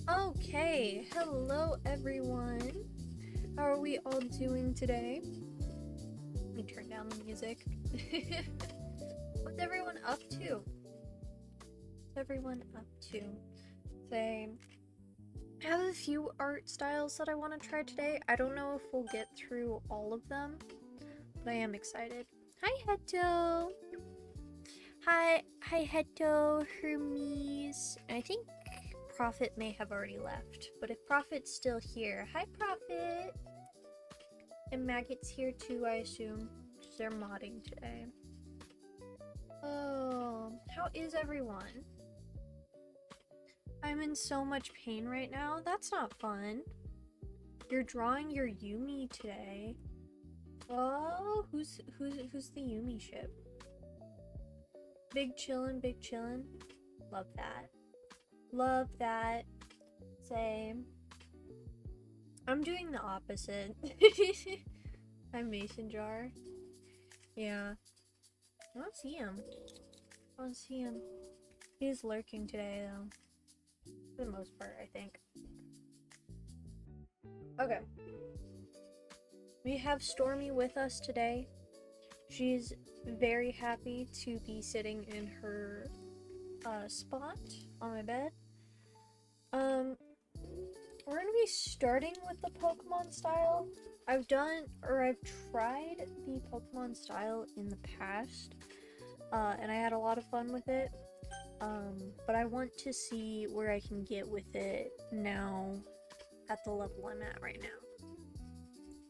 Okay, hello everyone. How are we all doing today? Let me turn down the music. What's everyone up to? What's everyone up to? Say, I have a few art styles that I want to try today. I don't know if we'll get through all of them, but I am excited. Hi, Heto. Hi, Heto, Hermes. I think Prophet may have already left, but if Prophet's still here, hi Prophet! And Maggot's here too, I assume, because they're modding today. Oh, how is everyone? I'm in so much pain right now. That's not fun. You're drawing your Yumi today. Oh, who's the Yumi ship? Big chillin', big chillin'. Love that. Love that. Same. I'm doing the opposite. I'm Mason Jar. Yeah. I don't see him. I don't see him. He's lurking today, though. For the most part, I think. Okay. We have Stormy with us today. She's very happy to be sitting in her spot on my bed. We're gonna be starting with the Pokemon style. I've tried the Pokemon style in the past, and I had a lot of fun with it. But I want to see where I can get with it now at the level I'm at right now.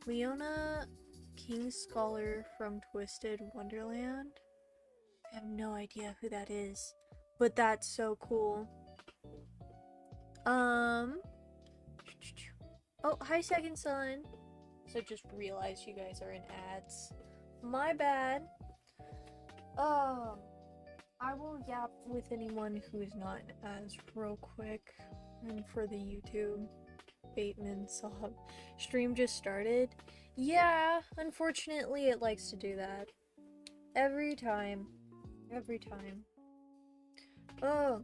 Leona King Scholar from Twisted Wonderland. I have no idea who that is, but that's so cool. Oh, hi, Second Son. So just realized you guys are in ads. My bad. I will yap with anyone who is not in ads real quick. And for the YouTube Bateman sub. Stream just started. Yeah, unfortunately it likes to do that. Every time. Every time. Oh.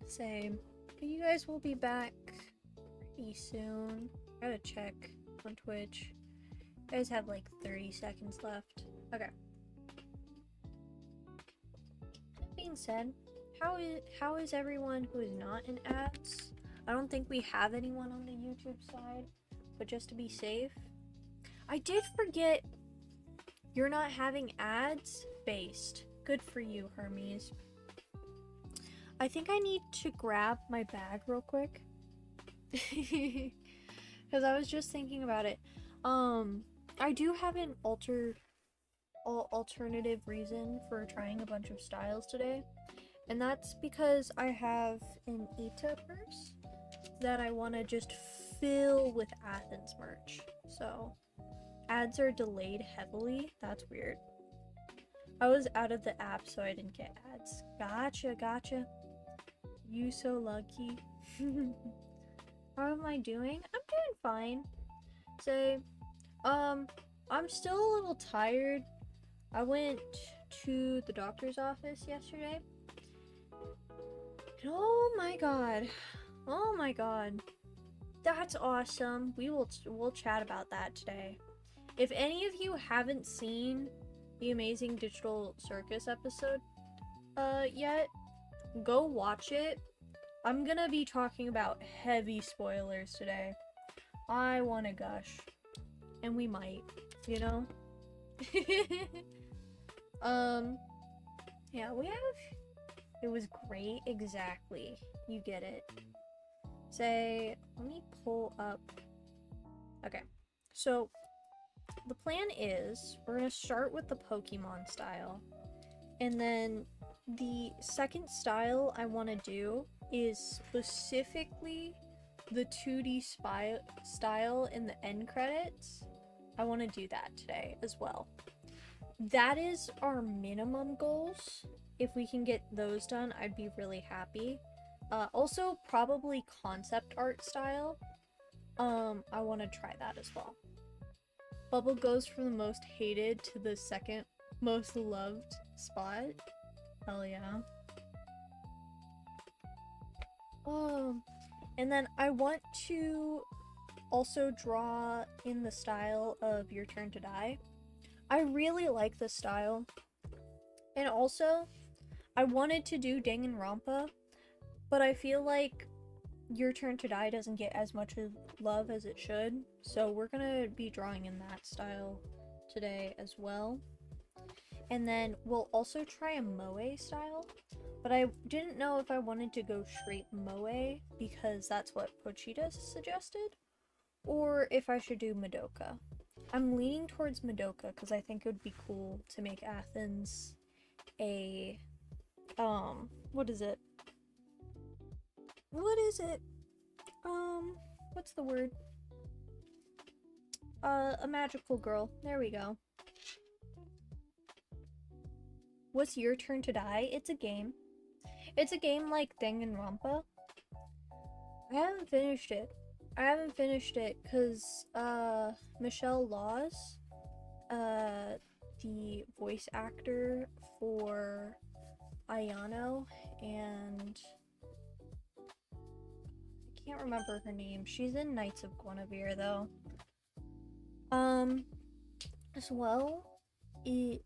Same. But you guys will be back pretty soon. I gotta check on Twitch. You guys have like 30 seconds left. Okay. That being said, how is everyone who is not in ads? I don't think we have anyone on the YouTube side, but just to be safe. I did forget you're not having ads based. Good for you, Hermes. I think I need to grab my bag real quick. Because I was just thinking about it. I do have an alternative reason for trying a bunch of styles today. And that's because I have an Ita purse that I want to just fill with Athens merch. So, ads are delayed heavily. That's weird. I was out of the app, so I didn't get ads. Gotcha. You so lucky. How am I doing? I'm doing fine. I'm still a little tired. I went to the doctor's office yesterday. And oh my god. That's awesome. We'll chat about that today. If any of you haven't seen the Amazing Digital Circus episode yet, go watch it. I'm gonna be talking about heavy spoilers today. I wanna gush. And we might, you know? Yeah, it was great, exactly. You get it. Let me pull up. Okay, so the plan is we're gonna start with the Pokemon style, and then the second style I want to do is specifically the 2D style in the end credits. I want to do that today as well. That is our minimum goals. If we can get those done, I'd be really happy. Also, probably concept art style. I want to try that as well. Bubble goes from the most hated to the second most loved spot. Hell yeah. And then I want to also draw in the style of Your Turn to Die. I really like this style. And also, I wanted to do Danganronpa, but I feel like Your Turn to Die doesn't get as much love as it should. So we're gonna be drawing in that style today as well. And then we'll also try a Moe style. But I didn't know if I wanted to go straight Moe because that's what Pochita suggested, or if I should do Madoka. I'm leaning towards Madoka because I think it would be cool to make Athens a, what is it? What's the word? A magical girl. There we go. What's Your Turn to Die? It's a game. It's a game like Danganronpa. I haven't finished it because Michelle Laws, the voice actor for Ayano, and I can't remember her name. She's in Knights of Guinevere though. As well, it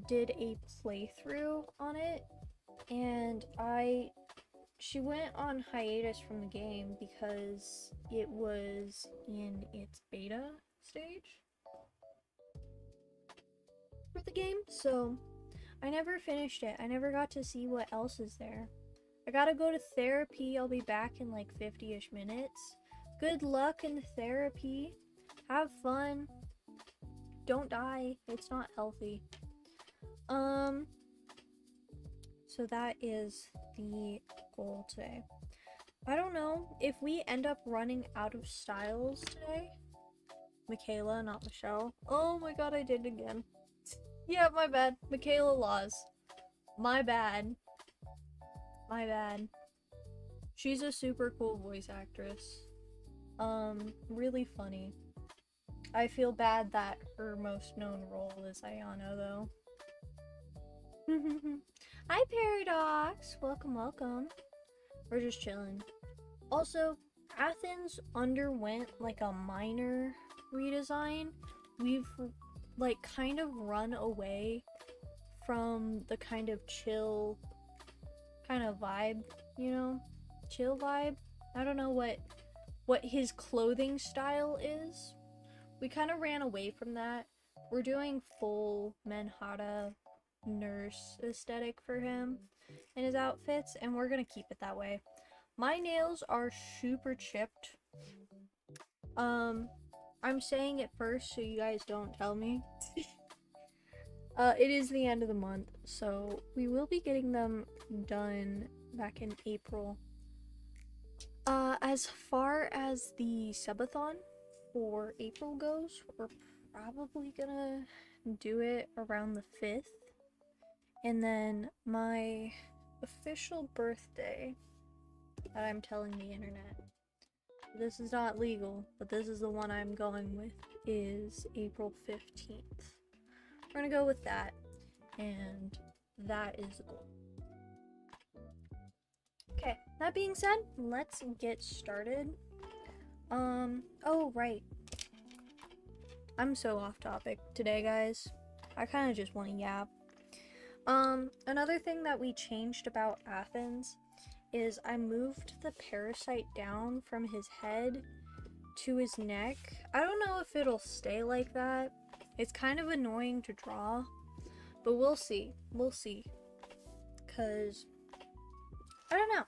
did a playthrough on it, and she went on hiatus from the game because it was in its beta stage for the game, so I never finished it. I never got to see what else is there. I gotta go to therapy. I'll be back in like 50-ish minutes. Good luck in therapy. Have fun. Don't die. It's not healthy. So that is the goal today. I don't know if we end up running out of styles today. Michaela, not Michelle. Oh my god, I did it again. Yeah, my bad. Michaela Laws. My bad. My bad. She's a super cool voice actress. Really funny. I feel bad that her most known role is Ayano, though. Hi, Paradox! Welcome, welcome. We're just chilling. Also, Athens underwent, like, a minor redesign. We've, like, kind of run away from the kind of chill kind of vibe, you know? Chill vibe? I don't know what his clothing style is. We kind of ran away from that. We're doing full Manhattan nurse aesthetic for him and his outfits, and we're gonna keep it that way. My nails are super chipped. I'm saying it first so you guys don't tell me. It is the end of the month, so we will be getting them done back in April. As far as the subathon for April goes, we're probably gonna do it around the 5th. And then my official birthday that I'm telling the internet, this is not legal, but this is the one I'm going with, is April 15th. We're gonna go with that, and that is the goal. Okay, that being said, let's get started. Oh, right. I'm so off topic today, guys. I kind of just want to yap. Another thing that we changed about Athens is I moved the parasite down from his head to his neck. I don't know if it'll stay like that. It's kind of annoying to draw, but we'll see. We'll see. 'Cause I don't know.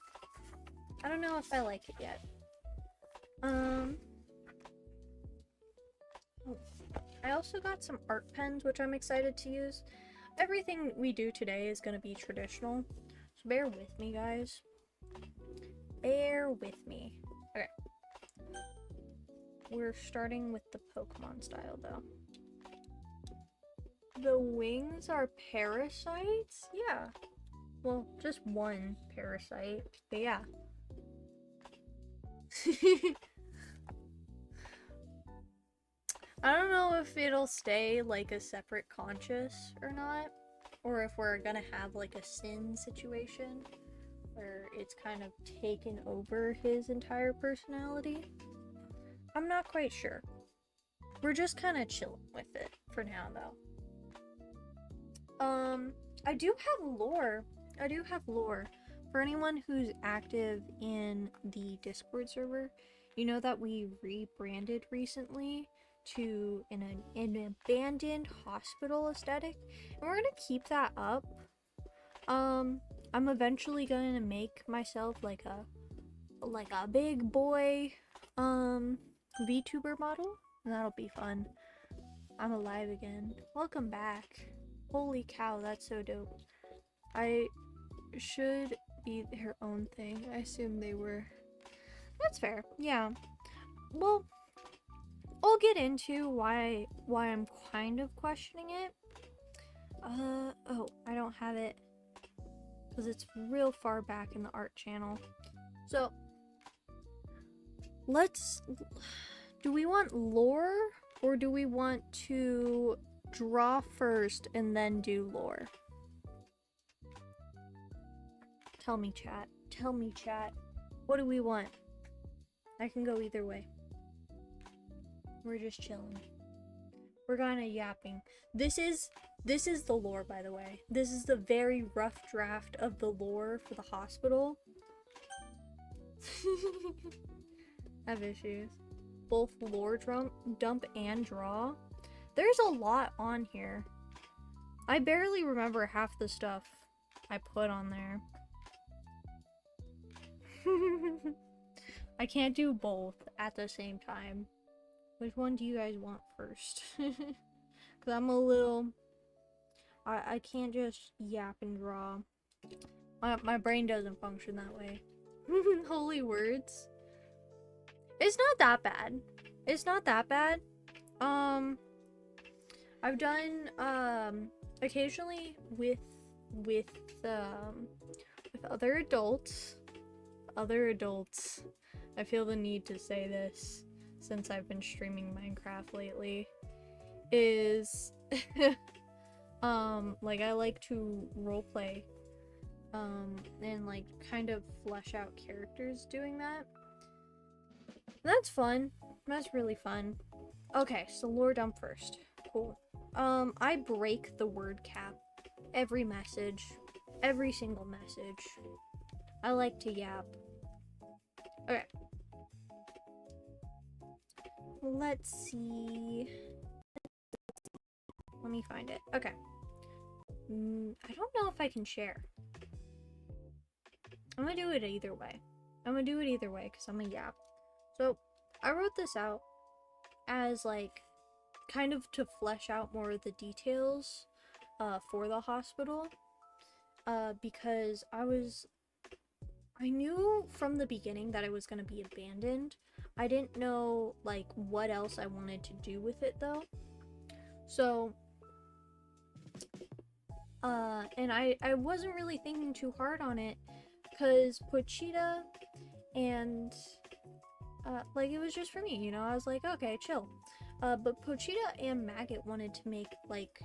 I don't know if I like it yet. I also got some art pens, which I'm excited to use. Everything we do today is going to be traditional, so bear with me, guys. Bear with me. Okay. We're starting with the Pokemon style, though. The wings are parasites? Yeah. Well, just one parasite, but yeah. I don't know if it'll stay like a separate conscious or not, or if we're gonna have like a sin situation where it's kind of taken over his entire personality. I'm not quite sure. We're just kind of chilling with it for now, though. I do have lore. I do have lore. For anyone who's active in the Discord server, you know that we rebranded recently to an abandoned hospital aesthetic, and we're gonna keep that up. I'm eventually gonna make myself like a big boy VTuber model, and that'll be fun. I'm alive again. Welcome back. Holy cow, that's so dope. I should be their own thing. I assume they were. That's fair. Yeah. Well, I'll get into why I'm kind of questioning it. Oh, I don't have it because it's real far back in the art channel. So, do we want lore or do we want to draw first and then do lore? Tell me, chat. Tell me, chat. What do we want? I can go either way. We're just chilling. We're kinda yapping. This is the lore, by the way. This is the very rough draft of the lore for the hospital. I have issues. Both lore dump and draw. There's a lot on here. I barely remember half the stuff I put on there. I can't do both at the same time. Which one do you guys want first? Because I'm a little I can't just yap and draw. My brain doesn't function that way. Holy words. It's not that bad. It's not that bad. I've done occasionally with other adults. I feel the need to say this since I've been streaming Minecraft lately. Is like I like to roleplay and like kind of flesh out characters doing that. That's fun. That's really fun. Okay, so lore dump first. Cool. I break the word cap. Every message. Every single message. I like to yap. Okay. Let's see. Let me find it. Okay. I don't know if I can share. I'm gonna do it either way. Because I'm a yap. So, I wrote this out as, like, kind of to flesh out more of the details for the hospital. Because I knew from the beginning that it was gonna be abandoned. I didn't know, like, what else I wanted to do with it, though. So, and I wasn't really thinking too hard on it, because Pochita and, like, it was just for me, you know? I was like, okay, chill. But Pochita and Maggot wanted to make, like,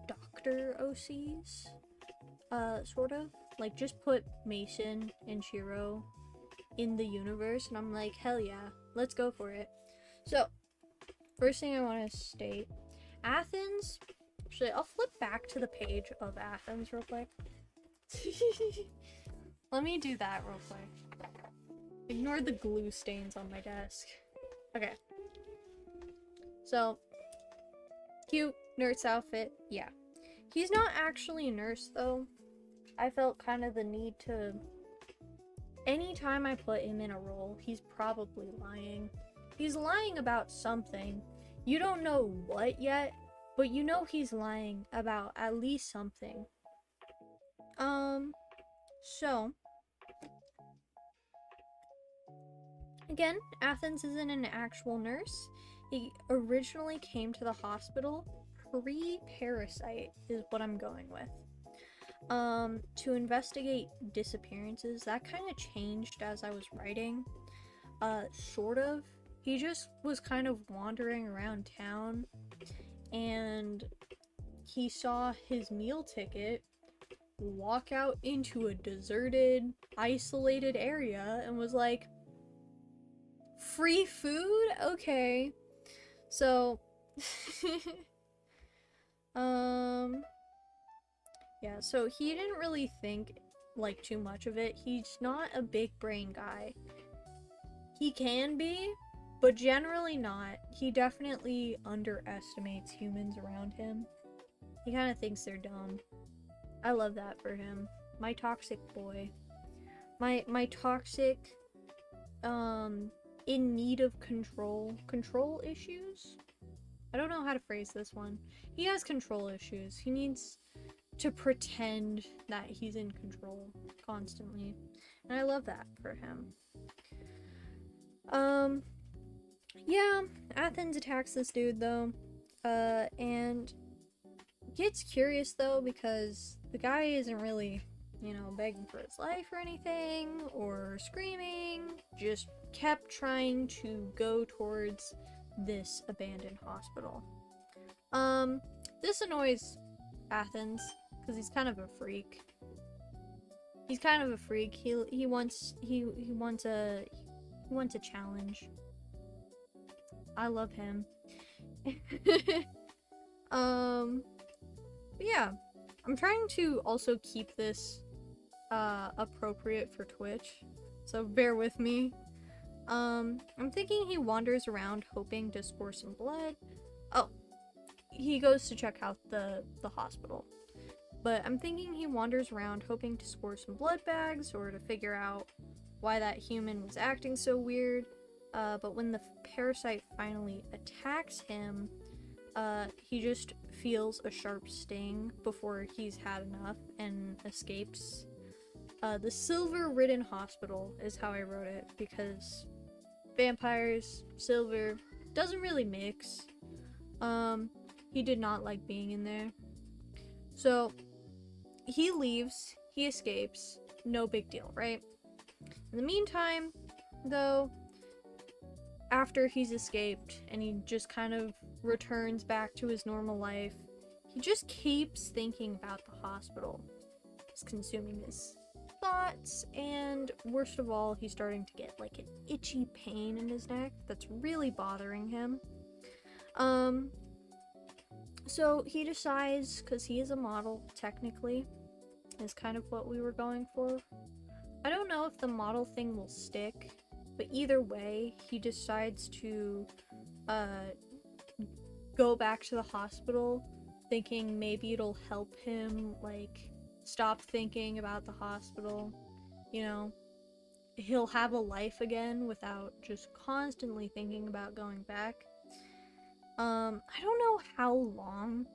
doctor OCs, sort of. Like, just put Mason and Shiro in the universe, and I'm like, hell yeah, let's go for it. So, first thing I want to state, Athens, actually, I'll flip back to the page of Athens real quick. Let me do that real quick. Ignore the glue stains on my desk. Okay. So, cute nurse outfit, yeah. He's not actually a nurse, though. I felt kind of the need to... Anytime I put him in a role, he's probably lying. He's lying about something. You don't know what yet, but you know he's lying about at least something. So... Again, Athens isn't an actual nurse. He originally came to the hospital pre-Parasite, is what I'm going with. To investigate disappearances. That kind of changed as I was writing. Sort of. He just was kind of wandering around town, and he saw his meal ticket walk out into a deserted, isolated area, and was like, free food? Okay. So, yeah, so he didn't really think, like, too much of it. He's not a big brain guy. He can be, but generally not. He definitely underestimates humans around him. He kind of thinks they're dumb. I love that for him. My toxic boy. My toxic, in need of control issues? I don't know how to phrase this one. He has control issues. He needs to pretend that he's in control constantly. And I love that for him. Yeah, Athens attacks this dude though. And gets curious though because the guy isn't really, you know, begging for his life or anything, or screaming, just kept trying to go towards this abandoned hospital. This annoys Athens, because he's kind of a freak. He wants a challenge. I love him. But yeah, I'm trying to also keep this appropriate for Twitch, so bear with me. I'm thinking he wanders around hoping to score some blood. Oh, he goes to check out the hospital. But I'm thinking he wanders around hoping to score some blood bags or to figure out why that human was acting so weird. But when the parasite finally attacks him, he just feels a sharp sting before he's had enough and escapes. The Silver-Ridden Hospital is how I wrote it, because vampires, silver, doesn't really mix. He did not like being in there. So, he leaves, he escapes, no big deal, right? In the meantime, though, after he's escaped and he just kind of returns back to his normal life, he just keeps thinking about the hospital. It's consuming his thoughts, and worst of all, he's starting to get like an itchy pain in his neck that's really bothering him. So he decides, because he is a model, technically, is kind of what we were going for. I don't know if the model thing will stick, but either way, he decides to go back to the hospital, thinking maybe it'll help him, like, stop thinking about the hospital. You know, he'll have a life again without just constantly thinking about going back. I don't know how long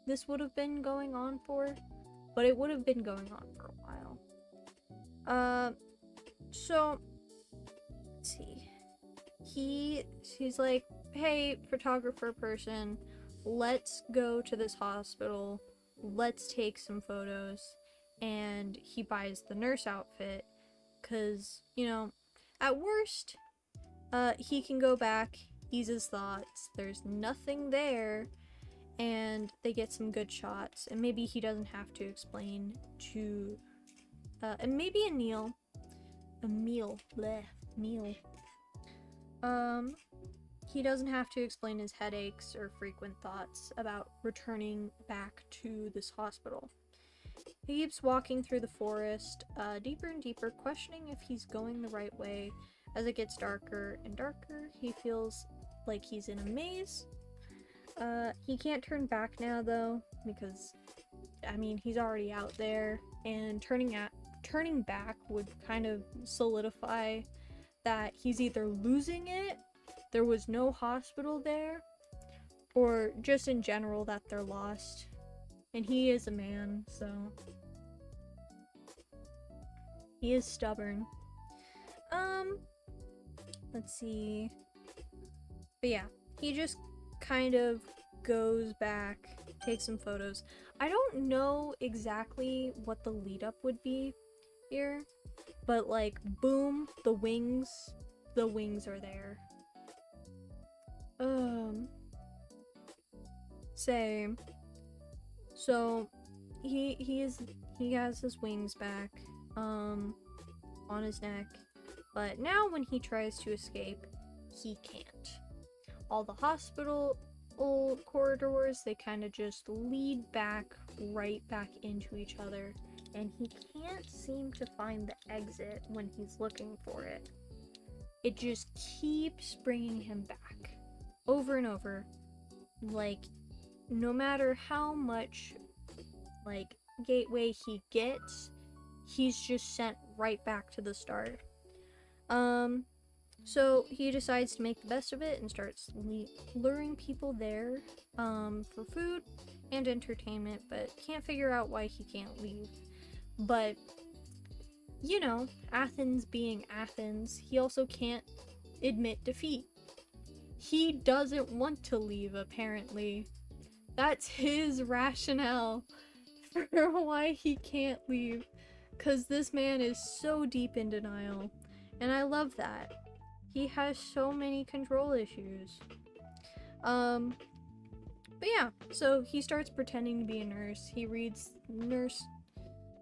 this would have been going on for, but it would have been going on for a while. So, let's see. He's like, hey, photographer person, let's go to this hospital, let's take some photos, and he buys the nurse outfit, because, you know, at worst, he can go back, ease his thoughts, there's nothing there, and they get some good shots, and maybe he doesn't have to explain to, and maybe Emil, he doesn't have to explain his headaches or frequent thoughts about returning back to this hospital. He keeps walking through the forest, deeper and deeper, questioning if he's going the right way. As it gets darker and darker, he feels like he's in a maze. He can't turn back now, though, because, I mean, he's already out there, and turning back would kind of solidify that he's either losing it, there was no hospital there, or just in general that they're lost. And he is a man, so he is stubborn. Let's see. But yeah, he just kind of goes back, takes some photos. I don't know exactly what the lead up would be here, but like, boom, the wings are there. Same. So he has his wings back on his neck, but now when he tries to escape, he can't. All the hospital corridors, they kind of just lead right back into each other, and he can't seem to find the exit when he's looking for it. It just keeps bringing him back over and over. Like, no matter how much, like, gateway he gets, he's just sent right back to the start. So he decides to make the best of it and starts luring people there, for food and entertainment, but can't figure out why he can't leave. But, you know, Athens being Athens, he also can't admit defeat. He doesn't want to leave, apparently. That's his rationale for why he can't leave. 'Cause this man is so deep in denial. And I love that. He has so many control issues. But yeah, so he starts pretending to be a nurse. He reads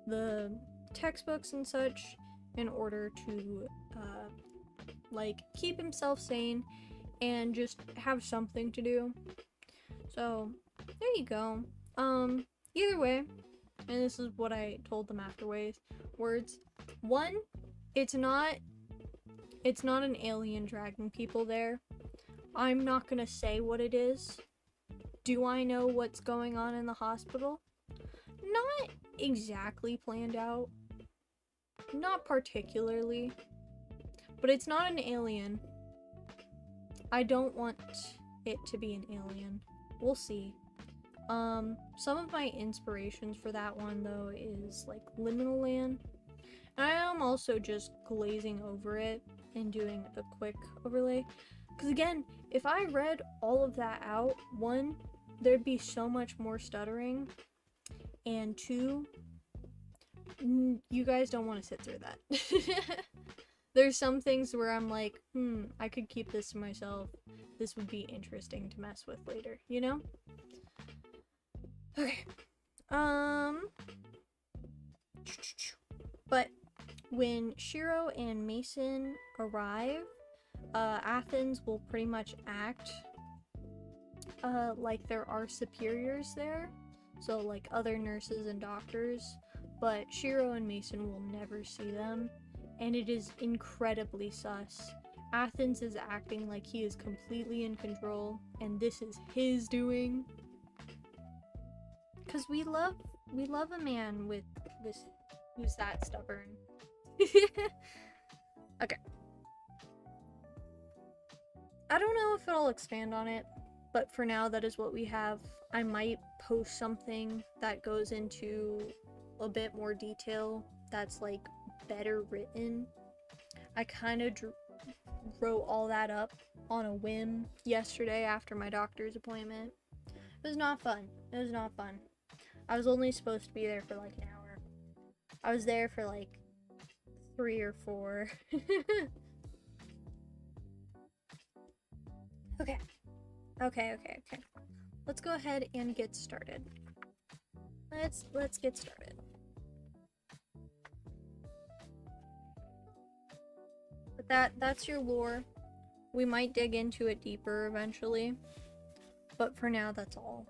the textbooks and such in order to, like, keep himself sane and just have something to do. So, there you go. Either way, and this is what I told them afterwards. One, it's not an alien dragging people there. I'm not gonna say what it is. Do I know what's going on in the hospital? Not exactly planned out. Not particularly. But it's not an alien. I don't want it to be an alien. We'll see. Some of my inspirations for that one, though, is, like, Liminal Land. And I am also just glazing over it and doing a quick overlay. Because, again, if I read all of that out, one, there'd be so much more stuttering. And two, you guys don't want to sit through that. There's some things where I'm like, I could keep this to myself. This would be interesting to mess with later, you know? Okay. But when Shiro and Mason arrive, Athens will pretty much act like there are superiors there. So, like, other nurses and doctors. But Shiro and Mason will never see them. And it is incredibly sus. Athens is acting like he is completely in control, and this is his doing. Cause we love a man with this who's that stubborn. Okay. I don't know if it'll expand on it, but for now that is what we have. I might post something that goes into a bit more detail that's like better written. I kind of wrote all that up on a whim yesterday after my doctor's appointment. It was not fun. It was not fun. I was only supposed to be there for like an hour. I was there for like 3 or 4. Okay. Let's go ahead and get started. Let's get started. But that's your lore. We might dig into it deeper eventually. But for now, that's all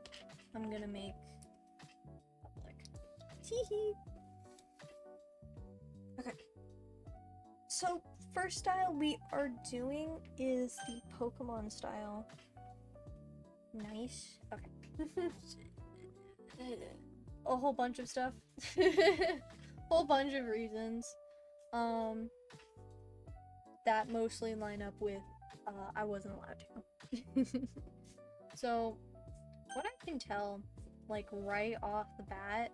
I'm gonna make public. Teehee. Okay. So, first style we are doing is the Pokemon style. Nice. Okay. A whole bunch of stuff. Whole bunch of reasons. That mostly line up with I wasn't allowed to. So, what I can tell, like, right off the bat,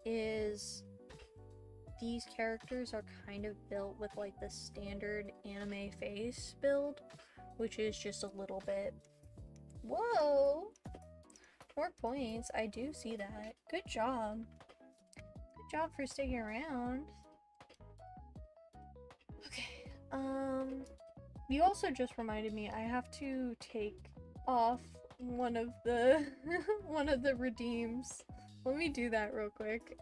is these characters are kind of built with, like, the standard anime face build, which is just a little bit... Whoa! More points. I do see that. Good job. Good job for sticking around. Okay. You also just reminded me I have to take off one of the one of the redeems. Let me do that real quick.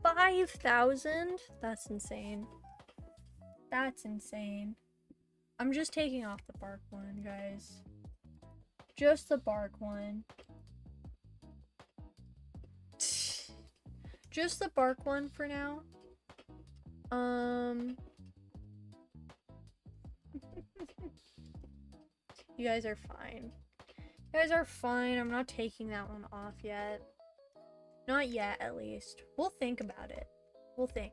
5,000? That's insane. That's insane. I'm just taking off the bark one, guys. Just the bark one. Just the bark one for now. You guys are fine. You guys are fine. I'm not taking that one off yet. Not yet, at least. We'll think about it. We'll think.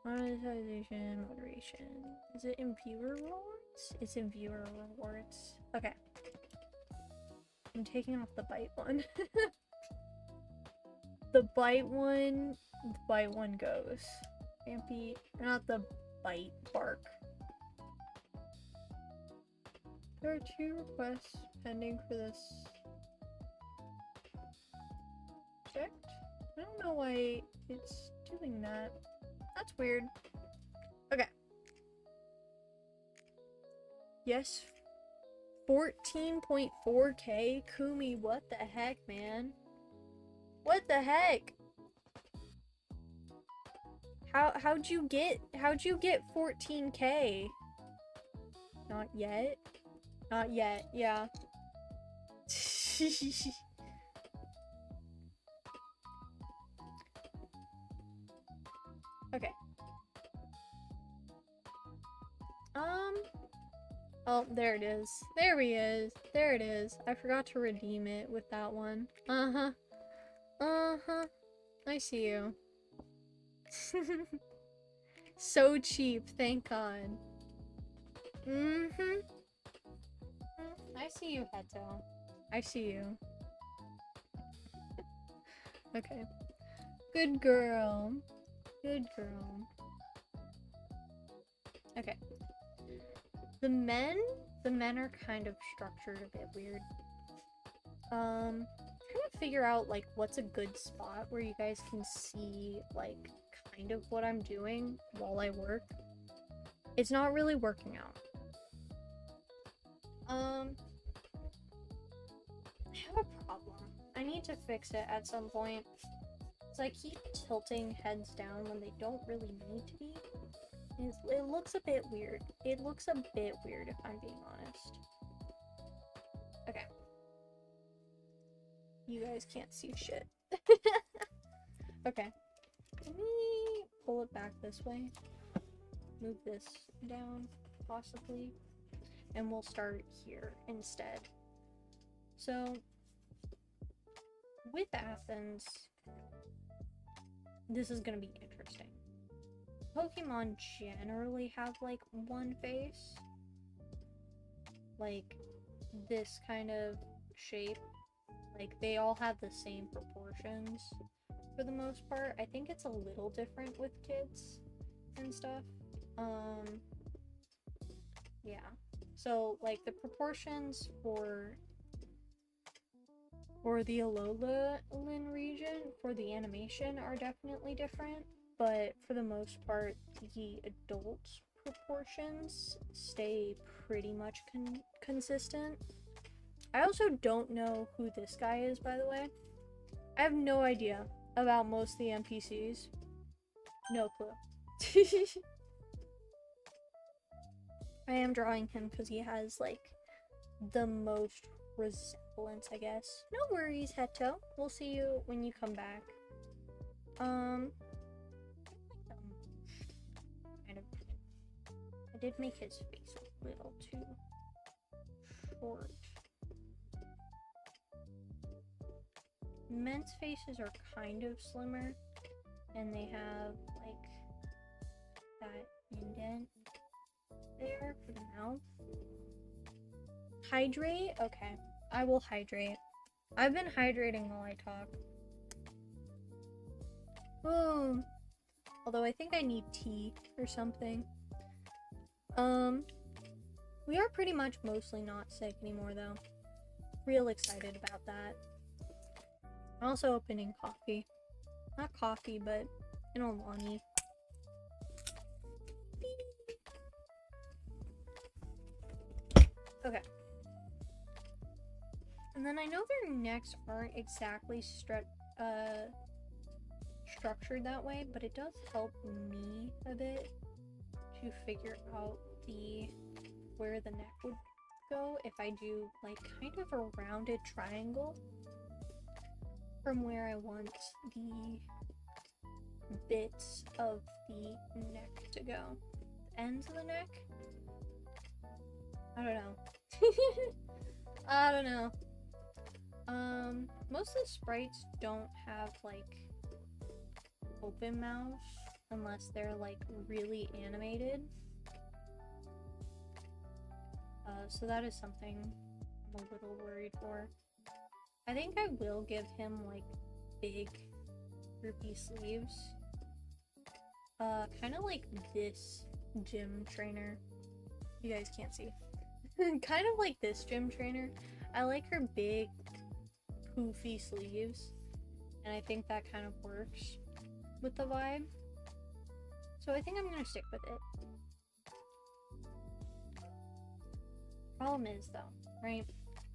Monetization, moderation. Is it in viewer rewards? It's in viewer rewards. Okay. I'm taking off the bite one. The bite one goes. Vampy, not the bite, bark. There are 2 requests pending for this project. I don't know why it's doing that. That's weird. Okay. Yes. 14.4k? Kumi, what the heck, man? What the heck? How'd you get 14k? Not yet. Not yet, yeah. Okay. Oh, there it is. There he is. There it is. I forgot to redeem it with that one. Uh-huh. Uh-huh. I see you. So cheap, thank God. Mm-hmm. I see you, Heto. I see you. Okay. Good girl. Good girl. Okay. The men are kind of structured a bit weird. Trying to figure out like what's a good spot where you guys can see like kind of what I'm doing while I work. It's not really working out. I have a problem. I need to fix it at some point. So I keep tilting heads down when they don't really need to be. It looks a bit weird. It looks a bit weird if I'm being honest. Okay. You guys can't see shit. Okay. Let me pull it back this way. Move this down, possibly. And we'll start here instead. So, with Athens, this is gonna be interesting. Pokemon generally have like one face. Like this kind of shape. Like they all have the same proportions for the most part. I think it's a little different with kids and stuff. Yeah. So like the proportions for the Alolan region for the animation are definitely different, but for the most part the adult proportions stay pretty much consistent. I also don't know who this guy is, by the way. I have no idea about most of the NPCs. No clue. I am drawing him because he has like the most resemblance, I guess. No worries, Heto. We'll see you when you come back. Kind of. I did make his face a little too short. Men's faces are kind of slimmer, and they have like that indent there for the mouth. Hydrate? Okay, I will hydrate. I've been hydrating while I talk. Oh, although I think I need tea or something. We are pretty much mostly not sick anymore though. Real excited about that. I'm also opening coffee. Not coffee, but an Olani. Okay. And then I know their necks aren't exactly structured that way, but it does help me a bit to figure out where the neck would go if I do like kind of a rounded triangle from where I want the bits of the neck to go. The ends of the neck? I don't know. I don't know. Most of the sprites don't have like open mouths unless they're like really animated. So that is something I'm a little worried for. I think I will give him like big droopy sleeves. Kind of like this gym trainer. You guys can't see. Kind of like this gym trainer. I like her big poofy sleeves, and I think that kind of works with the vibe. So I think I'm gonna stick with it. Problem is though, right?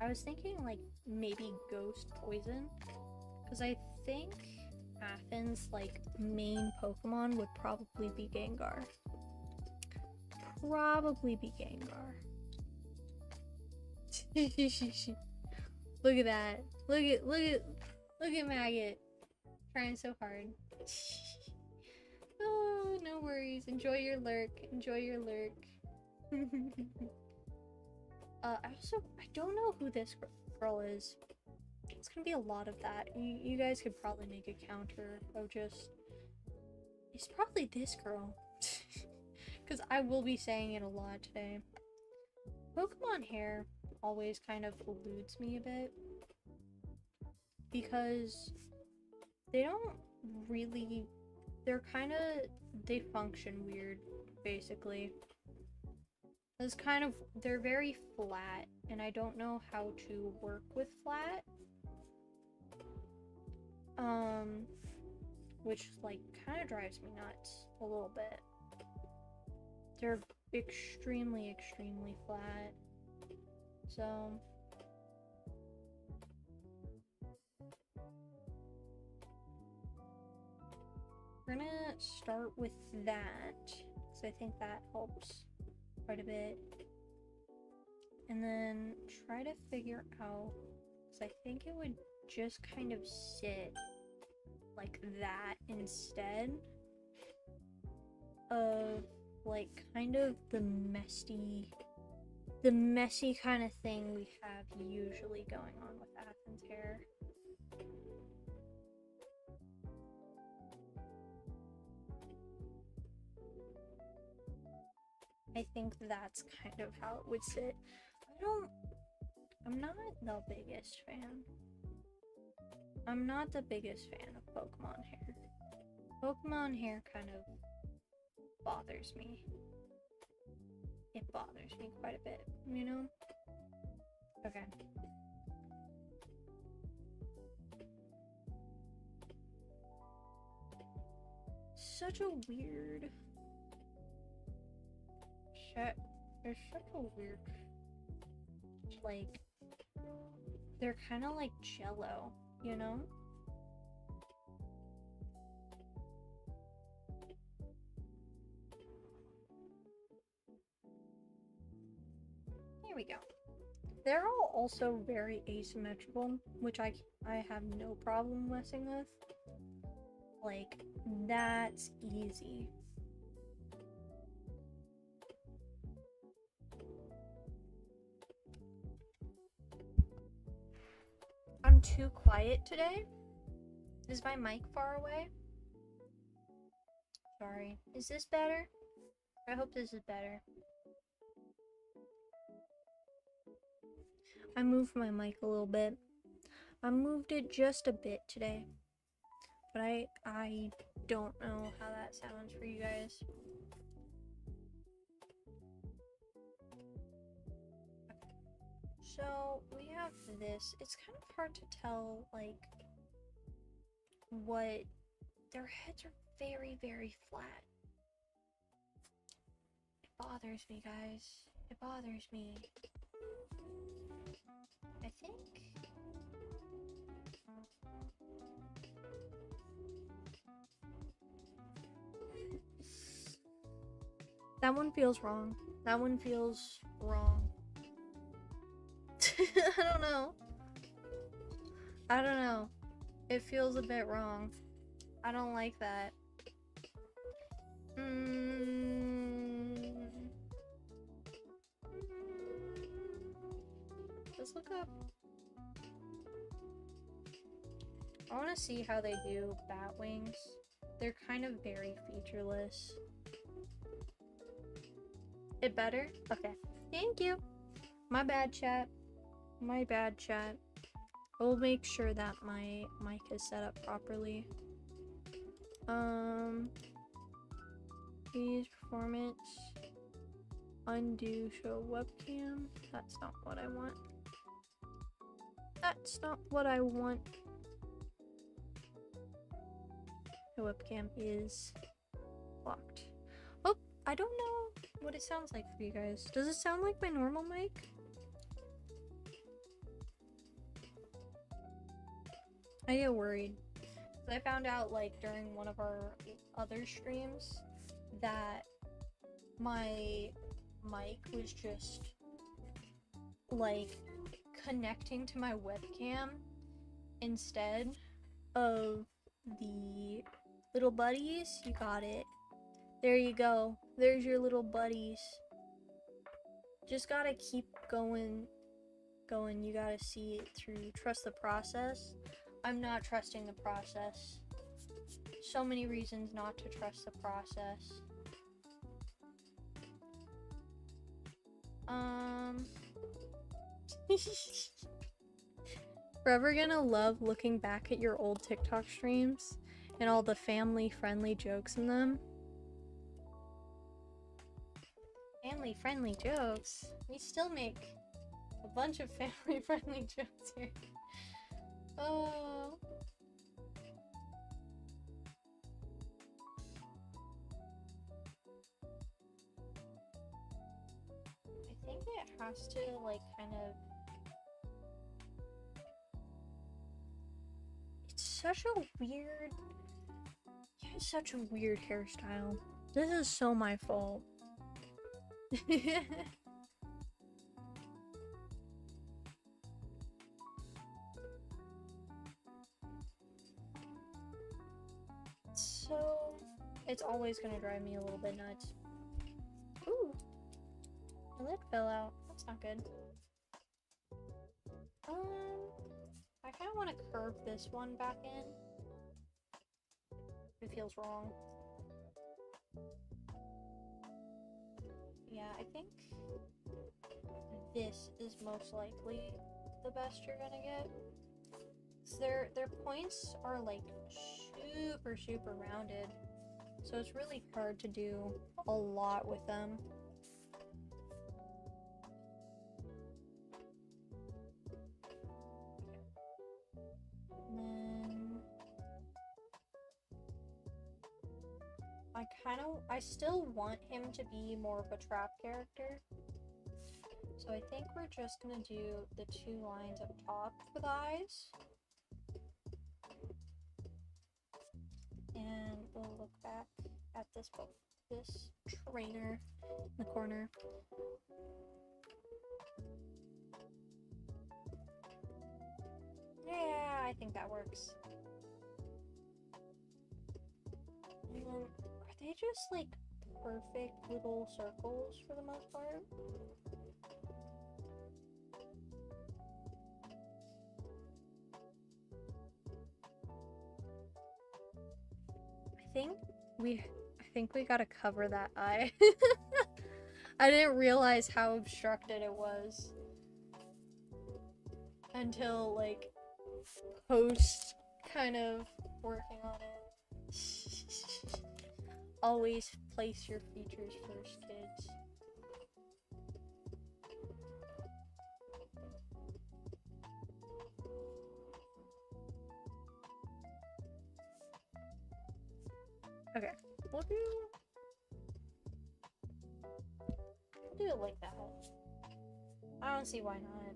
I was thinking like maybe ghost poison, because I think Athens' like main Pokemon would probably be Gengar. Probably be Gengar. Look at that. Look at Maggot. Trying so hard. Oh, no worries. Enjoy your lurk. Enjoy your lurk. I don't know who this girl is. It's gonna be a lot of that. You guys could probably make a counter of just... It's probably this girl. Because I will be saying it a lot today. Pokemon hair. always kind of eludes me a bit because they don't really, they function weird, basically. They're very flat, and I don't know how to work with flat. Which, like, kind of drives me nuts a little bit. They're extremely, extremely flat. So... we're gonna start with that, because I think that helps quite a bit. And then try to figure out, because I think it would just kind of sit like that instead of like kind of the messy kind of thing we have usually going on with Athens hair. I think that's kind of how it would sit. I'm not the biggest fan. I'm not the biggest fan of Pokemon hair. Pokemon hair kind of bothers me. It bothers me quite a bit, you know? Okay. Such a weird... There's such a weird... like... they're kind of like Jello, you know? There we go. They're all also very asymmetrical, which I have no problem messing with. Like, that's easy. I'm too quiet today. Is my mic far away? Sorry. Is this better? I hope this is better. I moved my mic a little bit. I moved it just a bit today. But I don't know how that sounds for you guys. So we have this. It's kind of hard to tell, like, what... their heads are very, very flat. It bothers me, guys. It bothers me. I think... that one feels wrong. That one feels wrong. I don't know. I don't know. It feels a bit wrong. I don't like that. Let's look up. I want to see how they do bat wings. They're kind of very featureless. It better? Okay. Thank you. My bad, chat. My bad, chat. I'll make sure that my mic is set up properly. Please performance. Undo show webcam. That's not what I want. That's not what I want. The webcam is locked. Oh, I don't know what it sounds like for you guys. Does it sound like my normal mic? I get worried. I found out, like, during one of our other streams that my mic was just, like, connecting to my webcam instead of the little buddies. You got it. There you go. There's your little buddies. Just gotta keep going. You gotta see it through. Trust the process. I'm not trusting the process. So many reasons not to trust the process. Forever gonna love looking back at your old TikTok streams and all the family-friendly jokes in them. Family-friendly jokes? We still make a bunch of family-friendly jokes here. Oh. I think it has to, like, kind of... It's such a weird... Yeah, it's such a weird hairstyle. This is so my fault. So, it's always gonna drive me a little bit nuts. Ooh, my lid fell out. That's not good. I kind of want to curve this one back in. It feels wrong. Yeah, I think this is most likely the best you're gonna get. So their points are like super rounded, so it's really hard to do a lot with them. And then I still want him to be more of a trap character. So I think we're just gonna do the 2 lines up top for the eyes. And we'll look back at this trainer in the corner. Yeah, I think that works. And then, are they just like perfect little circles for the most part? I think we gotta cover that eye. I didn't realize how obstructed it was until like post kind of working on it. Always place your features first, kids. Okay, we'll do it like that. I don't see why not.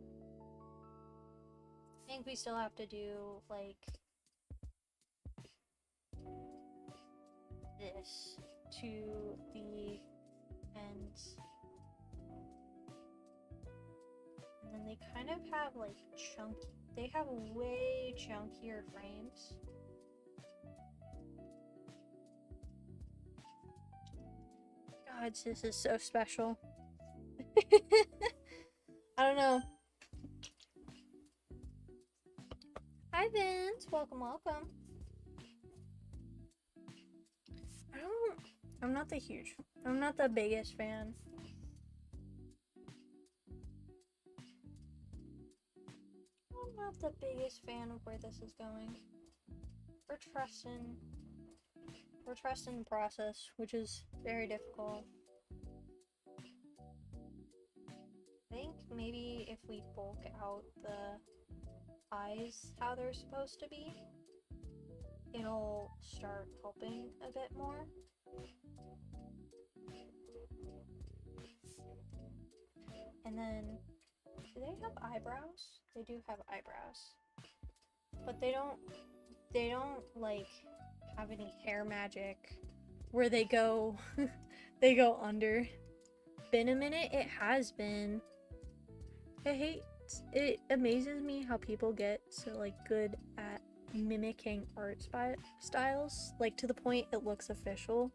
I think we still have to do like this to the ends. And then they kind of have like they have way chunkier frames. God, this is so special. I don't know. Hi Vince, welcome. I'm not the biggest fan. I'm not the biggest fan of where this is going. We're trusting the process, which is very difficult. I think maybe if we bulk out the eyes how they're supposed to be, it'll start helping a bit more. And then, do they have eyebrows? They do have eyebrows. But they don't like have any hair magic where they go they go under. Been a minute? It has been. It amazes me how people get so like good at mimicking art styles, like to the point it looks official.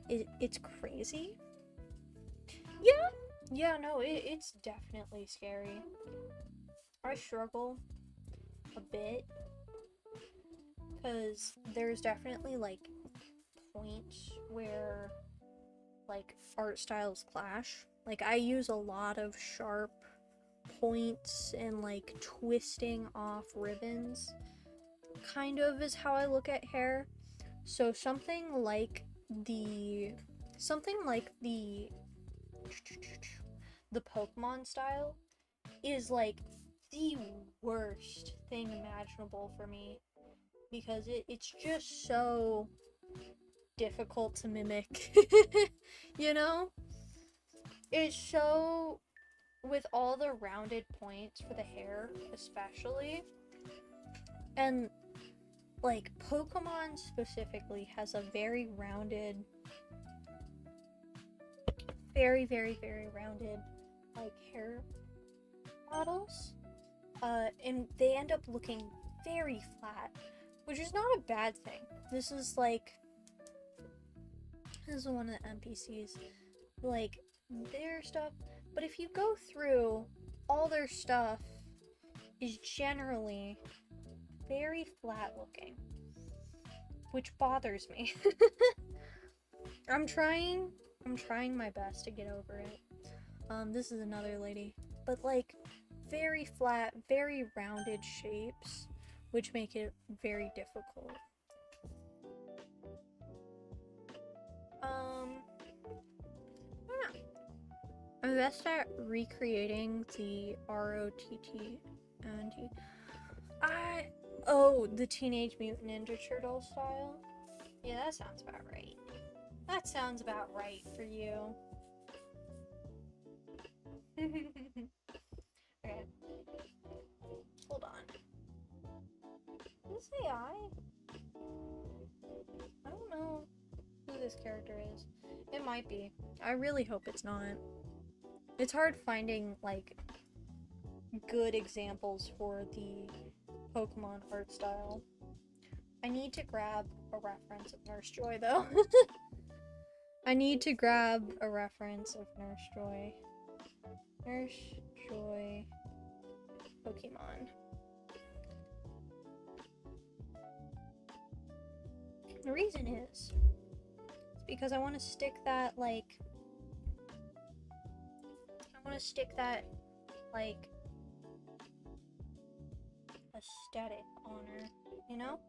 It's crazy. Yeah, no, it's definitely scary. I struggle a bit because there's definitely like points where like art styles clash. Like I use a lot of sharp points and like twisting off ribbons kind of is how I look at hair. So something like the Pokemon style is like the worst thing imaginable for me, because it's just so difficult to mimic. You know? It's so, with all the rounded points for the hair especially, and like Pokemon specifically has a very rounded, very rounded like hair models, and they end up looking very flat, which is not a bad thing. This is one of the NPCs, like their stuff, but if you go through, all their stuff is generally very flat looking, which bothers me. I'm trying my best to get over it. This is another lady, but like very flat, very rounded shapes, which make it very difficult. I'm best at recreating the ROTT and the Teenage Mutant Ninja Turtle style. Yeah, that sounds about right. That sounds about right for you. Okay. Hold on. Is this AI? I don't know who this character is. It might be. I really hope it's not. It's hard finding, like, good examples for the Pokemon art style. I need to grab a reference of Nurse Joy, though. I need to grab a reference of Nurse Joy. Nurse Joy Pokemon. The reason is because I want to stick that, aesthetic on her, you know?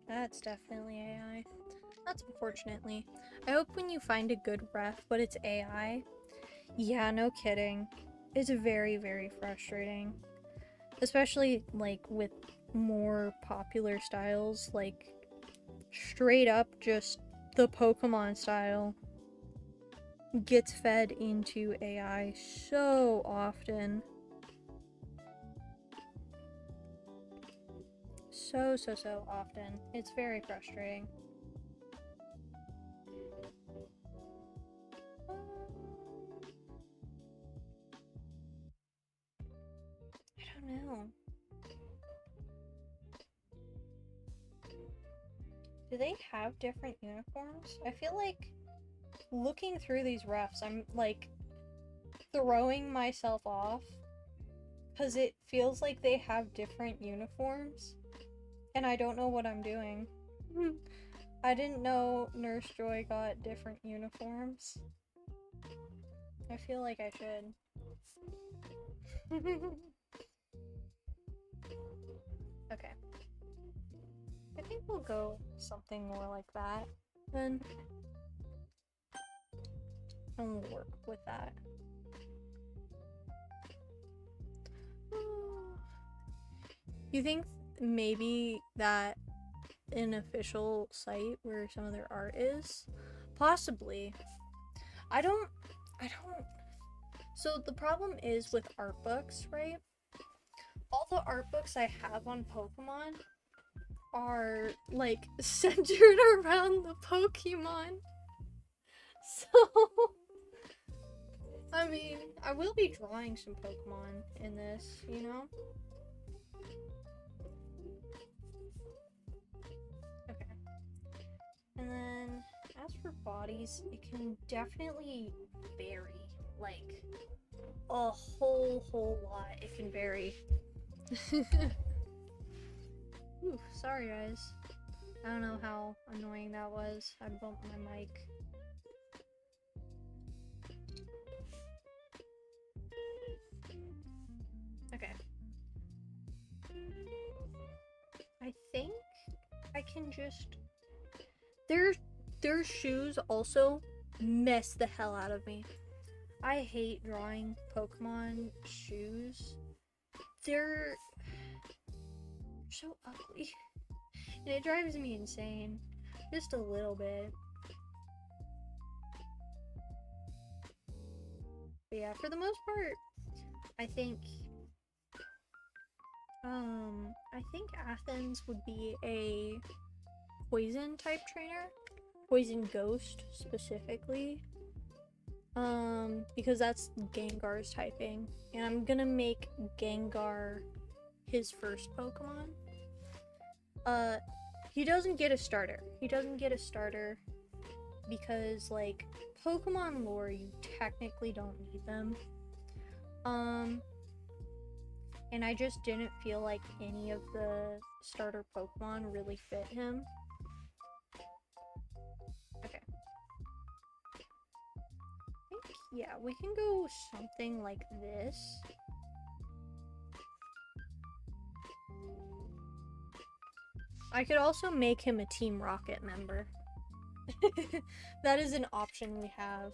That's definitely AI. That's unfortunately. I hope when you find a good ref, but it's AI. Yeah, no kidding. It's very frustrating. Especially, like, with more popular styles, like, straight up just the Pokemon style gets fed into AI so often. So often. It's very frustrating. I don't know. Do they have different uniforms? I feel like looking through these refs, I'm like throwing myself off because it feels like they have different uniforms and I don't know what I'm doing. I didn't know Nurse Joy got different uniforms. I feel like I should. Okay. I think we'll go something more like that then. And we'll work with that. You think maybe that an official site where some of their art is? Possibly. I don't. So the problem is with art books, right? All the art books I have on Pokemon are like centered around the Pokemon. So I mean, I will be drawing some Pokemon in this, you know? Okay. And then, as for bodies, it can definitely vary. Like, a whole lot. It can vary. Ooh, sorry guys. I don't know how annoying that was. I bumped my mic. Okay. I think I can just... Their shoes also mess the hell out of me. I hate drawing Pokemon shoes. They're so ugly. And it drives me insane. Just a little bit. But yeah, for the most part, I think Athens would be a poison type trainer. Poison ghost specifically. Because that's Gengar's typing. And I'm gonna make Gengar his first Pokemon. He doesn't get a starter. He doesn't get a starter because, like, Pokemon lore, you technically don't need them. And I just didn't feel like any of the starter Pokemon really fit him. Okay. I think, yeah, we can go something like this. I could also make him a Team Rocket member. That is an option we have.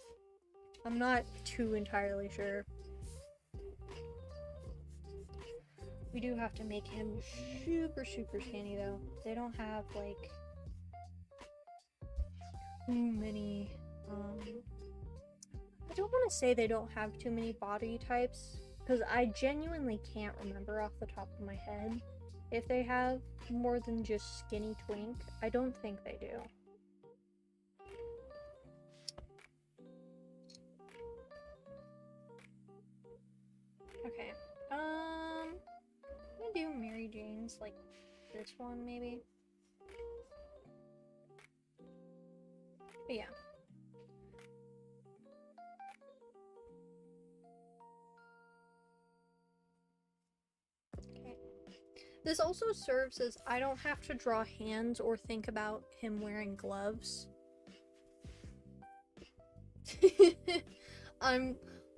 I'm not too entirely sure. We do have to make him super skinny though. They don't have like too many I don't want to say they don't have too many body types, because I genuinely can't remember off the top of my head if they have more than just skinny twink. I don't think they do. Okay. I'm gonna do Mary Jane's, like this one maybe. But yeah. Okay. This also serves as I don't have to draw hands or think about him wearing gloves.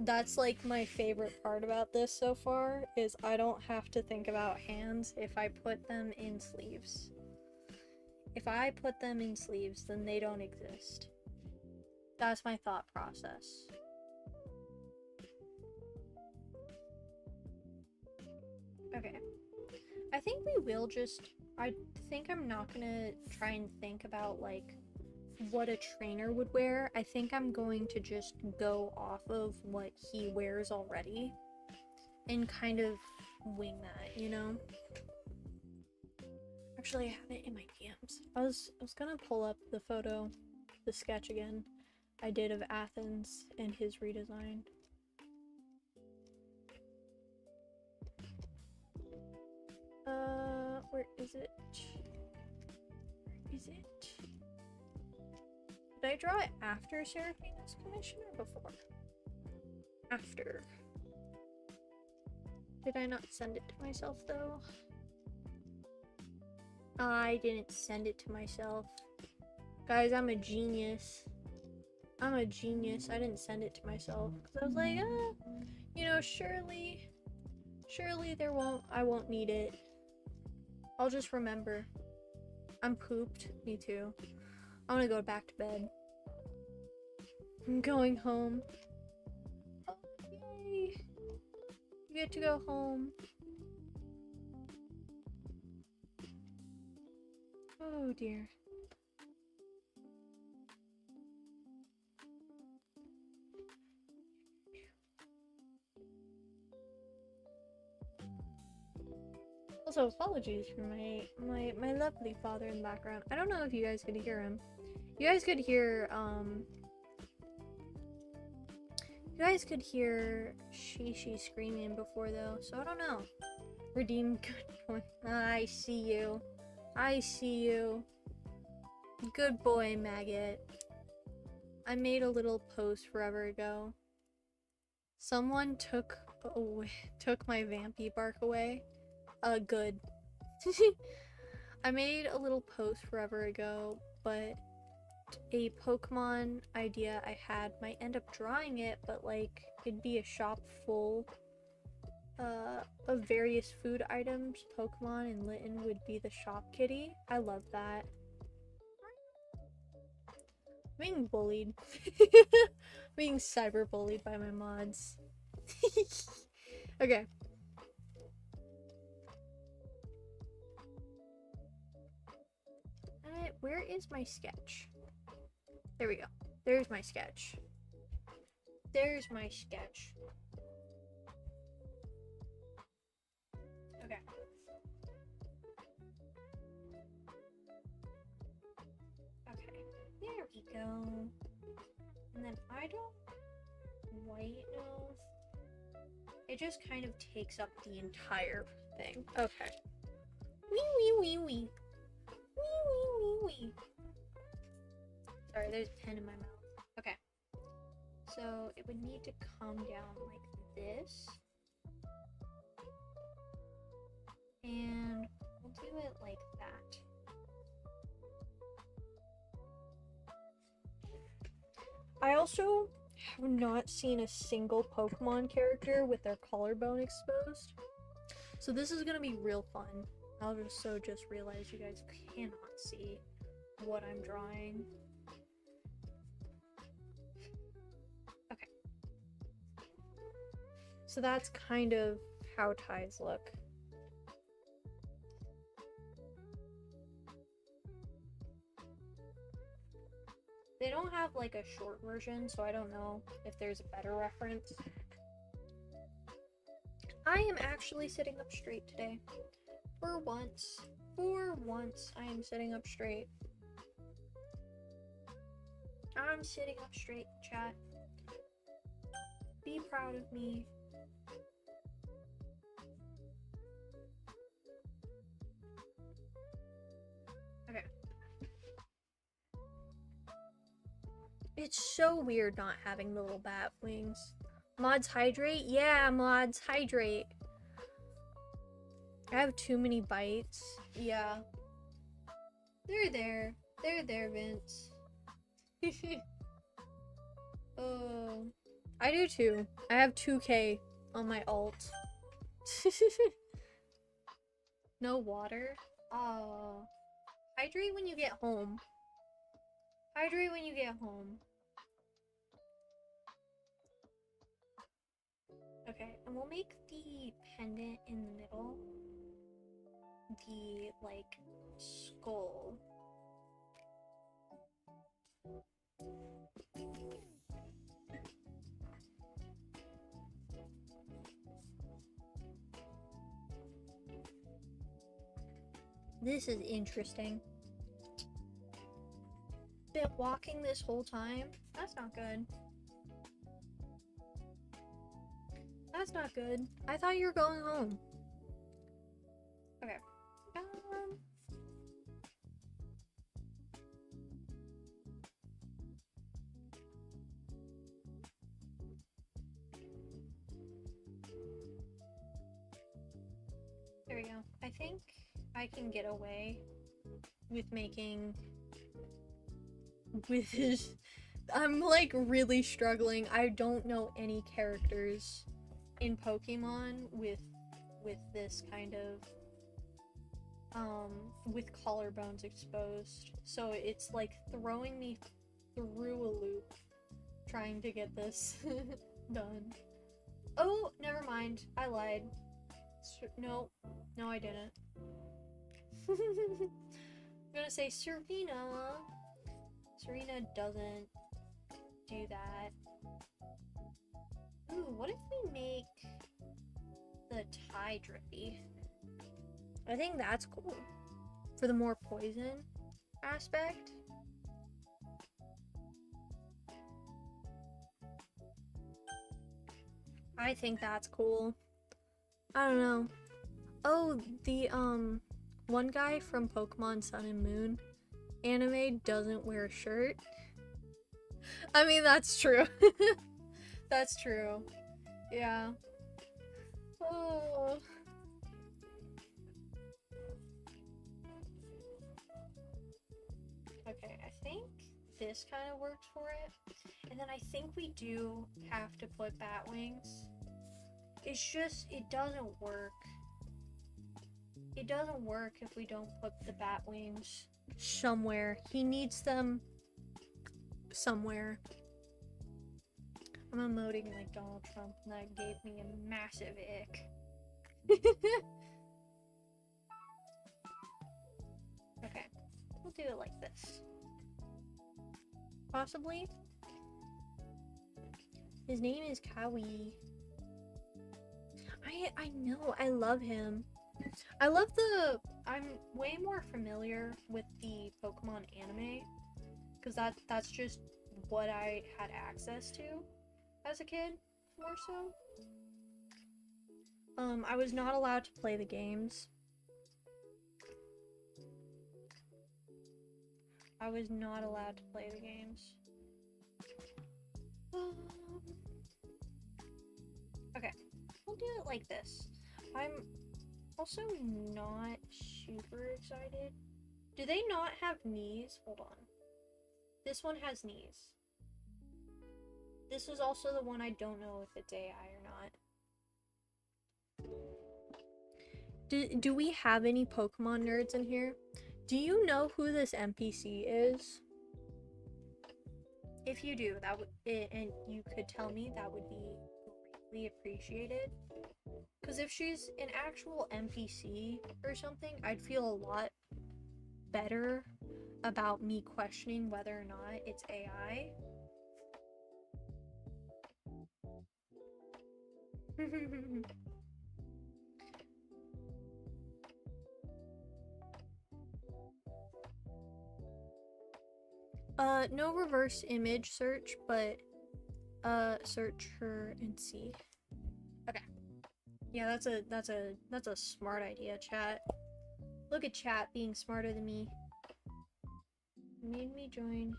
That's like my favorite part about this so far, is I don't have to think about hands if I put them in sleeves. If I put them in sleeves, then they don't exist. That's my thought process. Okay. I think we will just... I think I'm not gonna try and think about, like, what a trainer would wear. I think I'm going to just go off of what he wears already and kind of wing that, you know? Actually, I have it in my DMs. I was gonna pull up the photo, the sketch again I did of Athens and his redesign. Where is it? Where is it? Did I draw it after Seraphina's commission or before? After. Did I not send it to myself though? I didn't send it to myself. Guys, I'm a genius. I'm a genius. I didn't send it to myself because I was like, you know, surely I won't need it. I'll just remember. I'm pooped. Me too. I want to go back to bed. I'm going home. Oh, yay! You get to go home. Oh dear. Also, apologies for my lovely father in the background. I don't know if you guys could hear him. You guys could hear she screaming before though, so I don't know. Redeem good boy. I see you. I see you. Good boy, Maggot. I made a little post forever ago. Someone took my Vampy bark away. Good. I made a little post forever ago, but a Pokemon idea I had might end up drawing it, but like it'd be a shop full of various food items, Pokemon, and Litten would be the shop kitty. I love that. Being bullied. Being cyber bullied by my mods. Okay. Where is my sketch? There we go. There's my sketch. There's my sketch. Okay. Okay. There we go. And then I don't quite know. It just kind of takes up the entire thing. Okay. Wee wee wee wee. Wee wee wee wee. Sorry, there's a pen in my mouth. Okay. So it would need to come down like this. And we'll do it like that. I also have not seen a single Pokemon character with their collarbone exposed. So this is gonna be real fun. I just realized you guys cannot see what I'm drawing. Okay. So that's kind of how ties look. They don't have like a short version, so I don't know if there's a better reference. I am actually sitting up straight today. For once, I am sitting up straight. I'm sitting up straight, chat. Be proud of me. Okay. It's so weird not having the little bat wings. Mods hydrate? Yeah, mods hydrate. I have too many bites. Yeah. They're there. They're there, Vince. Oh. I do too. I have 2K on my alt. No water? Oh. Hydrate when you get home. Hydrate when you get home. Okay, and we'll make the pendant in the middle the, like, skull. This is interesting. Been walking this whole time? That's not good. That's not good. I thought you were going home. Okay. There we go. I think I can get away with making with his. I'm like really struggling. I don't know any characters in Pokemon with this kind of with collarbones exposed. So it's like throwing me through a loop trying to get this done. Oh, never mind. I lied. No, I didn't. I'm gonna say Serena. Serena doesn't do that. Ooh, what if we make the tie drippy? I think that's cool. For the more poison aspect. I think that's cool. I don't know. Oh, the one guy from Pokemon Sun and Moon anime doesn't wear a shirt. I mean, that's true. That's true. Yeah. Oh. this kind of works for it. And then I think we do have to put bat wings. It's just, it doesn't work. It doesn't work if we don't put the bat wings somewhere. He needs them somewhere. I'm emoting like Donald Trump, and that gave me a massive ick. Okay, we'll do it like this. Possibly. His name is Kawi. I know, I love him. I'm way more familiar with the Pokemon anime, because that's just what I had access to as a kid, more so. I was not allowed to play the games. I was not allowed to play the games. Okay, we'll do it like this. I'm also not super excited. Do they not have knees? Hold on. This one has knees. This is also the one I don't know if it's AI or not. Do we have any Pokemon nerds in here? Do you know who this NPC is? If you do, and you could tell me, that would be greatly appreciated. Because if she's an actual NPC or something, I'd feel a lot better about me questioning whether or not it's AI. No reverse image search, but search her and see. Okay. Yeah, that's a smart idea, chat. Look at chat being smarter than me. Made me join.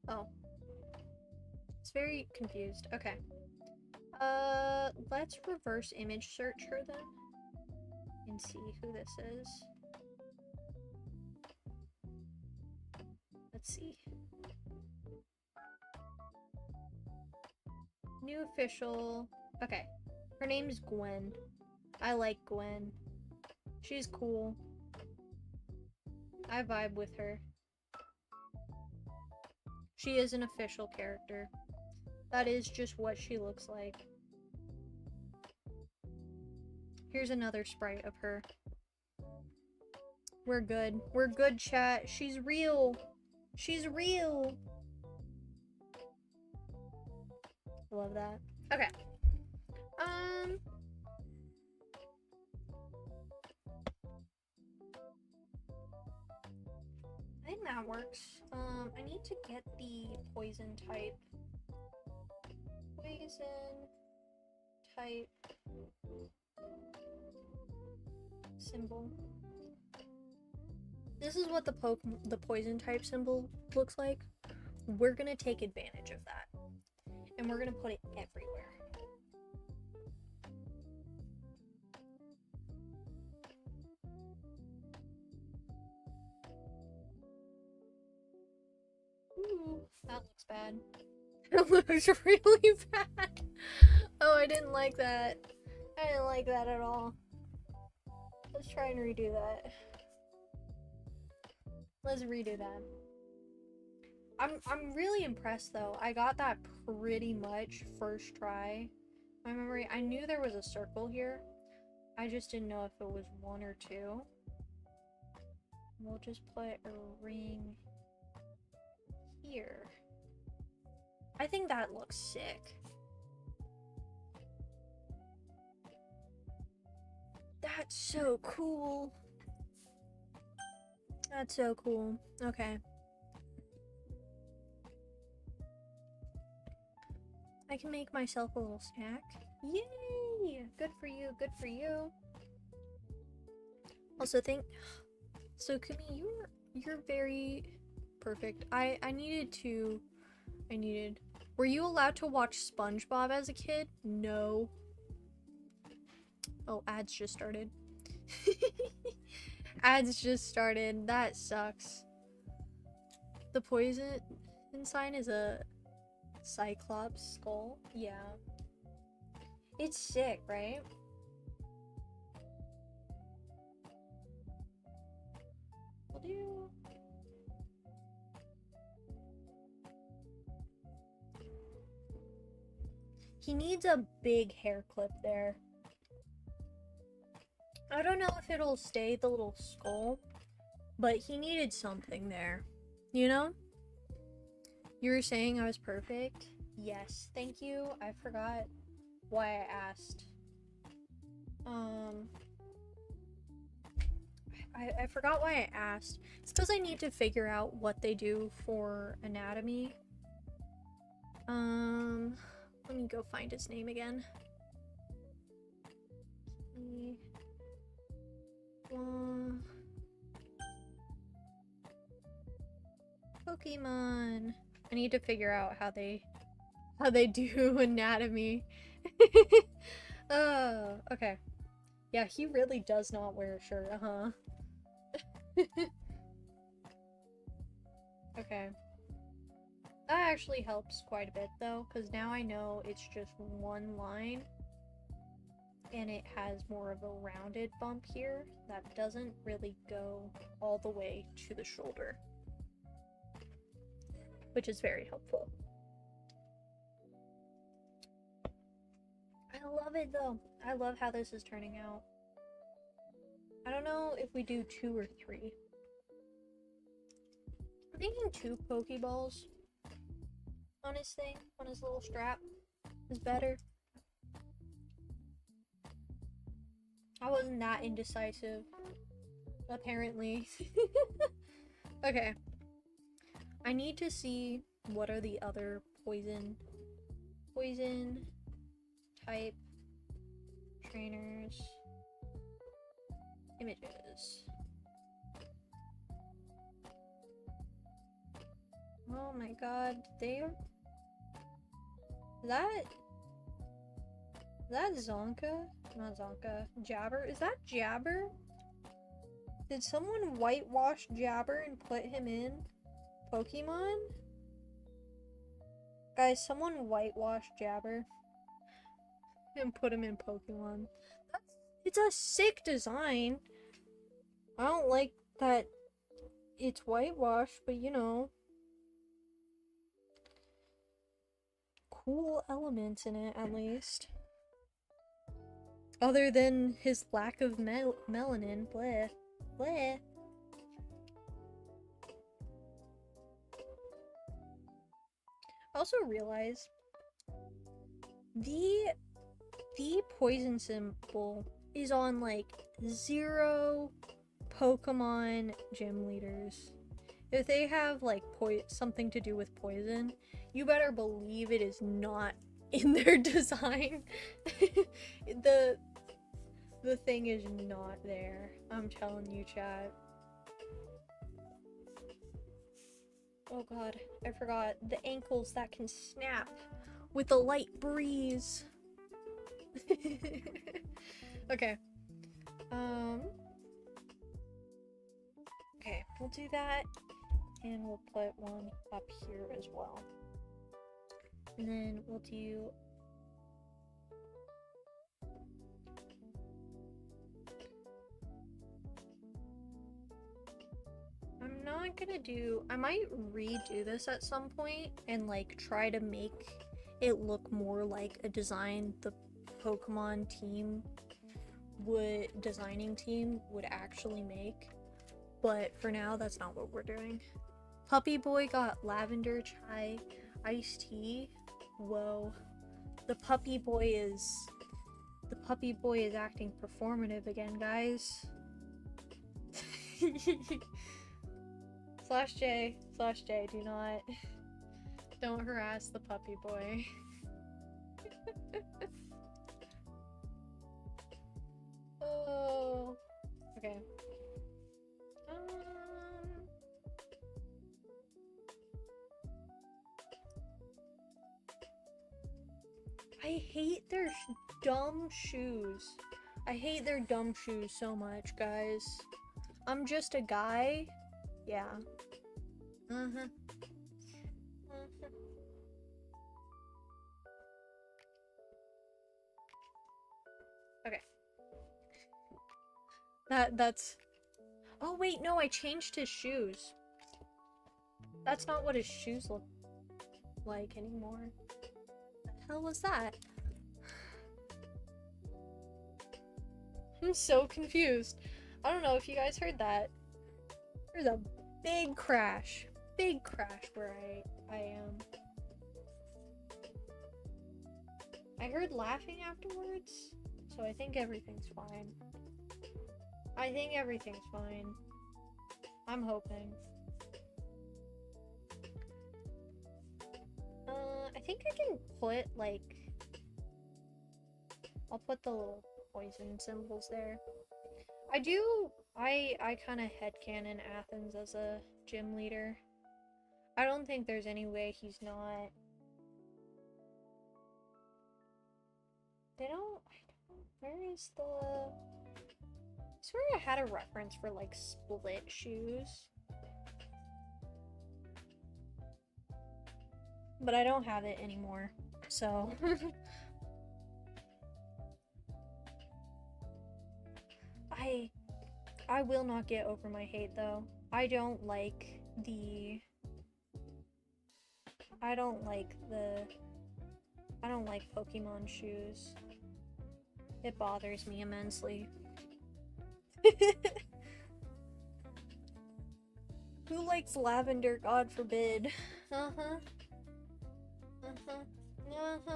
Oh. It's very confused. Okay. Let's reverse image search her then and see who this is. Let's see. New official. Okay. Her name's Gwen. I like Gwen. She's cool. I vibe with her. She is an official character. That is just what she looks like. Here's another sprite of her. We're good. We're good, chat. She's real. She's real. Love that. Okay. I think that works. I need to get the poison type. Poison type symbol. This is what the poison type symbol looks like. We're gonna take advantage of that. And we're gonna put it everywhere. Ooh, that looks bad. That looks really bad. Oh, I didn't like that. I didn't like that at all. Let's try and redo that. Let's redo that. I'm really impressed though. I got that pretty much first try. My memory, I knew there was a circle here. I just didn't know if it was one or two. We'll just put a ring here. I think that looks sick. That's so cool. That's so cool. Okay. I can make myself a little snack. Yay! Good for you, good for you. Also so Kumi, you're very perfect. Were you allowed to watch SpongeBob as a kid? No. Oh, ads just started. Ads just started. That sucks. The poison sign is a Cyclops skull. Yeah. It's sick, right? We'll do... He needs a big hair clip there. I don't know if it'll stay the little skull, but he needed something there. You know? You were saying I was perfect? Yes, thank you. I forgot why I asked. I forgot why I asked. It's because I need to figure out what they do for anatomy. Let me go find his name again. Pokemon. I need to figure out how they do anatomy. Oh, okay. Yeah, he really does not wear a shirt, Okay. That actually helps quite a bit though, because now I know it's just one line and it has more of a rounded bump here that doesn't really go all the way to the shoulder, which is very helpful. I love it though. I love how this is turning out. I don't know if we do 2 or 3. I'm thinking 2 Pokeballs on his thing, on his little strap, is better. I wasn't that indecisive, apparently. Okay. I need to see what are the other poison type trainers images. Oh my god, is that Zonka? Not Zonka. Jabber? Is that Jabber? Did someone whitewash Jabber and put him in Pokemon? Guys, someone whitewashed Jabber and put him in Pokemon. It's a sick design. I don't like that it's whitewashed, but you know. Cool elements in it, at least. Other than his lack of melanin. Bleh. Bleh. I also realized the poison symbol is on like 0 Pokemon gym leaders. If they have like something to do with poison, you better believe it is not in their design. The thing is not there. I'm telling you, chat. Oh god, I forgot. The ankles that can snap with a light breeze. Okay. Okay, we'll do that. And we'll put one up here as well. And then we'll do... I'm not gonna do... I might redo this at some point and like try to make it look more like a design the Pokemon designing team would actually make. But for now, that's not what we're doing. Puppy Boy got lavender chai iced tea. Whoa. The puppy boy is acting performative again, guys. /J, don't harass the puppy boy. Oh, okay. I hate their dumb shoes. I hate their dumb shoes so much, guys. I'm just a guy. Yeah. Mm-hmm. Okay. That's... Oh, wait, no, I changed his shoes. That's not what his shoes look like anymore. The hell was that? I'm so confused. I don't know if you guys heard that. There's a big crash. Big crash where I am. I heard laughing afterwards, so I think everything's fine. I think everything's fine. I'm hoping. I think I can put, like... I'll put the little poison symbols there. I kind of headcanon Athens as a gym leader. I don't think there's any way he's not. Where is the... I swear I had a reference for, like, split shoes. But I don't have it anymore, so... I will not get over my hate, though. I don't like Pokemon shoes. It bothers me immensely. Who likes lavender? God forbid.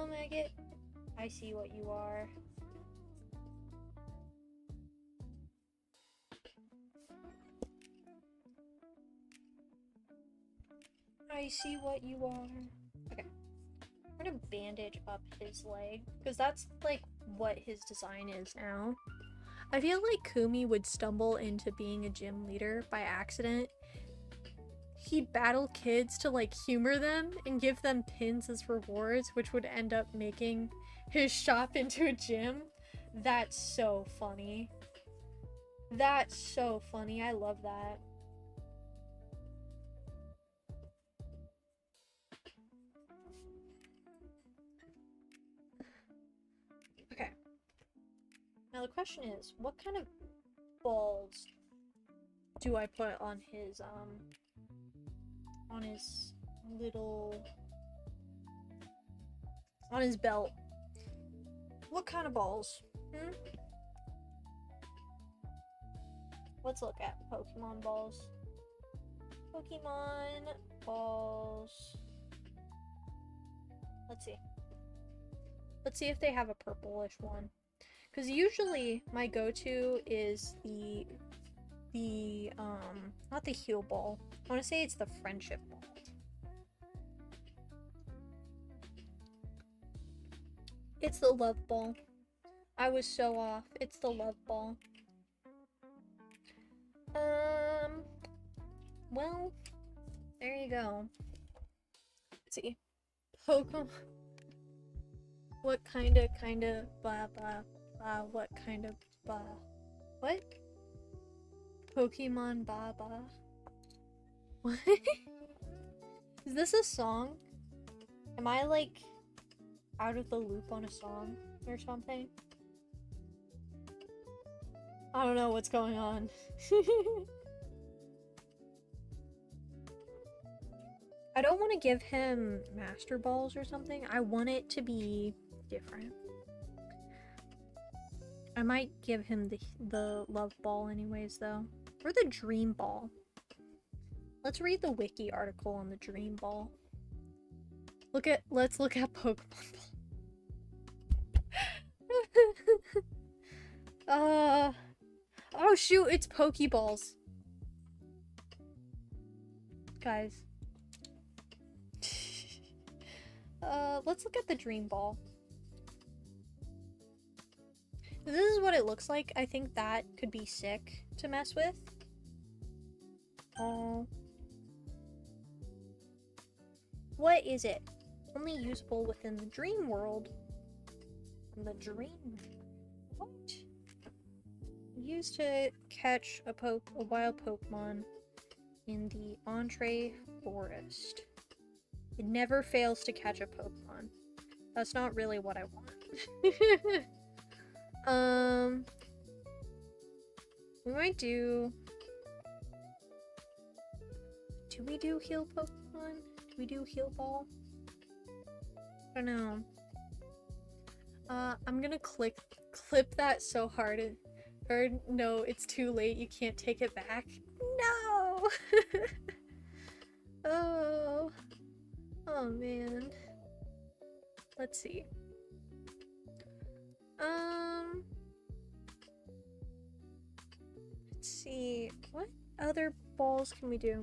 Maggot. I see what you are. I see what you are. Okay. I'm gonna bandage up his leg, because that's, like, what his design is now. I feel like Kumi would stumble into being a gym leader by accident. He'd battle kids to, like, humor them and give them pins as rewards, which would end up making his shop into a gym. That's so funny. That's so funny. I love that. Okay. Now the question is, what kind of balls do I put on his little... on his belt? What kind of balls? Let's look at Pokemon balls. Pokemon balls. Let's see. Let's see if they have a purplish one. Because usually my go-to is not the heal ball. I want to say it's the friendship ball. It's the love ball. I was so off. It's the love ball. Well, there you go. Let's see. Pokemon. What kind of, blah, blah, blah, what kind of, blah. What? Pokemon Baba. What? Is this a song? Am I, like, out of the loop on a song or something? I don't know what's going on. I don't want to give him Master Balls or something. I want it to be different. I might give him the Love Ball anyways, though. Or the Dream Ball. Let's read the wiki article on the Dream Ball. Let's look at Pokemon Ball. Oh shoot, it's Pokeballs. Guys. Let's look at the Dream Ball. This is what it looks like. I think that could be sick to mess with. What is it? Only usable within the dream world. The dream... What? used to catch a wild Pokemon in the Entree Forest. It never fails to catch a Pokemon. That's not really what I want. We might do... Do we do heal Pokemon? Do we do heal ball? I don't know. I'm gonna clip that so hard. Or no, it's too late. You can't take it back. No! Oh. Oh man. Let's see. Let's see. What other balls can we do?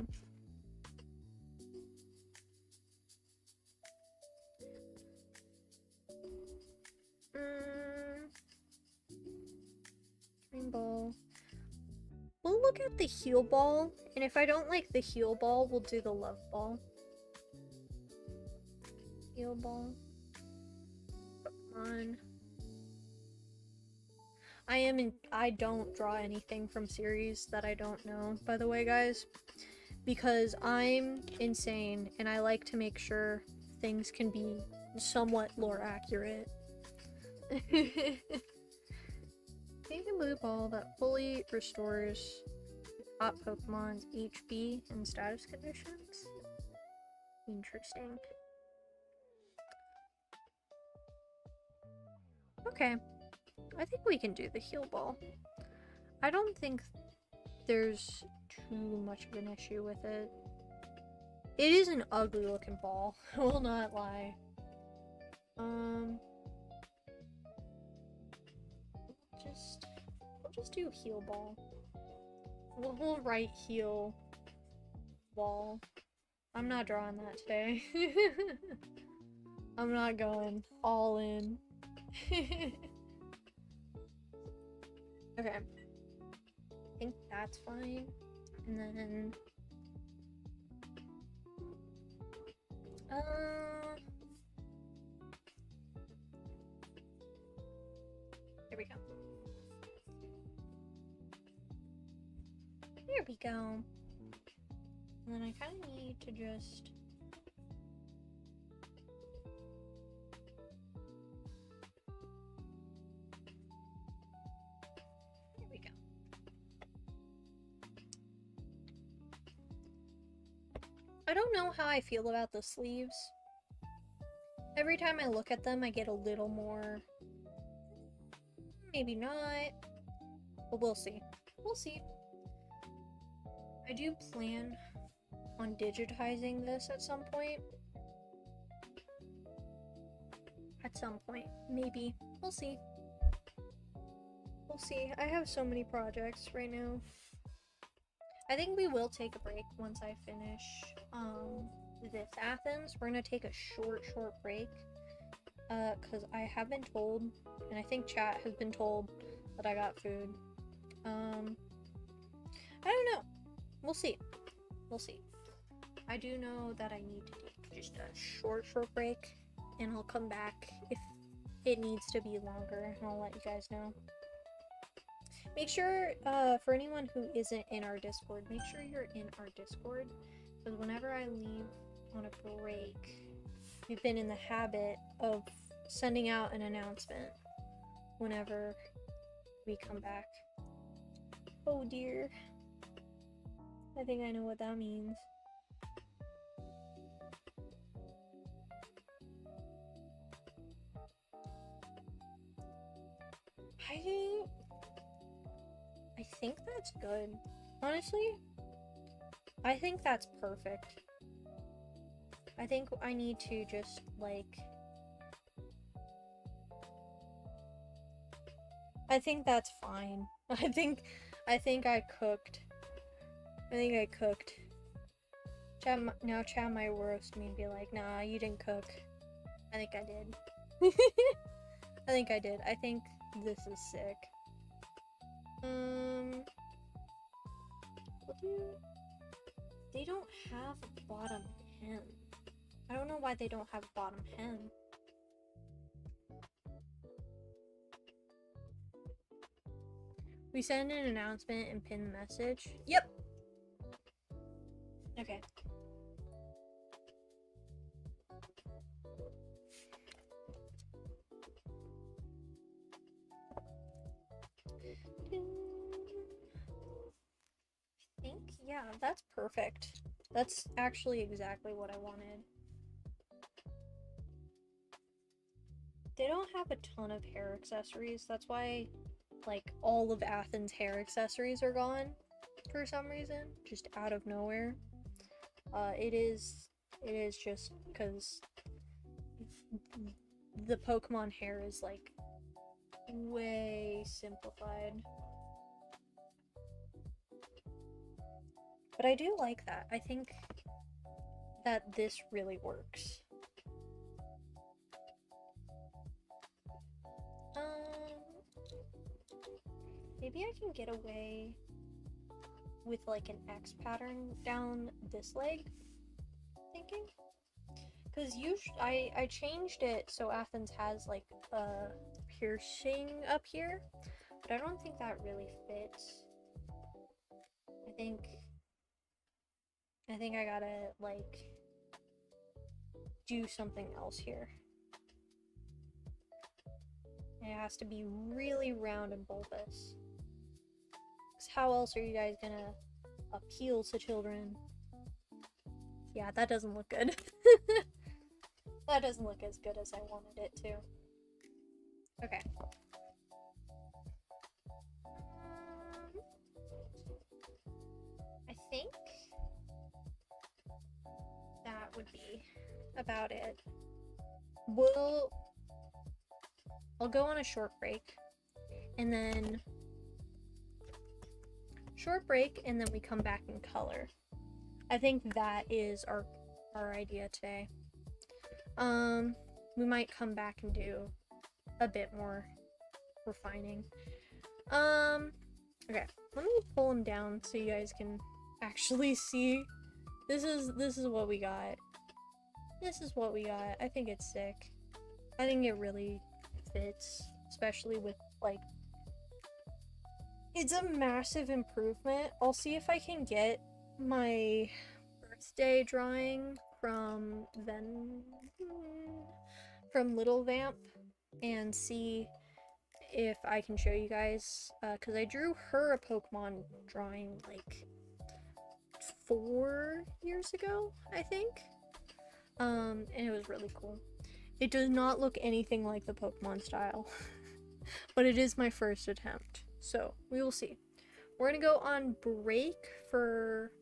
Green ball. We'll look at the heal ball, and if I don't like the heal ball, we'll do the love ball. Heal ball. Pokemon. I don't draw anything from series that I don't know, by the way, guys, because I'm insane and I like to make sure things can be somewhat lore accurate. Pink and blue ball that fully restores hot Pokemon's HP and status conditions. Interesting. Okay. I think we can do the heal ball. I don't think there's too much of an issue with it. It is an ugly looking ball, I will not lie. We'll just do heal ball. We'll write heal ball. I'm not drawing that today. I'm not going all in. Okay. I think that's fine. And then there we go. There we go. And then I kind of need to just... There we go. I don't know how I feel about the sleeves. Every time I look at them, I get a little more... Maybe not. But we'll see. We'll see. I do plan on digitizing this at some point. At some point. Maybe. We'll see. We'll see. I have so many projects right now. I think we will take a break once I finish this Athens. We're gonna take a short break. Because I have been told, and I think chat has been told, that I got food. I don't know. We'll see. We'll see. I do know that I need to take just a short break, and I'll come back if it needs to be longer, and I'll let you guys know. Make sure, for anyone who isn't in our Discord, make sure you're in our Discord, because whenever I leave on a break, we've been in the habit of sending out an announcement whenever we come back. Oh dear. I think I know what that means. I think that's good. Honestly, I think that's perfect. I think I need to just, like... I think that's fine. I think I cooked. I think I cooked. Now Chad might roast me and be like, nah, you didn't cook. I think I did. I think I did. I think this is sick. They don't have a bottom hem. I don't know why they don't have a bottom hem. We We send an announcement and pin the message. Yep. Okay. I think, yeah, that's perfect. That's actually exactly what I wanted. They don't have a ton of hair accessories. That's why, like, all of Athens' hair accessories are gone for some reason, just out of nowhere. It is just because the Pokemon hair is, like, way simplified. But I do like that. I think that this really works. Maybe I can get away with like an X pattern down this leg, thinking. Because I changed it so Athens has like a piercing up here, but I don't think that really fits. I think I gotta like do something else here. It has to be really round and bulbous. Because how else are you guys gonna appeal to children? Yeah, that doesn't look good. That doesn't look as good as I wanted it to. Okay. I think that would be about it. I'll go on a short break, and then we come back in color. I think that is our idea today. We might come back and do a bit more refining. Okay, let me pull them down so you guys can actually see. This is what we got. This is what we got. I think it's sick. I think it really fits, especially with like, it's a massive improvement. I'll see if I can get my birthday drawing from Little Vamp and see if I can show you guys, because I drew her a Pokemon drawing like 4 years ago, I think, and it was really cool. It does not look anything like the Pokemon style, but it is my first attempt, so we will see. We're gonna go on break for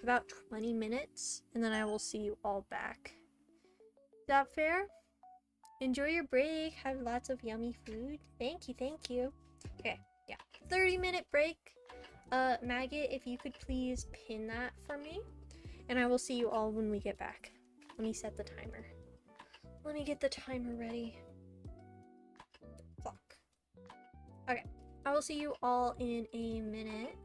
about 20 minutes, and then I will see you all back. Is that fair? Enjoy your break. Have lots of yummy food. Thank you. Okay, yeah. 30-minute break. Maggot, if you could please pin that for me, and I will see you all when we get back. Let me set the timer. Let me get the timer ready. Clock. Okay, I will see you all in a minute.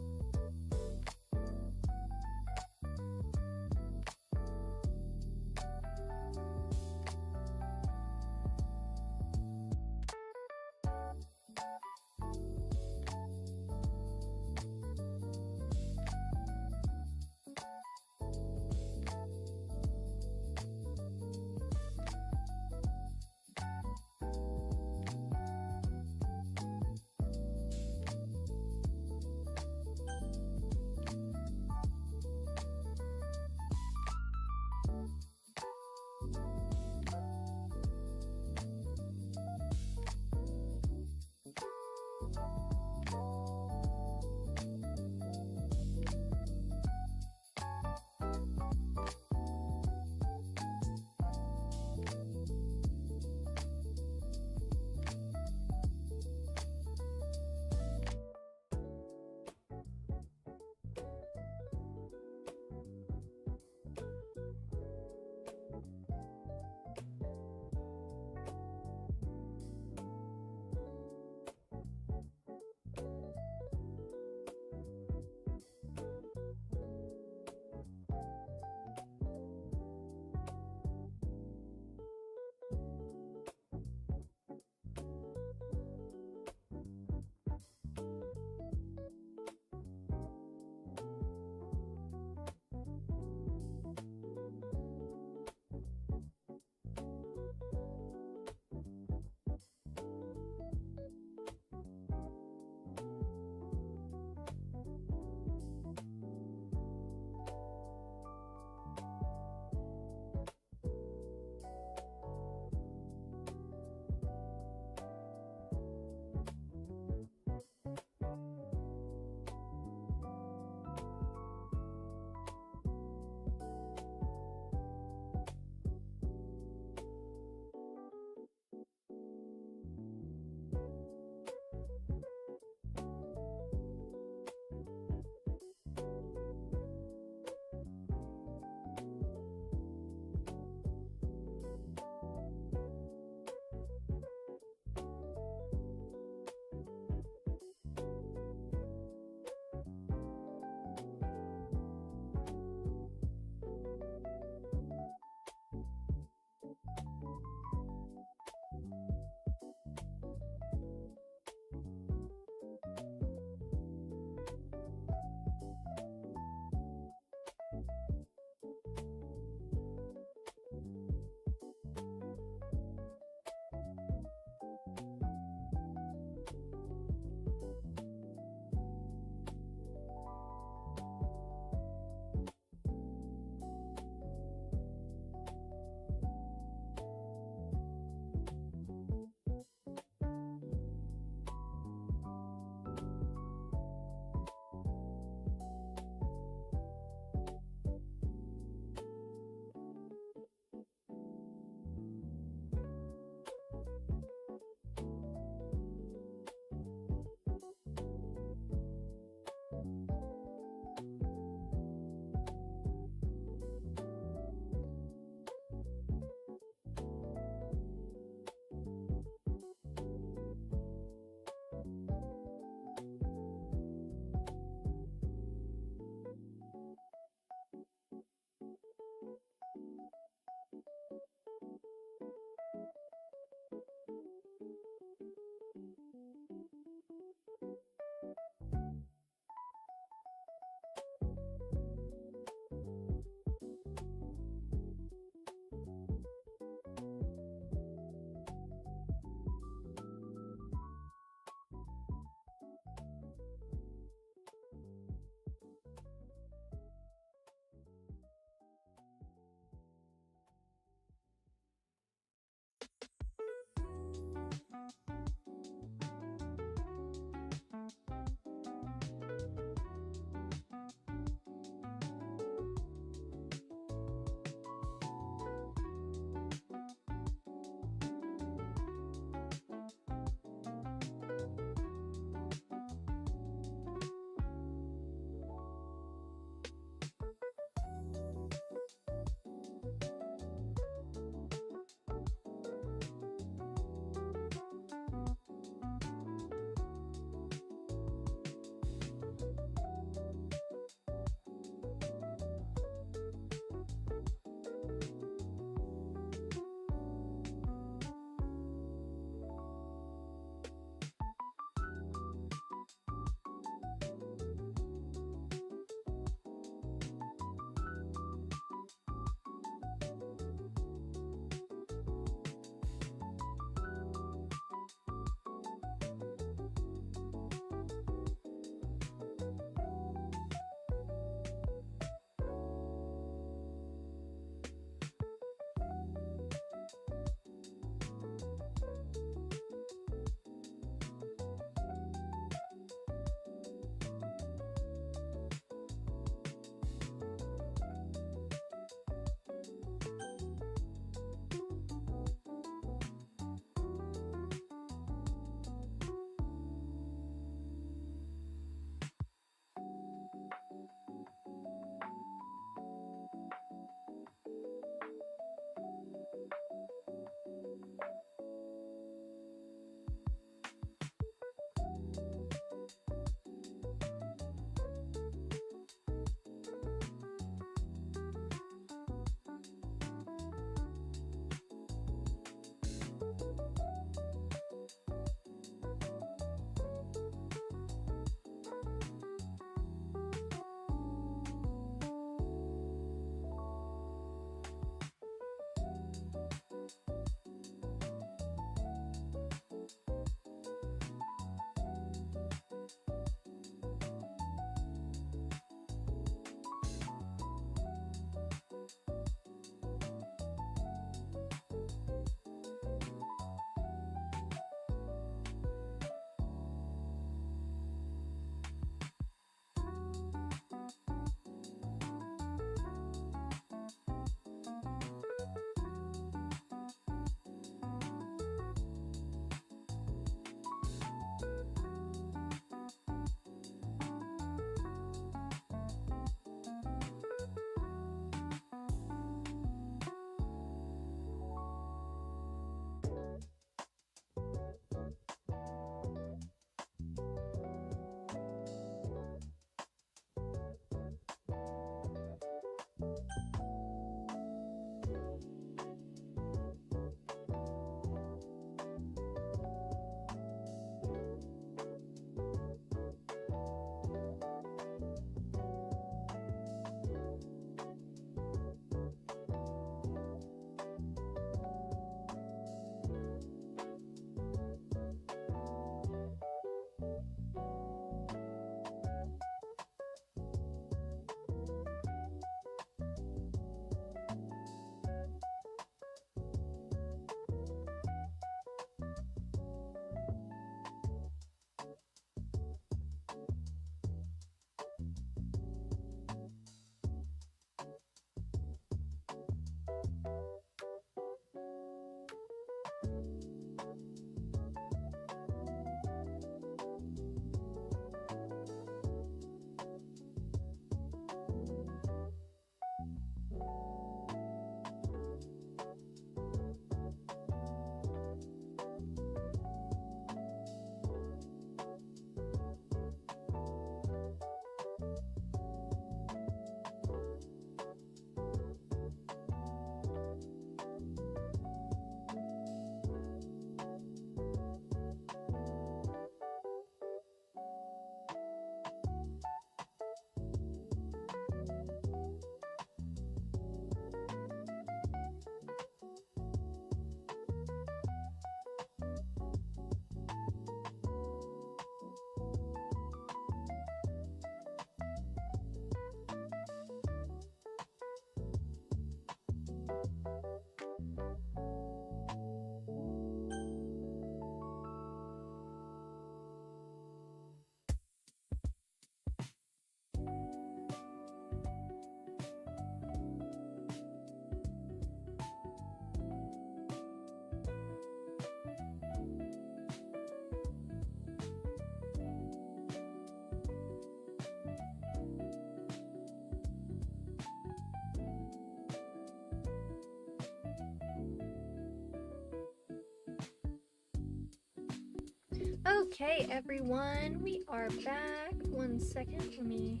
Okay, everyone, we are back. 1 second, let me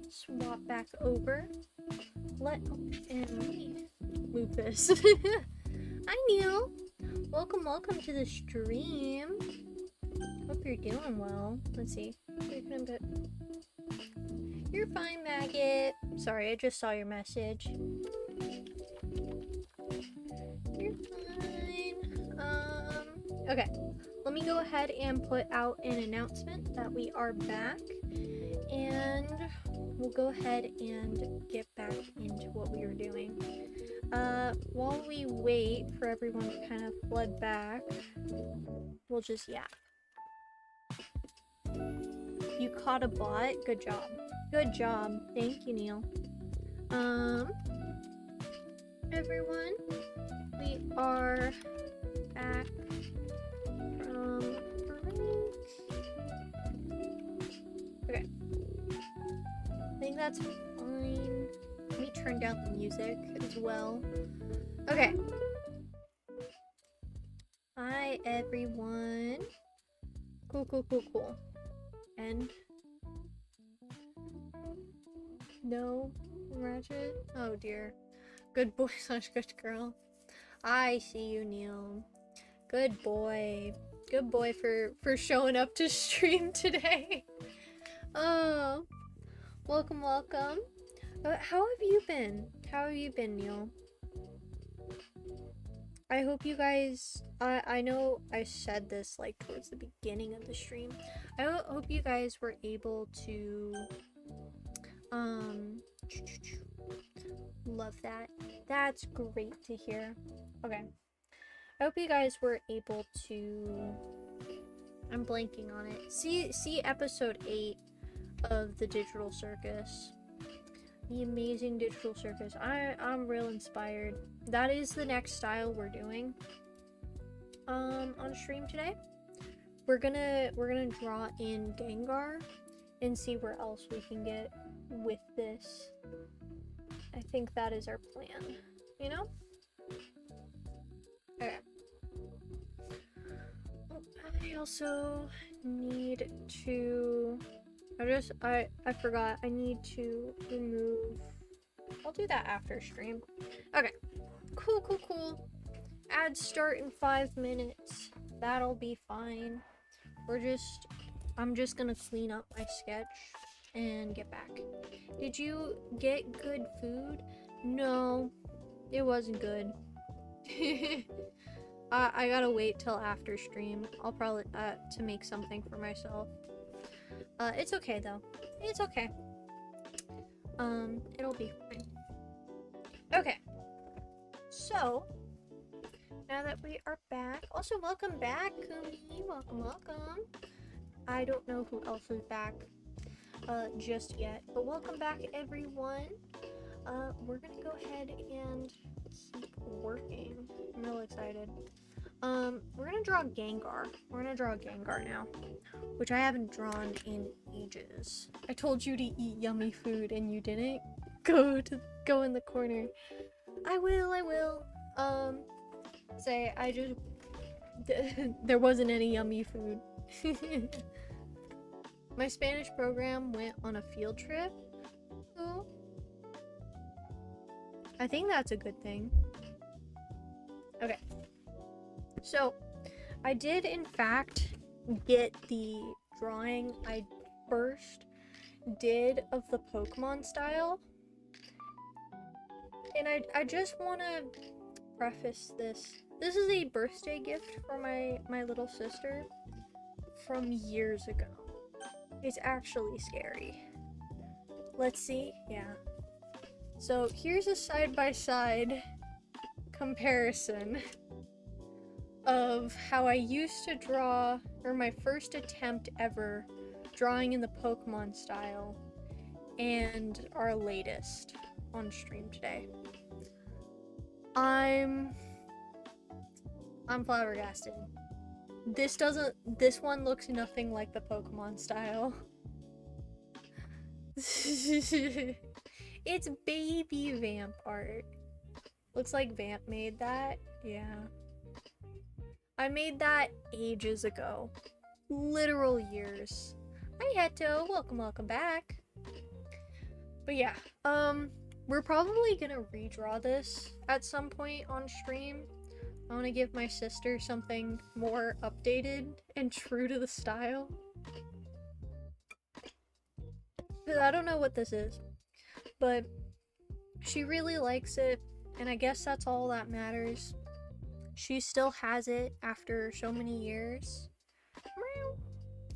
swap back over. Let me move this. Hi, Neil. Welcome to the stream. Hope you're doing well. Let's see. You're fine, Maggot. Sorry, I just saw your message. You're fine. Okay. Let me go ahead and put out an announcement that we are back. And we'll go ahead and get back into what we were doing. While we wait for everyone to kind of flood back, we'll just yap. You caught a bot? Good job. Good job. Thank you, Neil. Everyone, we are back from break. Okay. I think that's fine. Let me turn down the music as well. Okay. Hi, everyone. Cool. And no Ratchet. Oh dear. Good boy / good girl. I see you, Neil. Good boy. Good boy for showing up to stream today. Oh, welcome. How have you been? How have you been, Neil? I hope you guys, I know I said this like towards the beginning of the stream. I hope you guys were able to, love that. That's great to hear. Okay. I hope you guys were able to, I'm blanking on it. See episode 8 of the Digital Circus. The amazing Digital Circus. I'm real inspired. That is the next style we're doing on stream today. We're gonna draw in Gengar and see where else we can get with this. I think that is our plan, you know? Okay. I also need to, I forgot, I need to remove, I'll do that after stream. Okay, cool. Add start in 5 minutes. That'll be fine. I'm just gonna clean up my sketch and get back. Did you get good food? No, it wasn't good. I gotta wait till after stream. I'll probably, to make something for myself. It's okay though. It's okay. It'll be fine. Okay. So, now that we are back, also welcome back, Kumi. Welcome. I don't know who else is back, just yet, but welcome back, everyone. We're gonna go ahead and keep working. I'm real excited. We're gonna draw Gengar. We're gonna draw Gengar now, which I haven't drawn in ages. I told you to eat yummy food and you didn't. Go in the corner. I will. Say I just there wasn't any yummy food. My Spanish program went on a field trip. So I think that's a good thing. Okay. So I did in fact get the drawing I first did of the Pokemon style. And I just want to preface this. This is a birthday gift for my little sister from years ago. It's actually scary. Let's see. Yeah. So here's a side-by-side comparison of how I used to draw, or my first attempt ever drawing in the Pokemon style, and our latest on stream today. I'm flabbergasted. This one looks nothing like the Pokemon style. It's baby Vamp art. Looks like Vamp made that. Yeah. I made that ages ago. Literal years. Hi Heto, welcome back. But yeah, we're probably gonna redraw this at some point on stream. I want to give my sister something more updated and true to the style. Because I don't know what this is, but she really likes it, and I guess that's all that matters. She still has it after so many years.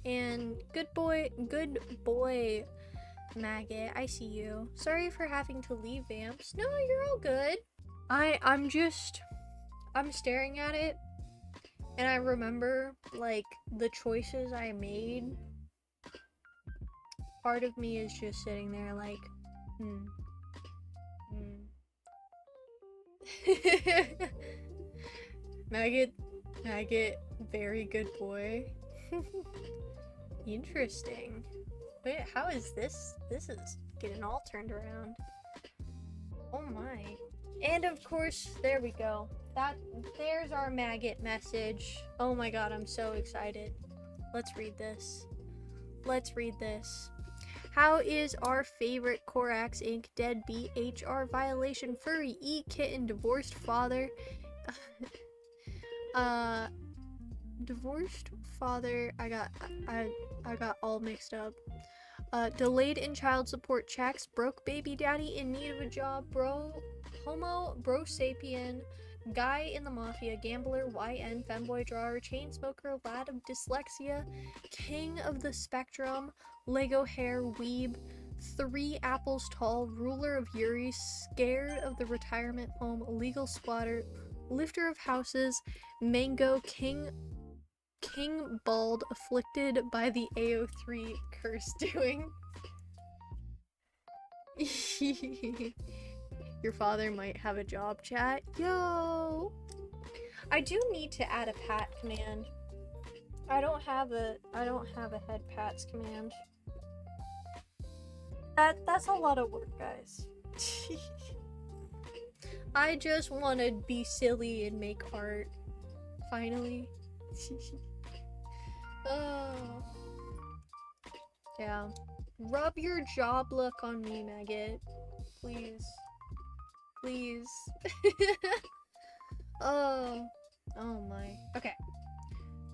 And good boy, Maggot, I see you. Sorry for having to leave, Vamps. No, you're all good. I'm staring at it, and I remember, like, the choices I made. Part of me is just sitting there like, Maggot, very good boy. Interesting. Wait, how is this? This is getting all turned around. Oh my. And of course, there we go. There's our Maggot message. Oh my god, I'm so excited. Let's read this. How is our favorite Corax Inc. deadbeat HR violation furry kitten divorced father divorced father, I got all mixed up. Delayed in child support checks, broke baby daddy in need of a job, homo, bro sapien, guy in the mafia, gambler, YN, femboy drawer, chain smoker, lad of dyslexia, king of the spectrum, Lego hair, weeb, 3 apples tall, ruler of Yuri, scared of the retirement home, illegal squatter, lifter of houses, mango, king bald, afflicted by the AO3 curse doing. Your father might have a job, chat. Yo! I do need to add a pat command. I don't have a head pats command. That's a lot of work, guys. I just want to be silly and make art. Finally. Oh. Yeah. Rub your job look on me, Maggot. Please. Please. Oh my. Okay.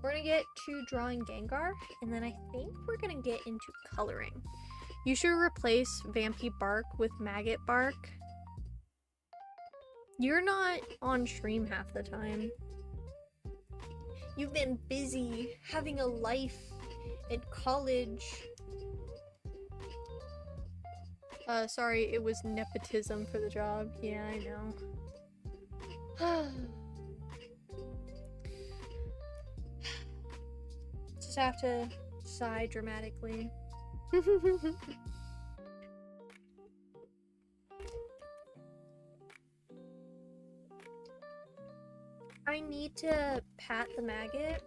We're gonna get to drawing Gengar, and then I think we're gonna get into coloring. You should replace Vampy Bark with Maggot Bark. You're not on stream half the time. You've been busy having a life at college. Sorry, it was nepotism for the job. Yeah, I know. Just have to sigh dramatically. I need to pat the Maggot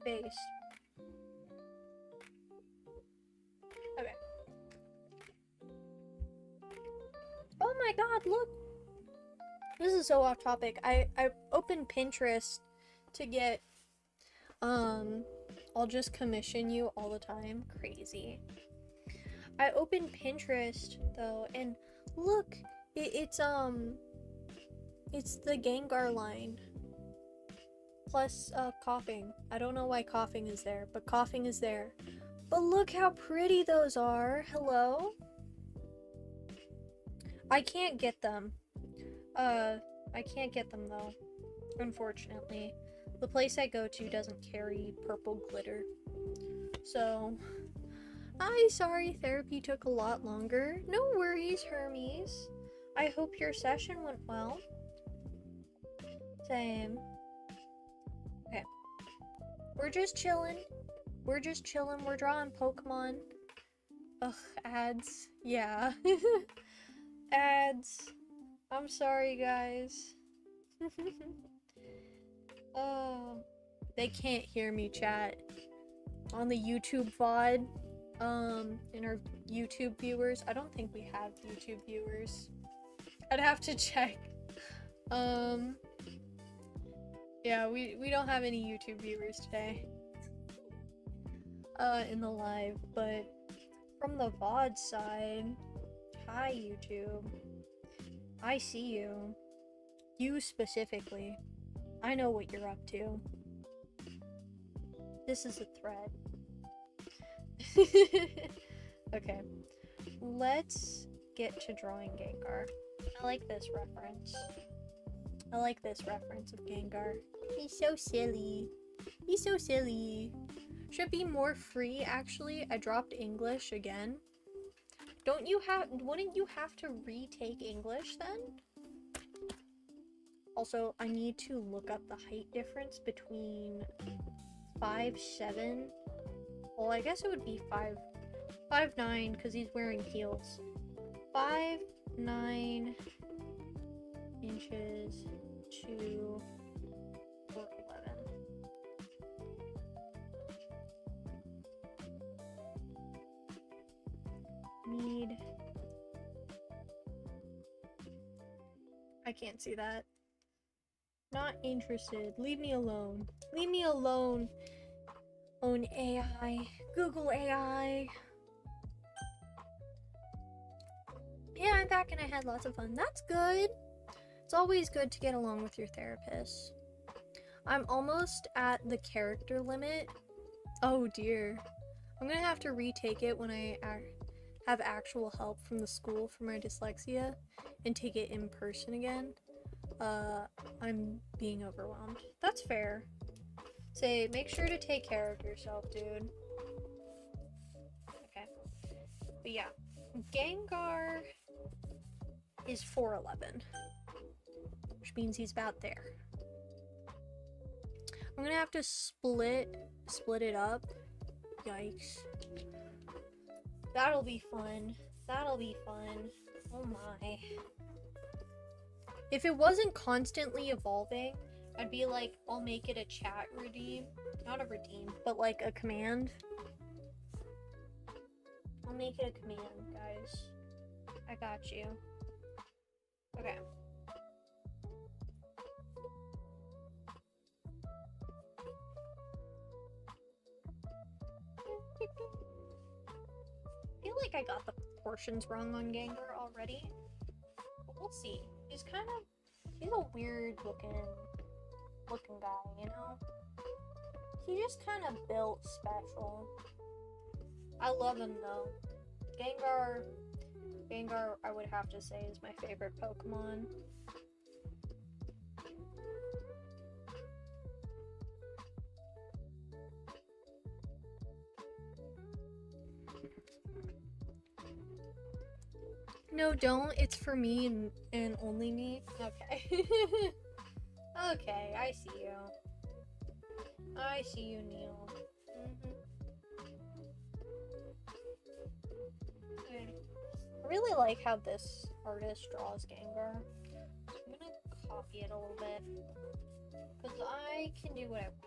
face. Okay. Oh my god, look! This is so off topic. I opened Pinterest to get, I'll just commission you all the time. Crazy. I opened Pinterest, though, and look! It's the Gengar line. Plus, coughing. I don't know why coughing is there, but coughing is there. But look how pretty those are. Hello? I can't get them. I can't get them though, unfortunately. The place I go to doesn't carry purple glitter. So, sorry therapy took a lot longer. No worries, Hermes. I hope your session went well. Same. Okay. We're just chilling. We're drawing Pokemon. Ugh, ads. Yeah. Ads. I'm sorry, guys. Oh. They can't hear me, chat. On the YouTube VOD, in our YouTube viewers. I don't think we have YouTube viewers. I'd have to check. Yeah, we don't have any YouTube viewers today. in the live, but from the VOD side, hi YouTube. I see you. You specifically. I know what you're up to. This is a threat. Okay. Let's get to drawing Gengar. I like this reference. I like this reference of Gengar. He's so silly. He's so silly. Should be more free, actually. I dropped English again. Wouldn't you have to retake English then? Also, I need to look up the height difference between 5'7". Well, I guess it would be 5'9", because he's wearing heels. 5'9" inches to 4'11". I can't see that. Not interested. Leave me alone. Leave me alone. Own AI. Google AI. Yeah, I'm back and I had lots of fun. That's good. It's always good to get along with your therapist. I'm almost at the character limit. Oh dear. I'm gonna have to retake it when I have actual help from the school for my dyslexia and take it in person again. I'm being overwhelmed. That's fair. Say, make sure to take care of yourself, dude. Okay. But yeah, Gengar is 4'11", which means he's about there. I'm gonna have to split it up. Yikes. That'll be fun. That'll be fun. Oh my. If it wasn't constantly evolving, I'd be like, I'll make it a chat redeem. Not a redeem, but like a command. I'll make it a command, guys. I got you. Okay. I feel like I got the proportions wrong on Gengar already. But we'll see. He's a weird looking guy, you know? He just kind of built special. I love him though. Gengar, I would have to say, is my favorite Pokemon. No, don't. It's for me and only me. Okay. Okay, I see you. I see you, Neil. Okay. I really like how this artist draws Gengar. So I'm gonna copy it a little bit. Because I can do what I want.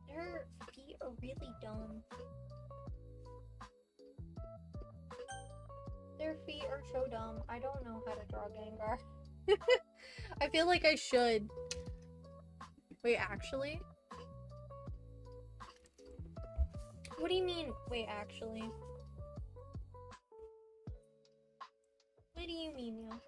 Their feet are really dumb. Their feet are so dumb. I don't know how to draw Gengar. I feel like I should. Wait, actually? What do you mean, wait, actually? What do you mean, Neil?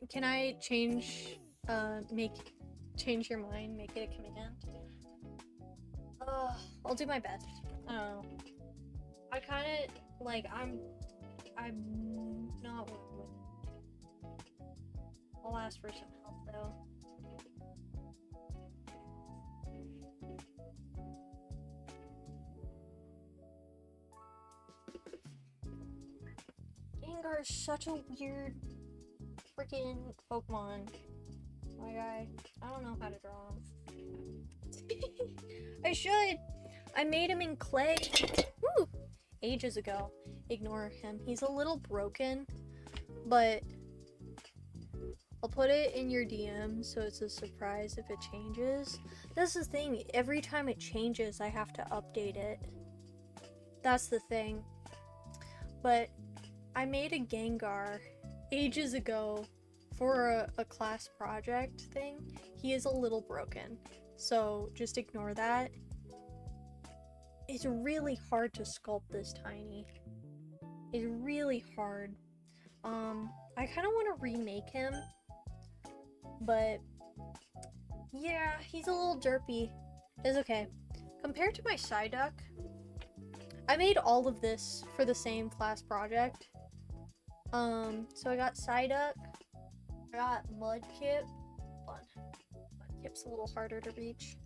Can I change your mind, make it a command? I'll do my best. I don't know. I kinda, like, I'm not with I'll ask for some help, though. Gengar is such a weird freaking Pokemon. Like, I don't know how to draw him. I should! I made him in clay. Woo! ages ago. Ignore him. He's a little broken, but I'll put it in your DM so it's a surprise if it changes. That's the thing. Every time it changes, I have to update it. That's the thing. But I made a Gengar ages ago for a class project thing. He is a little broken, so just ignore that. It's really hard to sculpt this tiny. It's really hard. I kind of want to remake him, but yeah, he's a little derpy. It's okay. Compared to my Psyduck, I made all of this for the same class project. So I got Psyduck, I got Mudkip. Hold on. Mudkip's a little harder to reach.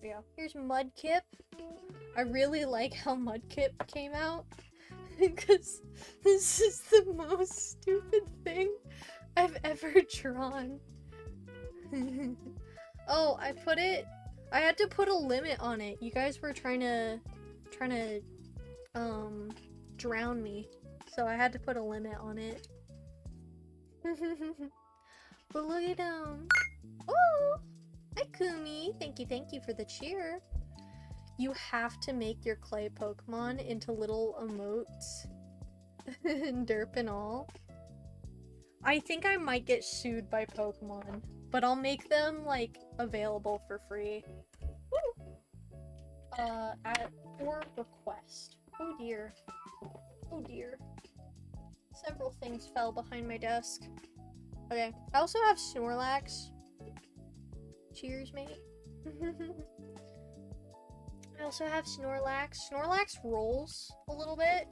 There we go. Here's Mudkip. I really like how Mudkip came out because this is the most stupid thing I've ever drawn. Oh, I had to put a limit on it. You guys were trying to drown me, so I had to put a limit on it. But look at him. Oh, hi Kumi. Thank you for the cheer. You have to make your clay Pokemon into little emotes. Derp and all. I think I might get sued by Pokemon, but I'll make them, like, available for free. Woo! Or request. Oh dear. Oh dear. Several things fell behind my desk. Okay, I also have Snorlax. Cheers, mate. I also have Snorlax. Snorlax rolls a little bit.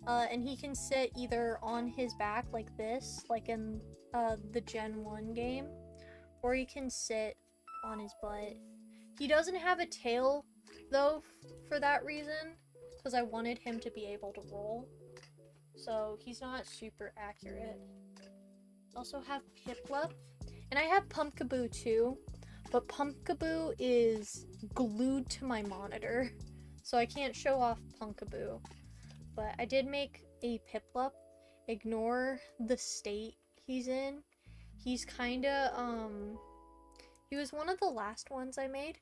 And he can sit either on his back like this, like in the Gen 1 game, or he can sit on his butt. He doesn't have a tail, though, for that reason, because I wanted him to be able to roll. So he's not super accurate. Also have Piplup, and I have Pumpkaboo too, but Pumpkaboo is glued to my monitor, so I can't show off Pumpkaboo. But I did make a Piplup. Ignore the state he's in. He's kinda, he was one of the last ones I made.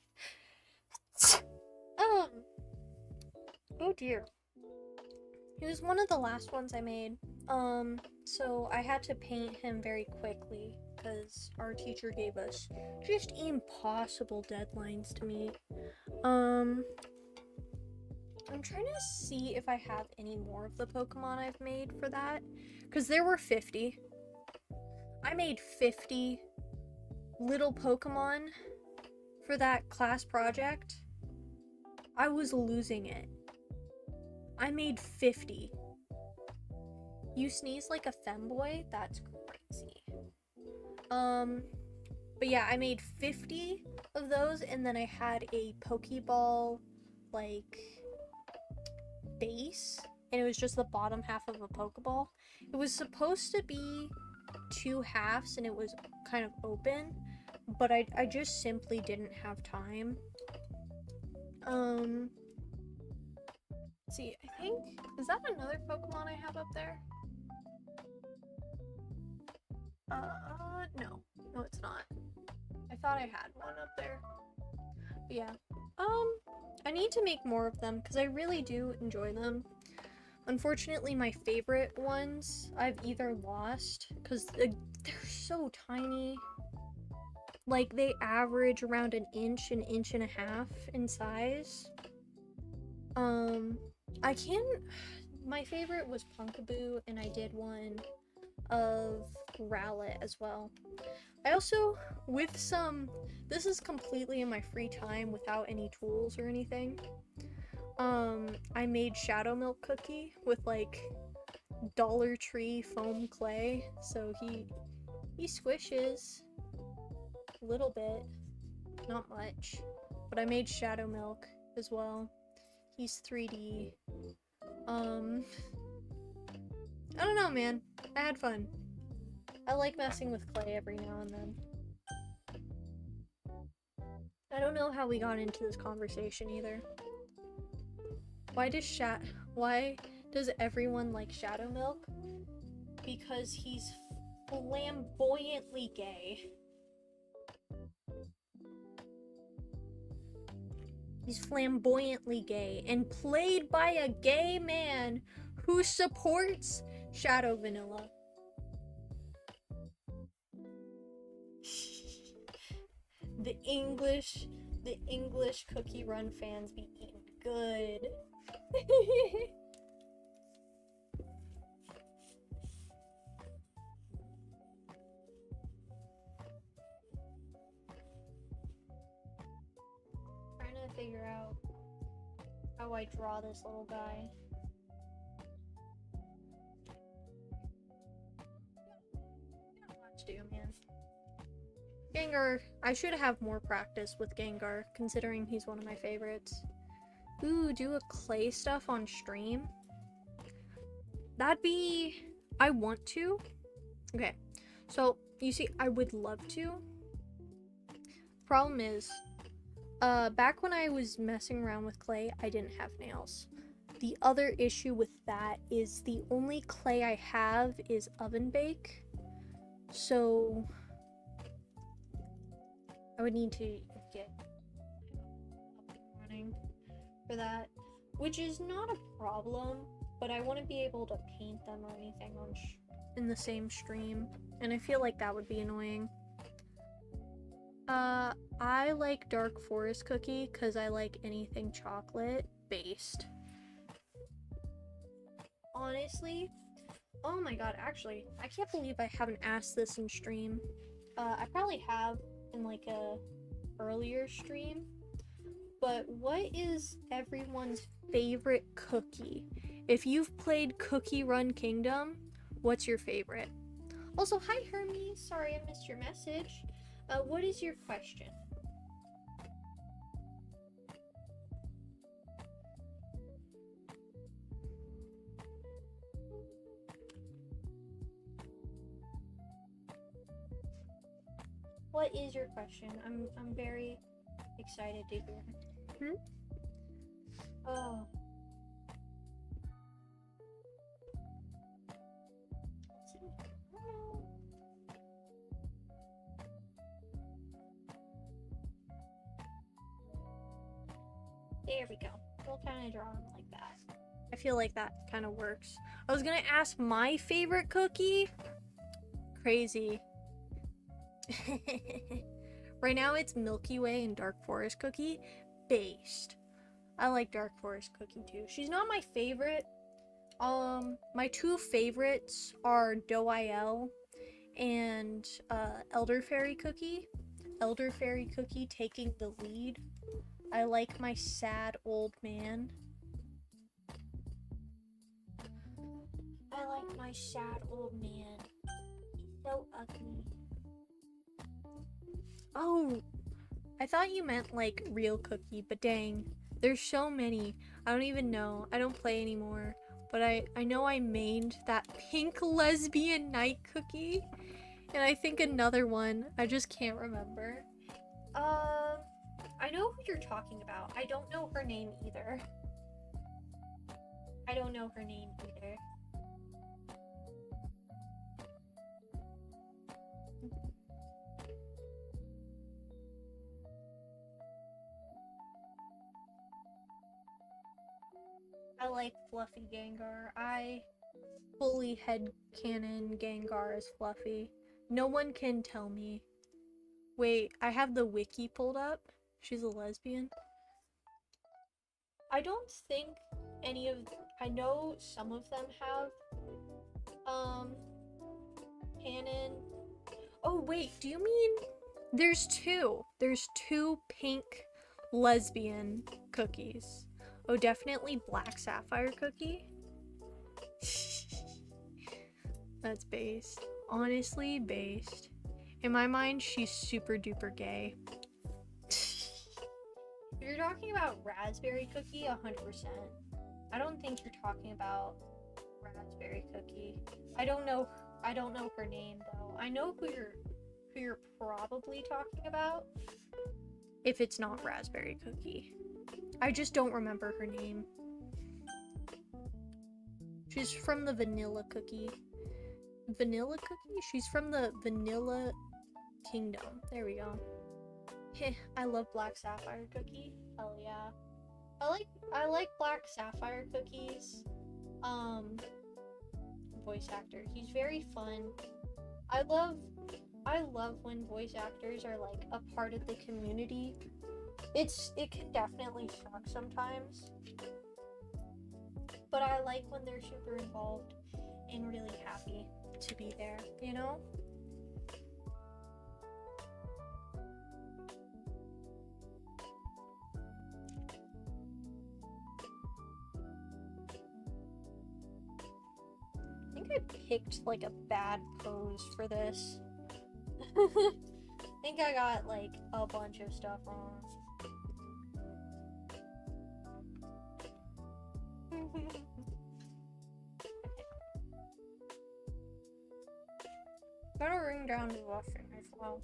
Oh dear. He was one of the last ones I made. So I had to paint him very quickly because our teacher gave us just impossible deadlines to meet. I'm trying to see if I have any more of the Pokemon I've made for that, because there were 50. I made 50 little Pokemon for that class project. I was losing it. I made 50. You sneeze like a femboy? That's crazy. But yeah, I made 50 of those, and then I had a Pokeball, like, base, and it was just the bottom half of a Pokeball. It was supposed to be 2 halves, and it was kind of open, but I just simply didn't have time. Let's see, I think, is that another Pokemon I have up there? No, it's not. I thought I had one up there. But yeah, I need to make more of them because I really do enjoy them. Unfortunately, my favorite ones I've either lost because they're so tiny. Like, they average around an inch and a half in size. My favorite was Pumpkaboo, and I did one of Rowlet as well. I also, this is completely in my free time without any tools or anything. I made Shadow Milk Cookie with, like, Dollar Tree foam clay, so he squishes a little bit, not much, but I made Shadow Milk as well. He's 3D. I don't know, man. I had fun. I like messing with clay every now and then. I don't know how we got into this conversation either. why does everyone like Shadow Milk? Because he's flamboyantly gay. He's flamboyantly gay and played by a gay man who supports Shadow Vanilla. The English Cookie Run fans be eating good. Trying to figure out how I draw this little guy. Let's do, man. Gengar, I should have more practice with Gengar, considering he's one of my favorites. Ooh, do a clay stuff on stream? That'd be... I want to. Okay, so, you see, I would love to. Problem is, back when I was messing around with clay, I didn't have nails. The other issue with that is the only clay I have is oven bake. So... I would need to get up and running for that, which is not a problem, but I want to be able to paint them or anything on in the same stream, and I feel like that would be annoying. I like Dark Forest Cookie because I like anything chocolate based. Honestly, oh my god, actually, I can't believe I haven't asked this in stream. I probably have in like a earlier stream, but what is everyone's favorite cookie? If you've played Cookie Run Kingdom, what's your favorite? Also, hi Hermes, sorry I missed your message. What is your question? What is your question? I'm very excited to hear. Oh. There we go. We'll kind of draw them like that. I feel like that kind of works. I was gonna ask my favorite cookie. Crazy. Right now it's Milky Way and Dark Forest Cookie based. I like Dark Forest Cookie too. She's not my favorite. My two favorites are Do-I-L and Elderberry Cookie. Elderberry Cookie taking the lead. I like my sad old man. I like my sad old man. He's so ugly. Oh, I thought you meant like real cookie, but dang, there's so many. I don't even know. I don't play anymore, but I know I mained that pink lesbian night cookie, and I think another one. I just can't remember. I know who you're talking about. I don't know her name either. I don't know her name either. I like Fluffy Gengar. I fully headcanon Gengar as Fluffy. No one can tell me. Wait, I have the wiki pulled up. She's a lesbian. I don't think any of I know some of them have canon. Oh wait, do you mean there's two? There's two pink lesbian cookies. Oh, definitely Black Sapphire Cookie. That's based. Honestly, based. In my mind, she's super duper gay. If you're talking about Raspberry Cookie, 100%. I don't think you're talking about Raspberry Cookie. I don't know her name though. I know who you're probably talking about. If it's not Raspberry Cookie. I just don't remember her name. She's from the vanilla cookie. Vanilla cookie? She's from the vanilla kingdom. There we go. Heh, I love black sapphire cookie. Hell yeah. I like black sapphire cookies. Voice actor. He's very fun. I love when voice actors are like a part of the community. It can definitely suck sometimes, but I like when they're super involved and really happy to be there, you know? I think I picked like a bad pose for this. I think I got like a bunch of stuff wrong. Gotta ring down the washing as well.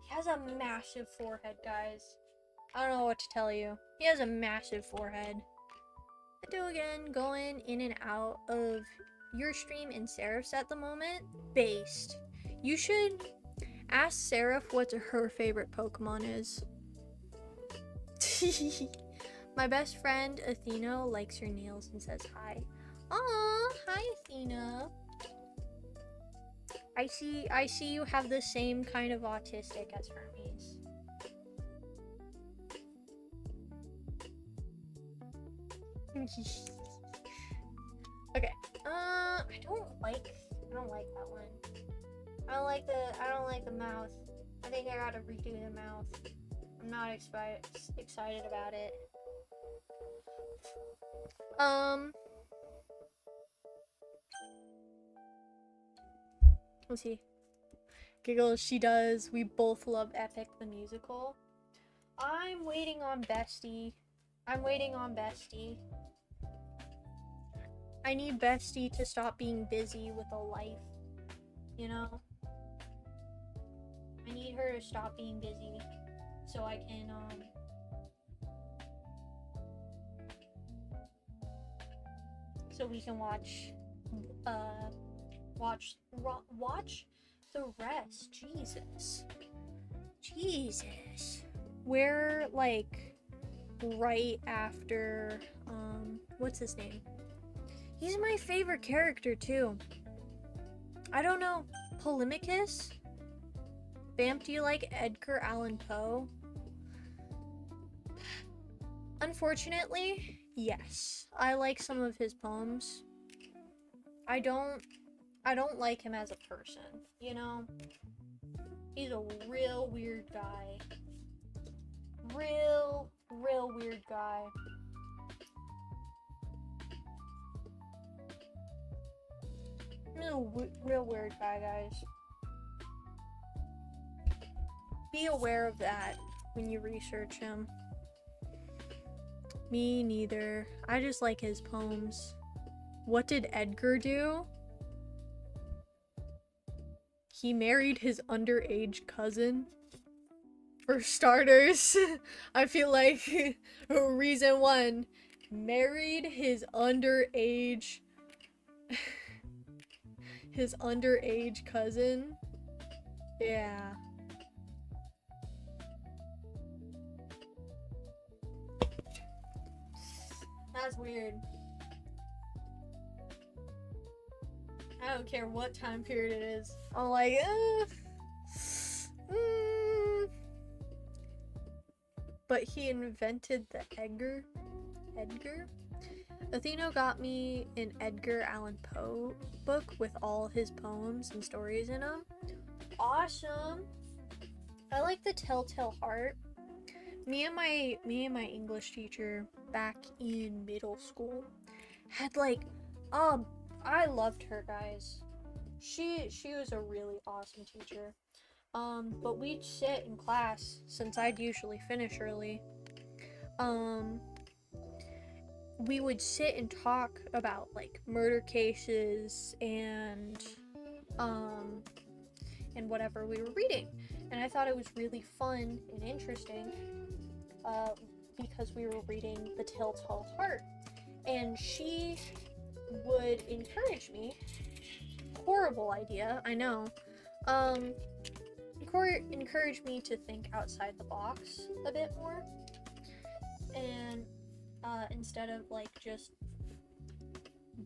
He has a massive forehead, guys. I don't know what to tell you. He has a massive forehead. Do again, going in and out of your stream and Seraph's at the moment. Based. You should ask Seraph what her favorite Pokemon is. My best friend Athena likes your nails and says hi. Aw, hi Athena. I see you have the same kind of autistic as Hermes. Okay. I don't like that one. I don't like the mouth. I think I gotta redo the mouth. I'm not excited about it. Let's see. Giggles, she does. We both love Epic the musical. I'm waiting on Bestie. I need Bestie to stop being busy with a life, you know? I need her to stop being busy so I can, so we can watch the rest. Jesus. We're like right after, what's his name? He's my favorite character too. I don't know. Polemicus? Vamp, do you like Edgar Allan Poe? Unfortunately, yes. I like some of his poems. I don't like him as a person, you know? He's a real weird guy. Real weird guy. Real weird guy, guys. Be aware of that when you research him. Me neither. I just like his poems. What did Edgar do? He married his underage cousin. For starters, I feel like reason one, married his underage cousin. Yeah. That's weird. I don't care what time period it is. I'm like, But he invented the Edgar? Athena got me an Edgar Allan Poe book with all his poems and stories in them. Awesome! I like the Telltale Heart. Me and my English teacher back in middle school had like, I loved her, guys. She was a really awesome teacher. But we'd sit in class since I'd usually finish early. we would sit and talk about like murder cases and whatever we were reading. And I thought it was really fun and interesting because we were reading The Telltale Heart. And she would encourage me, horrible idea, I know, encourage me to think outside the box a bit more. And instead of like just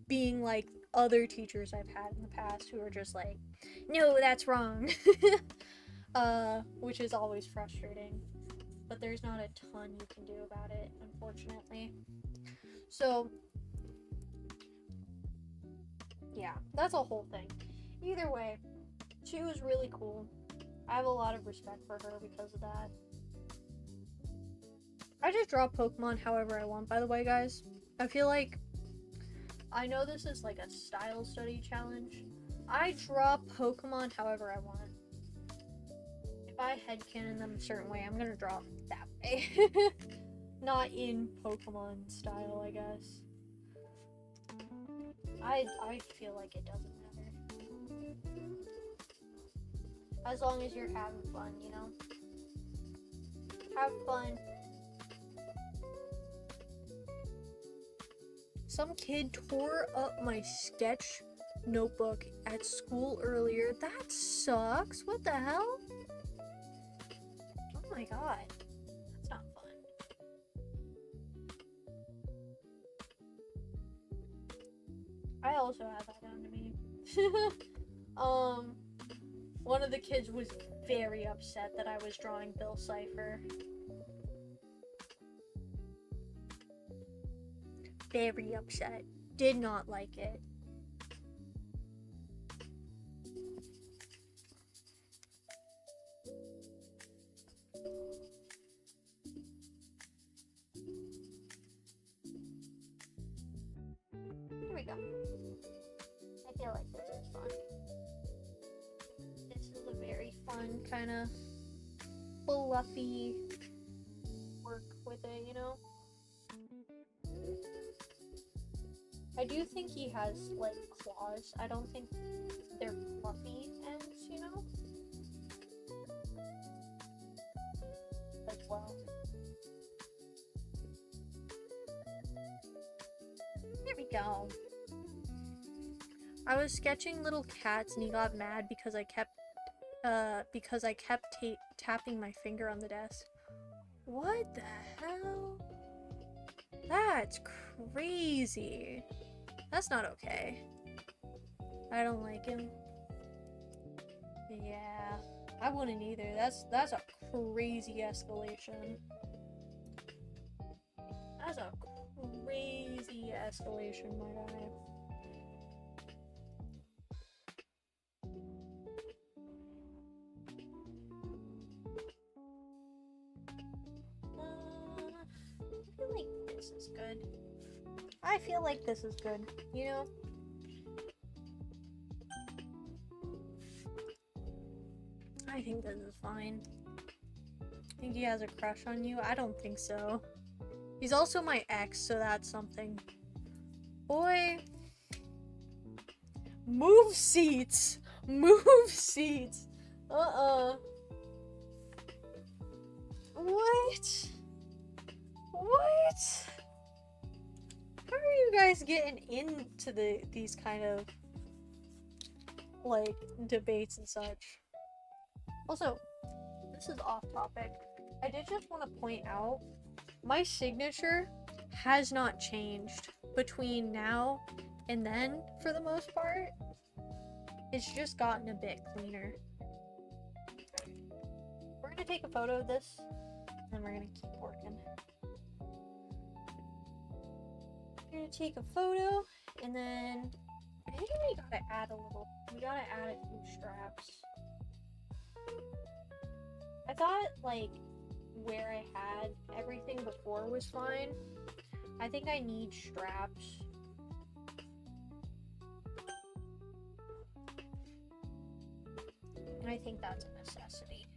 being like other teachers I've had in the past who are just like, no, that's wrong. Which is always frustrating, but there's not a ton you can do about it, unfortunately. So yeah, that's a whole thing. Either way, she was really cool. I have a lot of respect for her because of that. I just draw Pokemon however I want, by the way, guys. I feel like, I know this is like a style study challenge. I draw Pokemon however I want. If I headcanon them a certain way, I'm gonna draw that way. Not in Pokemon style, I guess. I feel like it doesn't matter. As long as you're having fun, you know? Have fun. Some kid tore up my sketch notebook at school earlier. That sucks. What the hell? Oh my god. That's not fun. I also had that done to me. One of the kids was very upset that I was drawing Bill Cipher. Very upset. Did not like it. Here we go. I feel like this is fun. This is a very fun kind of fluffy work with it, you know? I do think he has, like, claws. I don't think they're fluffy ends, you know? As well. There we go. I was sketching little cats and he got mad because I kept tapping my finger on the desk. What the hell? That's crazy. That's not okay. I don't like him. Yeah, I wouldn't either. That's a crazy escalation. That's a crazy escalation, my guy. I feel like this is good. I feel like this is good, you know? I think this is fine. Think he has a crush on you? I don't think so. He's also my ex, so that's something. Boy. Move seats! Move seats! What? What? How are you guys getting into these kind of, like, debates and such? Also, this is off topic. I did just want to point out, my signature has not changed between now and then, for the most part. It's just gotten a bit cleaner. We're gonna take a photo of this, and then we're gonna keep working. We're gonna take a photo, and then I think we gotta add a few straps. I thought, like, where I had everything before was fine. I think I need straps. And I think that's a necessity.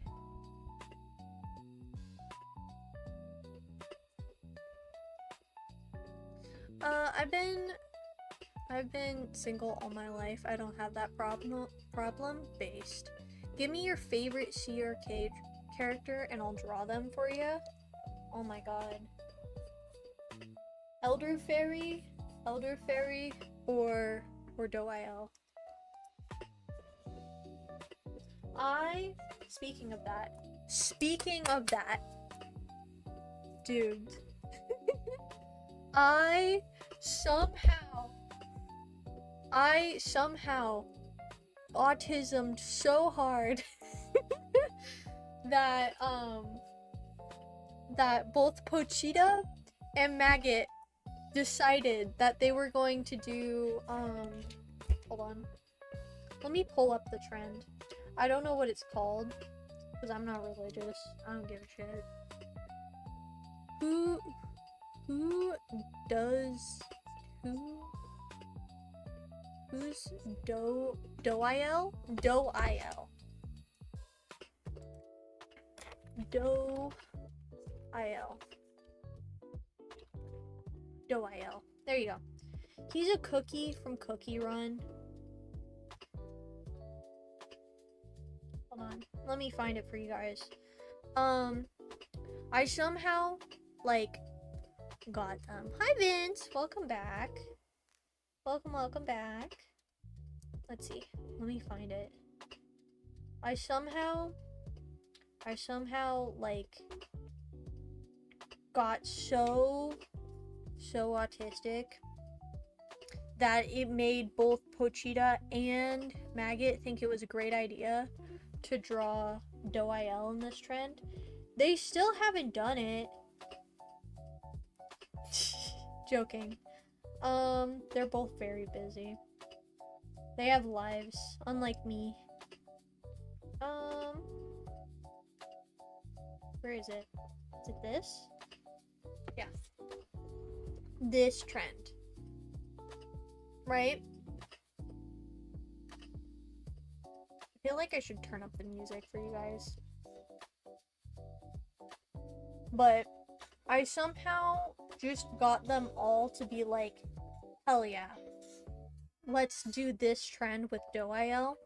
I've been single all my life. I don't have that problem. Based. Give me your favorite C or K character and I'll draw them for you. Oh my god. Elder Fairy, or Doil. Speaking of that, dude, I somehow autismed so hard that both Pochita and Maggot decided that they were going to do hold on. Let me pull up the trend. I don't know what it's called because I'm not religious. I don't give a shit. Who's Doil? Doil. Doil. There you go. He's a cookie from Cookie Run. Hold on. Let me find it for you guys. I somehow, like, got them. Hi, Vince! Welcome back. Welcome back. Let's see. Let me find it. I somehow, like, got so autistic that it made both Pochita and Maggot think it was a great idea to draw Doil in this trend. They still haven't done it. Joking. They're both very busy. They have lives, unlike me. Where is it? Is it this? Yeah. This trend. Right? I feel like I should turn up the music for you guys. But I somehow just got them all to be like, hell yeah. Let's do this trend with Doil.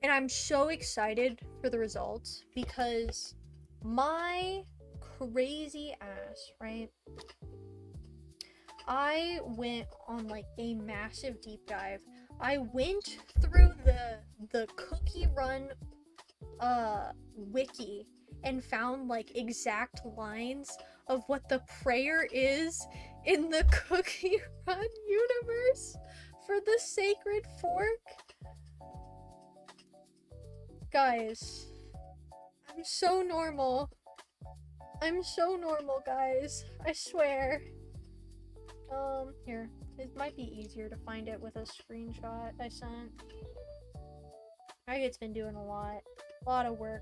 And I'm so excited for the results because my crazy ass, right? I went on like a massive deep dive. I went through the Cookie Run wiki and found like exact lines of what the prayer is in the Cookie Run universe for the Sacred Fork. Guys, I'm so normal. I'm so normal, guys. I swear. Here. It might be easier to find it with a screenshot I sent. It's been doing a lot. A lot of work.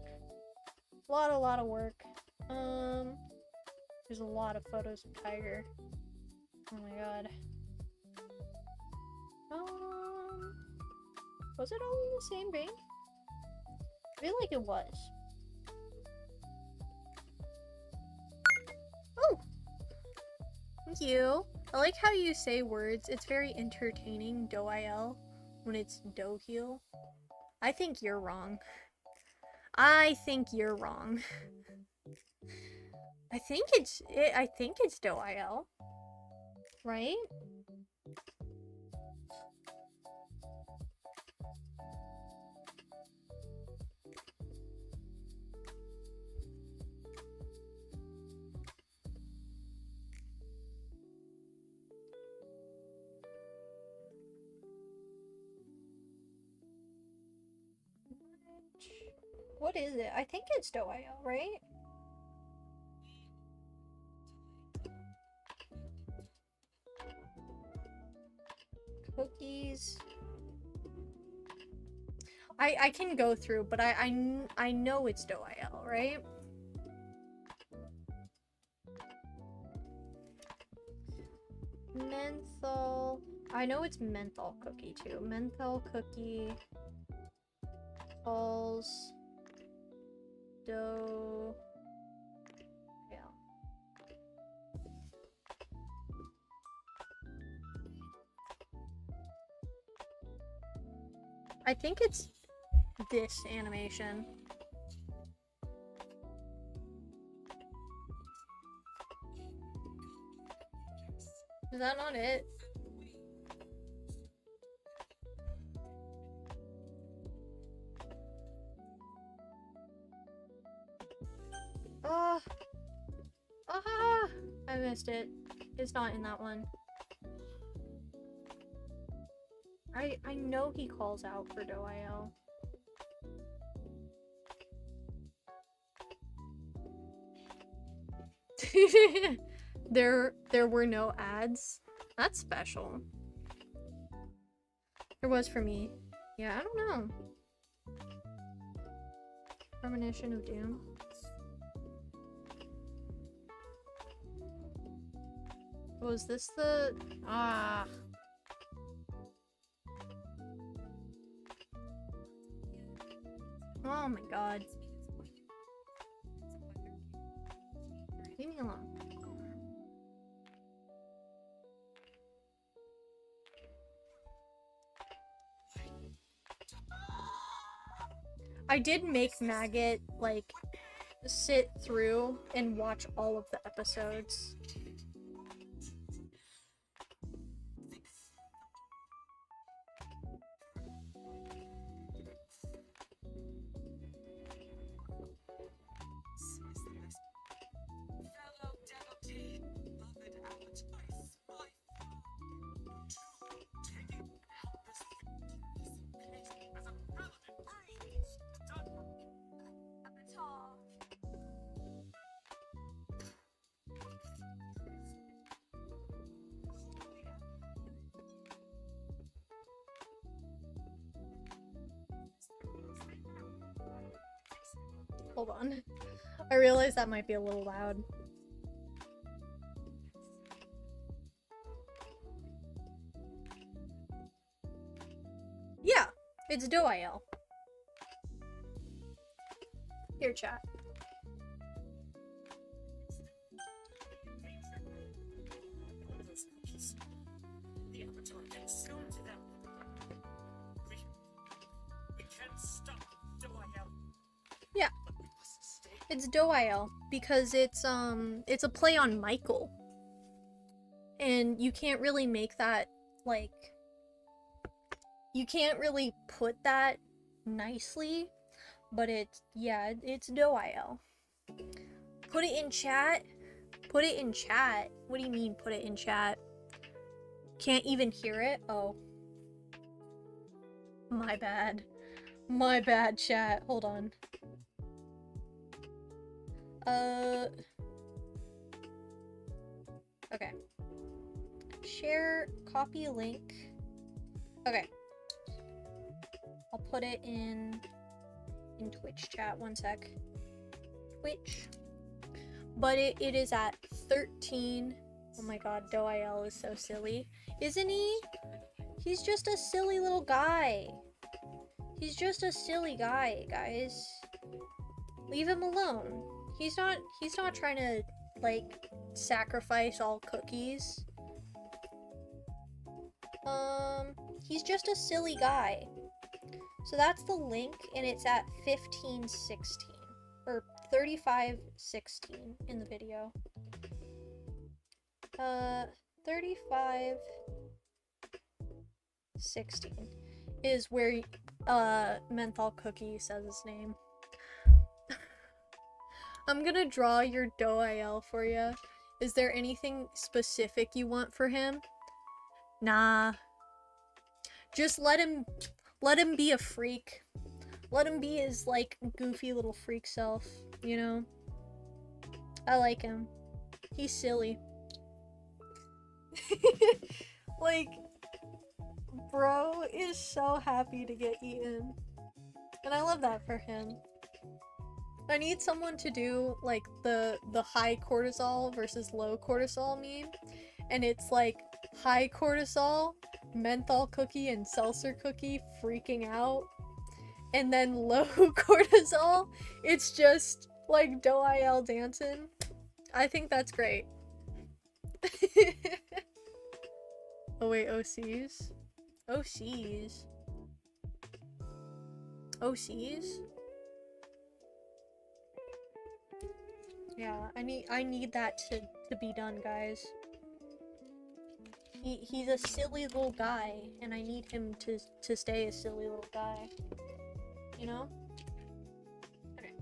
A lot of work. There's a lot of photos of Tiger. Oh my god. Was it all in the same vein? I feel like it was. Oh! Thank you. I like how you say words. It's very entertaining, Doil, when it's Doheel. I think you're wrong. I think you're wrong. I think it's Doil. Right? What is it? I think it's Doil, right? Cookies. I can go through, but I know it's Doil, right? Menthol. I know it's menthol cookie too. Menthol cookie. Balls. Dough. Yeah. I think it's this animation. Is that not it? I missed it. It's not in that one. I know he calls out for DoIL. There were no ads. That's special. There was for me. Yeah, I don't know. Premonition of Doom. Was this the... Ah. Oh my god. Leave me alone. I did make Maggot, like, sit through and watch all of the episodes. Hold on. I realize that might be a little loud. Yeah, it's DoIL. Here, chat. The Avatar gets gone to them. We can't stop DoIL. Yeah. It's DoIL because it's a play on Michael. And you can't really make that, like, you can't really put that nicely, but it's, yeah, it's DoIL. Put it in chat. Put it in chat. What do you mean put it in chat? Can't even hear it? Oh. My bad. My bad, chat. Hold on. Okay. Share, copy link. Okay. I'll put it in Twitch chat, one sec. Twitch. But it is at 13. Oh my god, DoIL is so silly. Isn't he? He's just a silly little guy. He's just a silly guy, guys. Leave him alone. He's not trying to, like, sacrifice all cookies. He's just a silly guy. So that's the link, and it's at 15:16 or 35:16 in the video. 35:16 is where Menthol Cookie says his name. I'm gonna draw your DoIL for you. Is there anything specific you want for him? Nah. Just let him be a freak. Let him be his, like, goofy little freak self, you know? I like him. He's silly. Like, bro is so happy to get eaten. And I love that for him. I need someone to do, like, the high cortisol versus low cortisol meme. And it's like, high cortisol, Menthol Cookie and Seltzer Cookie freaking out. And then low cortisol, it's just, like, DoIL dancing. I think that's great. Oh wait, OCs? OCs? OCs? Yeah, I need that to be done, guys. He's a silly little guy, and I need him to stay a silly little guy. You know? Okay.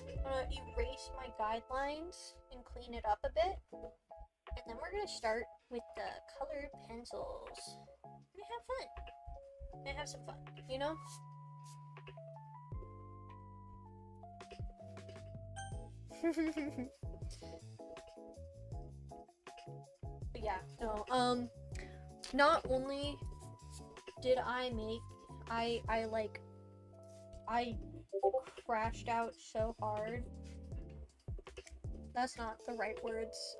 I'm gonna erase my guidelines and clean it up a bit. And then we're gonna start with the colored pencils. I'm gonna have fun. I'm gonna have some fun, you know? But yeah, no, not only did I make, I crashed out so hard. That's not the right words.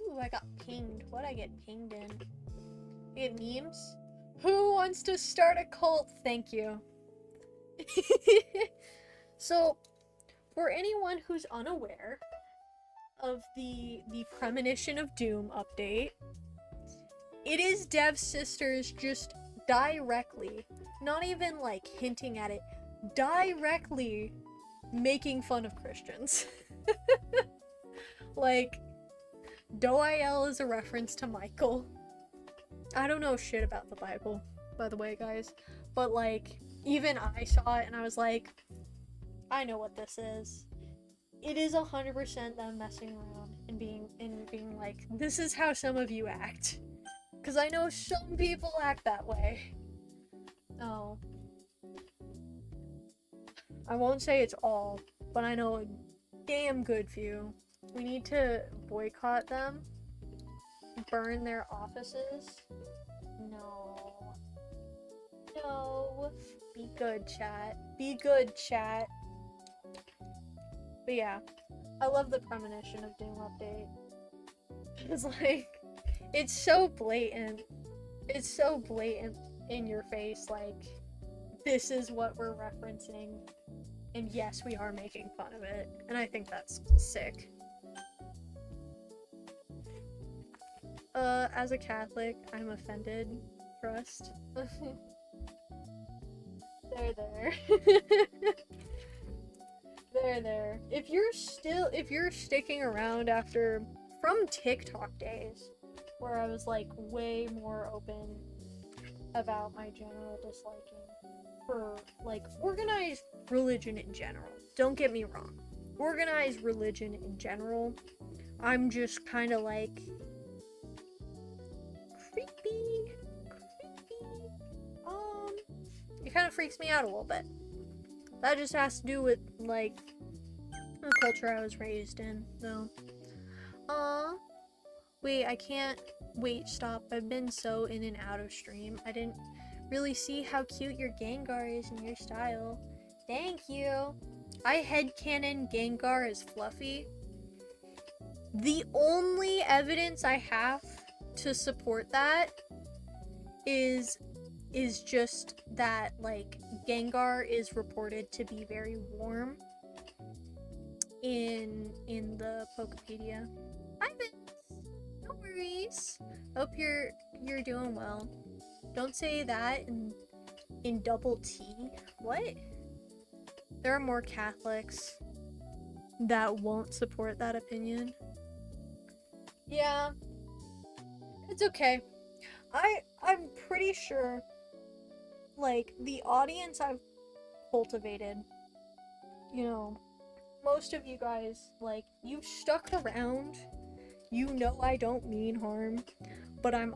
Ooh, I got pinged. What'd I get pinged in? I get memes? Who wants to start a cult? Thank you. So, for anyone who's unaware of the Premonition of Doom update, it is Dev's sisters just directly, not even like hinting at it, directly making fun of Christians. Like, Doael is a reference to Michael. I don't know shit about the Bible, by the way, guys, but like, even I saw it and I was like, I know what this is. It is 100% them messing around and being like, this is how some of you act. Because I know some people act that way. Oh. I won't say it's all, but I know a damn good few. We need to boycott them. Burn their offices. No. No. Be good, chat. Be good, chat. But yeah, I love the Premonition of Doom update. It's like, it's so blatant. It's so blatant in your face, like, this is what we're referencing. And yes, we are making fun of it. And I think that's sick. As a Catholic, I'm offended. Trust. There. There. If you're sticking around from TikTok days, where I was like way more open about my general disliking for like organized religion in general. Don't get me wrong. Organized religion in general, I'm just kind of like creepy. It kind of freaks me out a little bit. That just has to do with like the culture I was raised in, though. Wait, I can't. Wait, stop. I've been so in and out of stream. I didn't really see how cute your Gengar is in your style. Thank you. I headcanon Gengar is fluffy. The only evidence I have to support that is just that, like, Gengar is reported to be very warm in the Pokepedia. Hi, Vince. No worries. Hope you're doing well. Don't say that in double T. What? There are more Catholics that won't support that opinion. Yeah. It's okay. I'm pretty sure, like, the audience I've cultivated, you know, most of you guys, like, you've stuck around. You know I don't mean harm, but a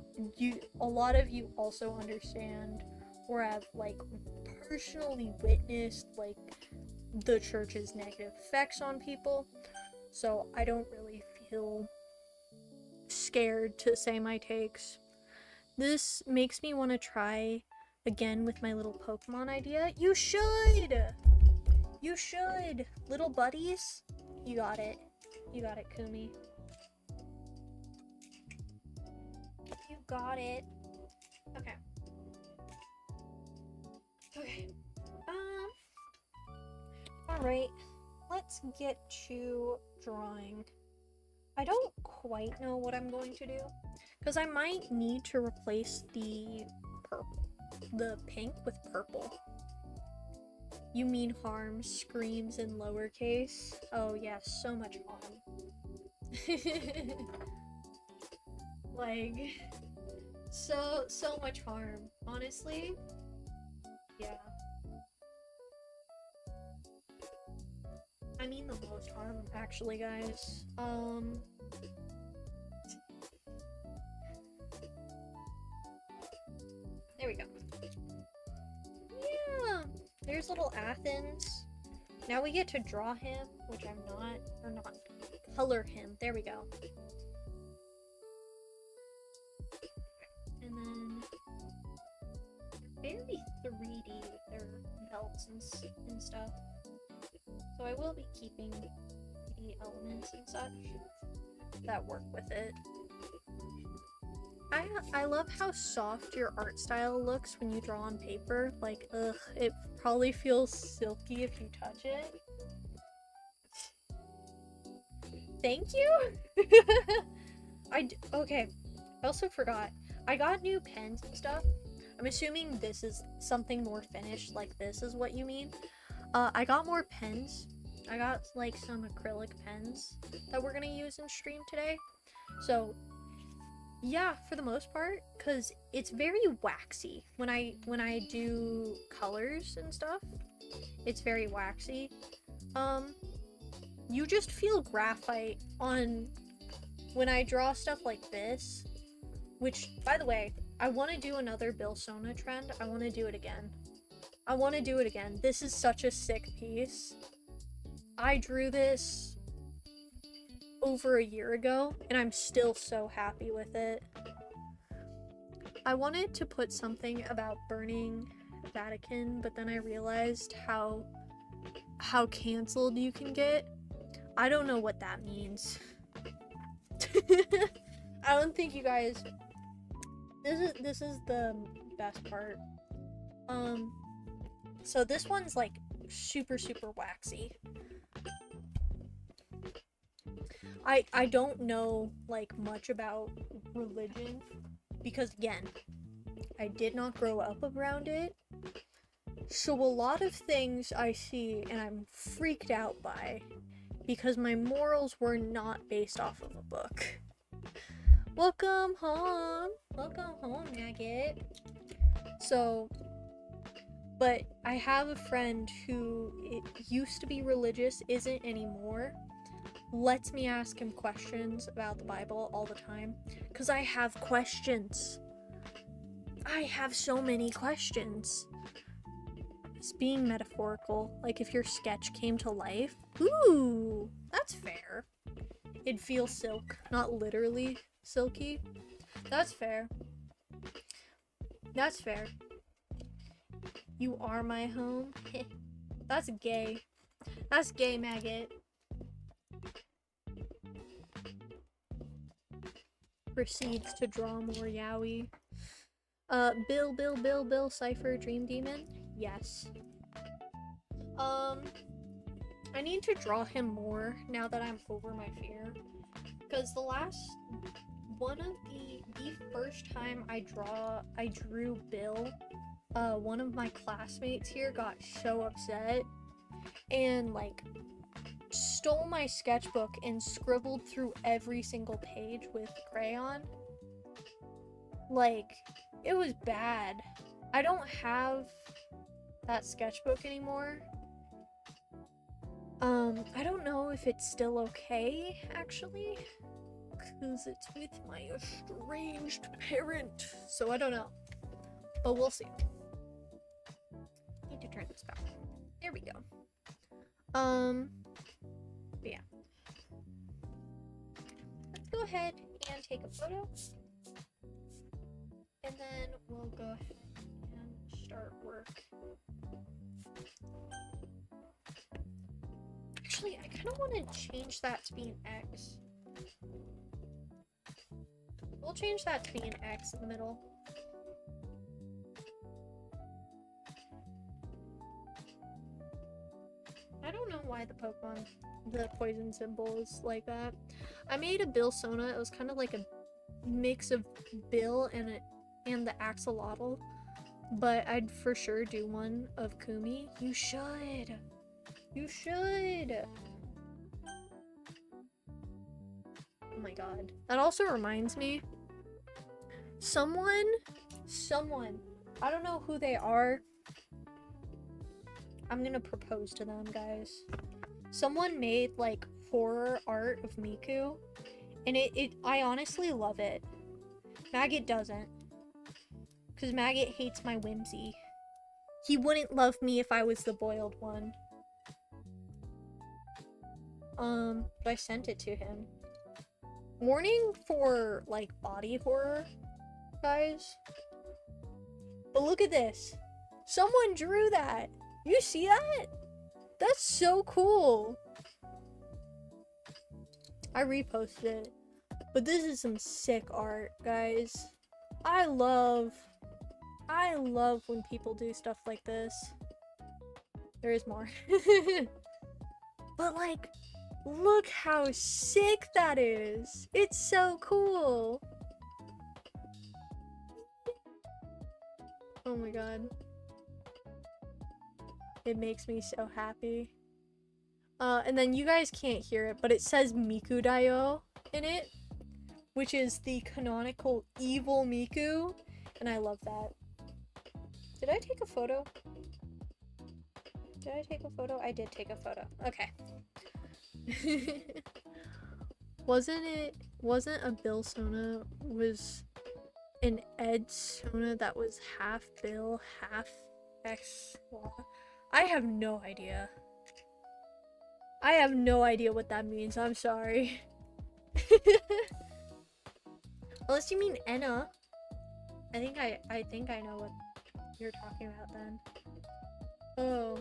lot of you also understand or have, like, personally witnessed, like, the church's negative effects on people, so I don't really feel scared to say my takes. This makes me want to try again with my little Pokemon idea. You should! You should! Little buddies? You got it. You got it, Kumi. You got it. Okay. Okay. Alright. Let's get to drawing. I don't quite know what I'm going to do, Because I might need to replace the pink with purple. You mean harm screams in lowercase? Oh yeah, so much harm. Like, so much harm. Honestly, yeah. I mean the most harm, actually, guys. There we go. Yeah, there's little Athens. Now we get to draw him, which I'm not, or not, color him. There we go. And then they're very 3D with their belts and stuff. So I will be keeping the elements and such that work with it. I love how soft your art style looks when you draw on paper. Like, ugh, it probably feels silky if you touch it. Thank you? Okay, I also forgot. I got new pens and stuff. I'm assuming this is something more finished, like this is what you mean. I got more pens. I got like some acrylic pens that we're gonna use in stream today. So yeah, for the most part, because it's very waxy when I do colors and stuff. It's very waxy. You just feel graphite on when I draw stuff like this. Which, by the way, I want to do another Bill Sona trend. I want to do it again. I want to do it again. This is such a sick piece. I drew this over a year ago, and I'm still so happy with it. I wanted to put something about burning Vatican, but then I realized how canceled you can get. I don't know what that means. I don't think you guys... This is the best part. So this one's like super waxy. I don't know like much about religion because again, I did not grow up around it. So a lot of things I see and I'm freaked out by because my morals were not based off of a book. Welcome home. Welcome home, Nugget. So, but I have a friend who used to be religious, isn't anymore. Lets me ask him questions about the Bible all the time. Because I have questions. I have so many questions. It's being metaphorical. Like if your sketch came to life. Ooh, that's fair. It'd feel silk, not literally silky. That's fair. That's fair. You are my home. That's gay. That's gay, maggot. Proceeds to draw more yaoi. Bill, Cypher, Dream Demon? Yes. I need to draw him more now that I'm over my fear. Because the first time I drew Bill, one of my classmates here got so upset and like stole my sketchbook and scribbled through every single page with crayon. Like, it was bad. I don't have that sketchbook anymore. I don't know if it's still okay, actually, because it's with my estranged parent, so I don't know. But we'll see. Need to turn this back. There we go. But yeah. Let's go ahead and take a photo. And then we'll go ahead and start work. Actually, I kind of want to change that to be an X. We'll change that to be an X in the middle. I don't know why the poison symbol is like that. I made a Bill Sona. It was kind of like a mix of Bill and the axolotl, but I'd for sure do one of Kumi. You should. You should. Oh my god. That also reminds me. Someone, I don't know who they are. I'm gonna propose to them, guys. Someone made like horror art of Miku, and I honestly love it. Maggot doesn't, because Maggot hates my whimsy. He wouldn't love me if I was the boiled one. But I sent it to him. Warning for like body horror, guys. But look at this. Someone drew that. You see that? That's so cool. I reposted it. But this is some sick art, guys. I love when people do stuff like this. There is more. But like, look how sick that is. It's so cool. Oh my god. It makes me so happy. And then you guys can't hear it, but it says Miku Dayo in it, which is the canonical evil Miku, and I love that. Did I take a photo? Did I take a photo? I did take a photo. Okay. Wasn't a Bill Sona, was an Ed Sona that was half Bill, half X? I have no idea. I have no idea what that means. I'm sorry. Unless you mean Enna. I think I know what you're talking about then. Oh.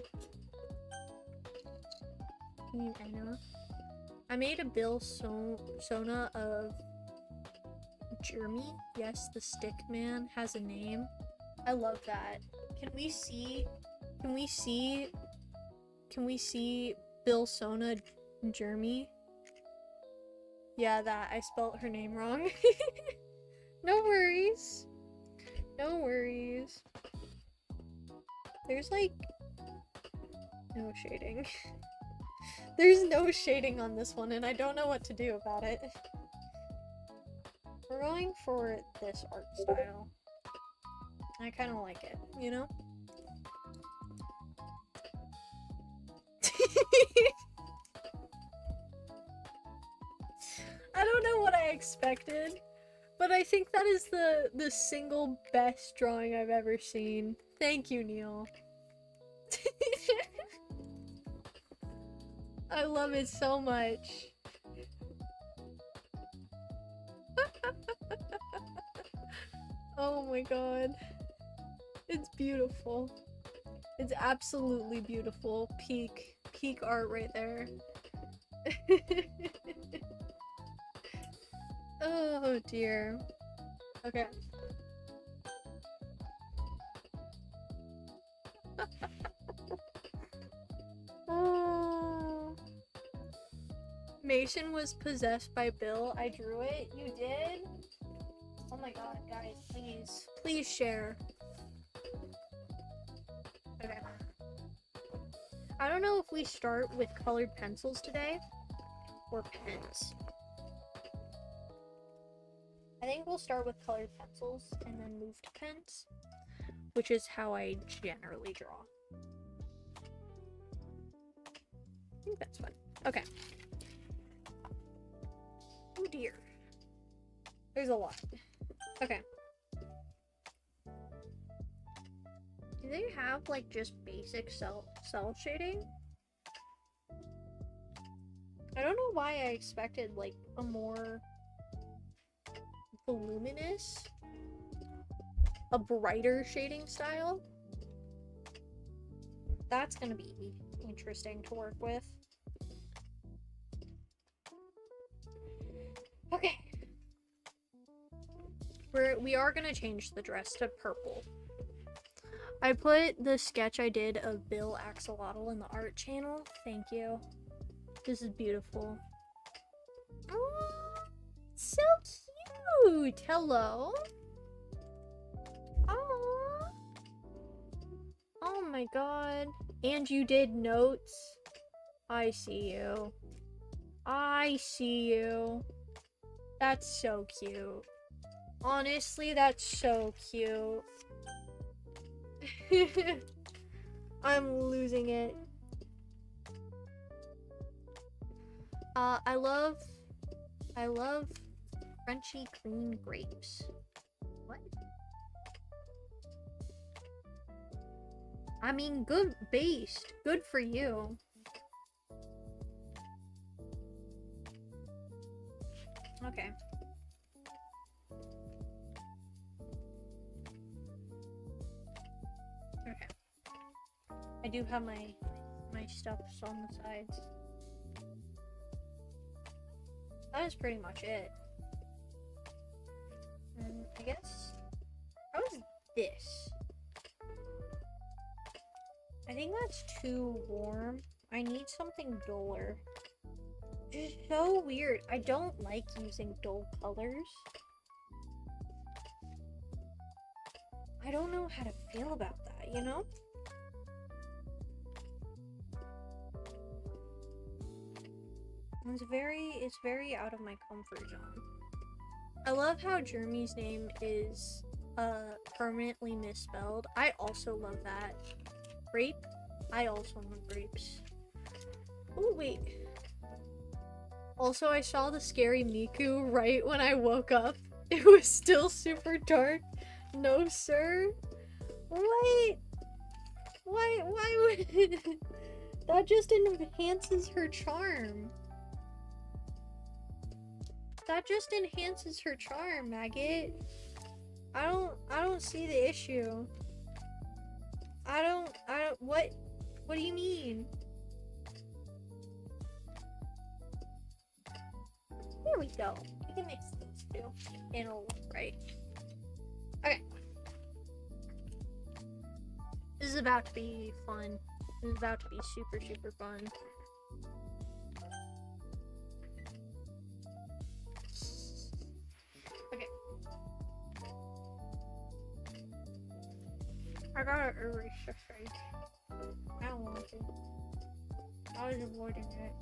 You mean Enna? I made a Bill Sona of Jeremy. Yes, the stick man has a name. I love that. Can we see Bill Sona Jeremy? Yeah, that. I spelled her name wrong. No worries. No worries. There's like no shading. There's no shading on this one, and I don't know what to do about it. We're going for this art style. I kind of like it, you know? I don't know what I expected, but I think that is the single best drawing I've ever seen. Thank you, Neil. I love it so much. Oh my god. It's beautiful. It's absolutely beautiful. Peak art right there. Oh dear. Okay. Oh. Mason was possessed by Bill. I drew it. You did? Oh my god, guys, please share. Okay. I don't know if we start with colored pencils today or pens. I think we'll start with colored pencils and then move to pens, which is how I generally draw. I think that's fun. Okay. Oh dear. There's a lot. Okay. Do they have like just basic cell shading? I don't know why I expected like a more voluminous, a brighter shading style. That's gonna be interesting to work with. Okay. We are gonna change the dress to purple. I put the sketch I did of Bill Axolotl in the art channel. Thank you. This is beautiful. Oh, so cute. Hello. Aww. Oh my god. And you did notes. I see you. I see you. That's so cute. Honestly, that's so cute. I'm losing it. I love crunchy clean grapes. What? I mean, good based. Good for you. Okay. Okay. I do have my stuffs on the sides. That is pretty much it. And I guess how is this? I think that's too warm. I need something duller. It's so weird. I don't like using dull colors. I don't know how to feel about that, you know? It's very out of my comfort zone. I love how Jeremy's name is permanently misspelled. I also love that. Grape? I also love grapes. Oh wait. Also, I saw the scary Miku right when I woke up. It was still super dark. No, sir. What? Why would that just enhances her charm? That just enhances her charm, Maggot. I don't see the issue. What do you mean? There we go. We can mix those two. And it'll look right. Okay. This is about to be fun. This is about to be super, super fun. Okay. I gotta erase the face. I don't want to. I was avoiding it.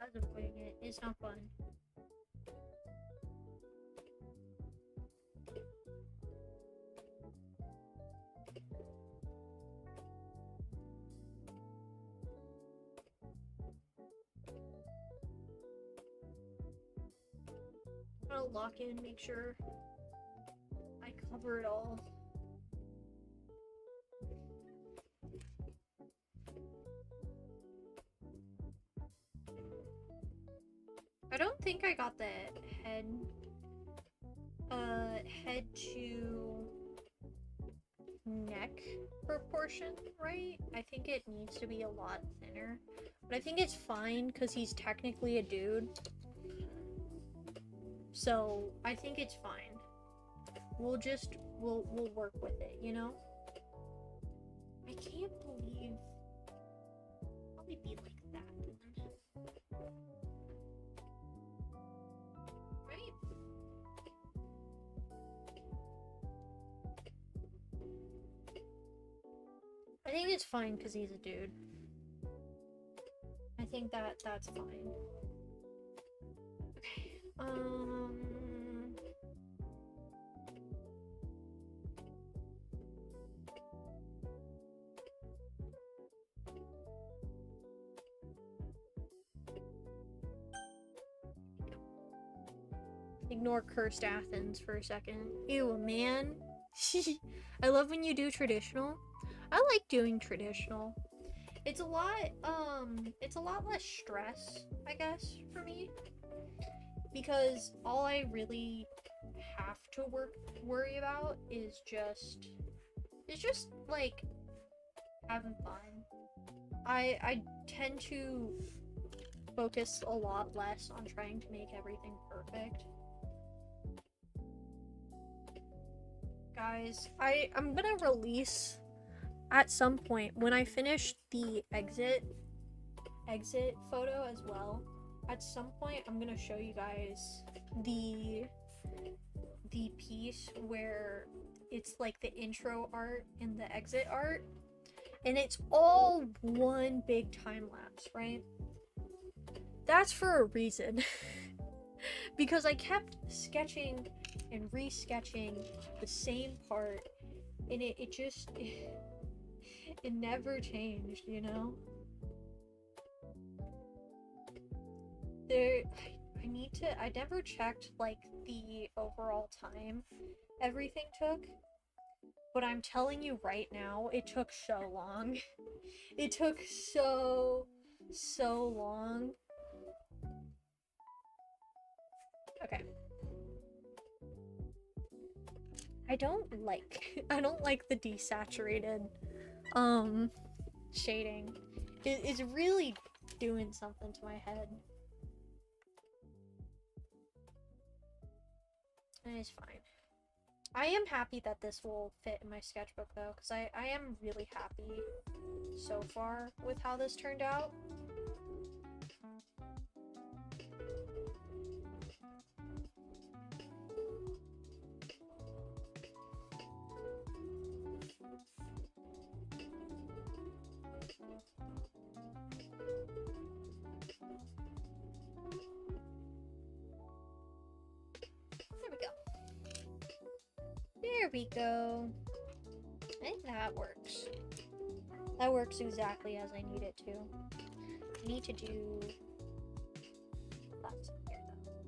I was avoiding it. It's not fun. I'm gonna lock in, make sure I cover it all. I don't think I got the head to neck proportion right. I think it needs to be a lot thinner, but I think it's fine because he's technically a dude. So I think it's fine. We'll work with it, you know? I can't believe it'll probably be like that. Right? I think it's fine because he's a dude. I think that's fine. Okay. Ignore cursed Athens for a second. Ew, man. I love when you do traditional. I like doing traditional. It's a lot less stress, I guess, for me. Because all I really have to worry about is just like having fun. I tend to focus a lot less on trying to make everything perfect. Guys, I'm gonna release at some point when I finish the exit. exit photo as well. At some point, I'm gonna show you guys the piece where it's like the intro art and the exit art, and it's all one big time lapse, right? That's for a reason. Because I kept sketching and re-sketching the same part, and it just it never changed, you know? I never checked like the overall time everything took, but I'm telling you right now, it took so long. It took so long. Okay. I don't like the desaturated shading. It's really doing something to my head. And it's fine. I am happy that this will fit in my sketchbook though, because I am really happy so far with how this turned out. There we go. I think that works. That works exactly as I need it to. I need to do that here though.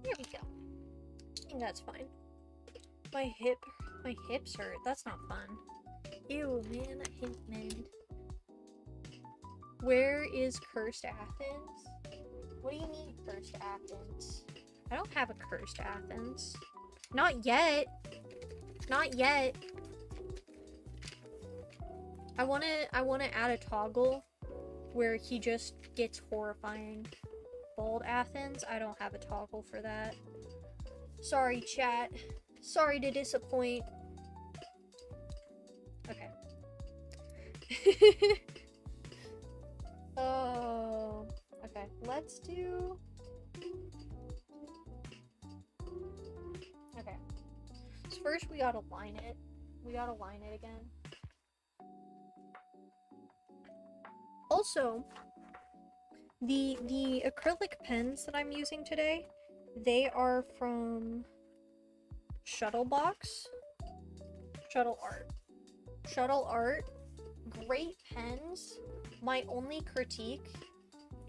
There we go. I think that's fine. My hips hurt. That's not fun. Ew, man, that hip, man. Where is Cursed Athens? What do you mean, Cursed Athens? I don't have a Cursed Athens. Not yet. Not yet. I wanna add a toggle where he just gets horrifying bald Athens. I don't have a toggle for that. Sorry, chat. Sorry to disappoint. Okay. Oh, okay. Let's do... Okay. So first we gotta line it. We gotta line it again. Also, the acrylic pens that I'm using today, they are from Shuttlebox. Shuttle Art. Great pens. My only critique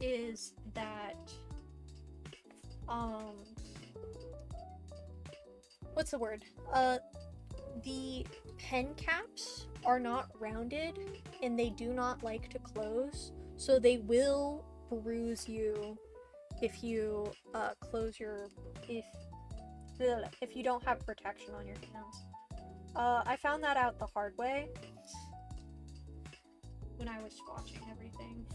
is that what's the word? The pen caps are not rounded and they do not like to close, so they will bruise you if you close your if you don't have protection on your hands. I found that out the hard way when I was watching everything.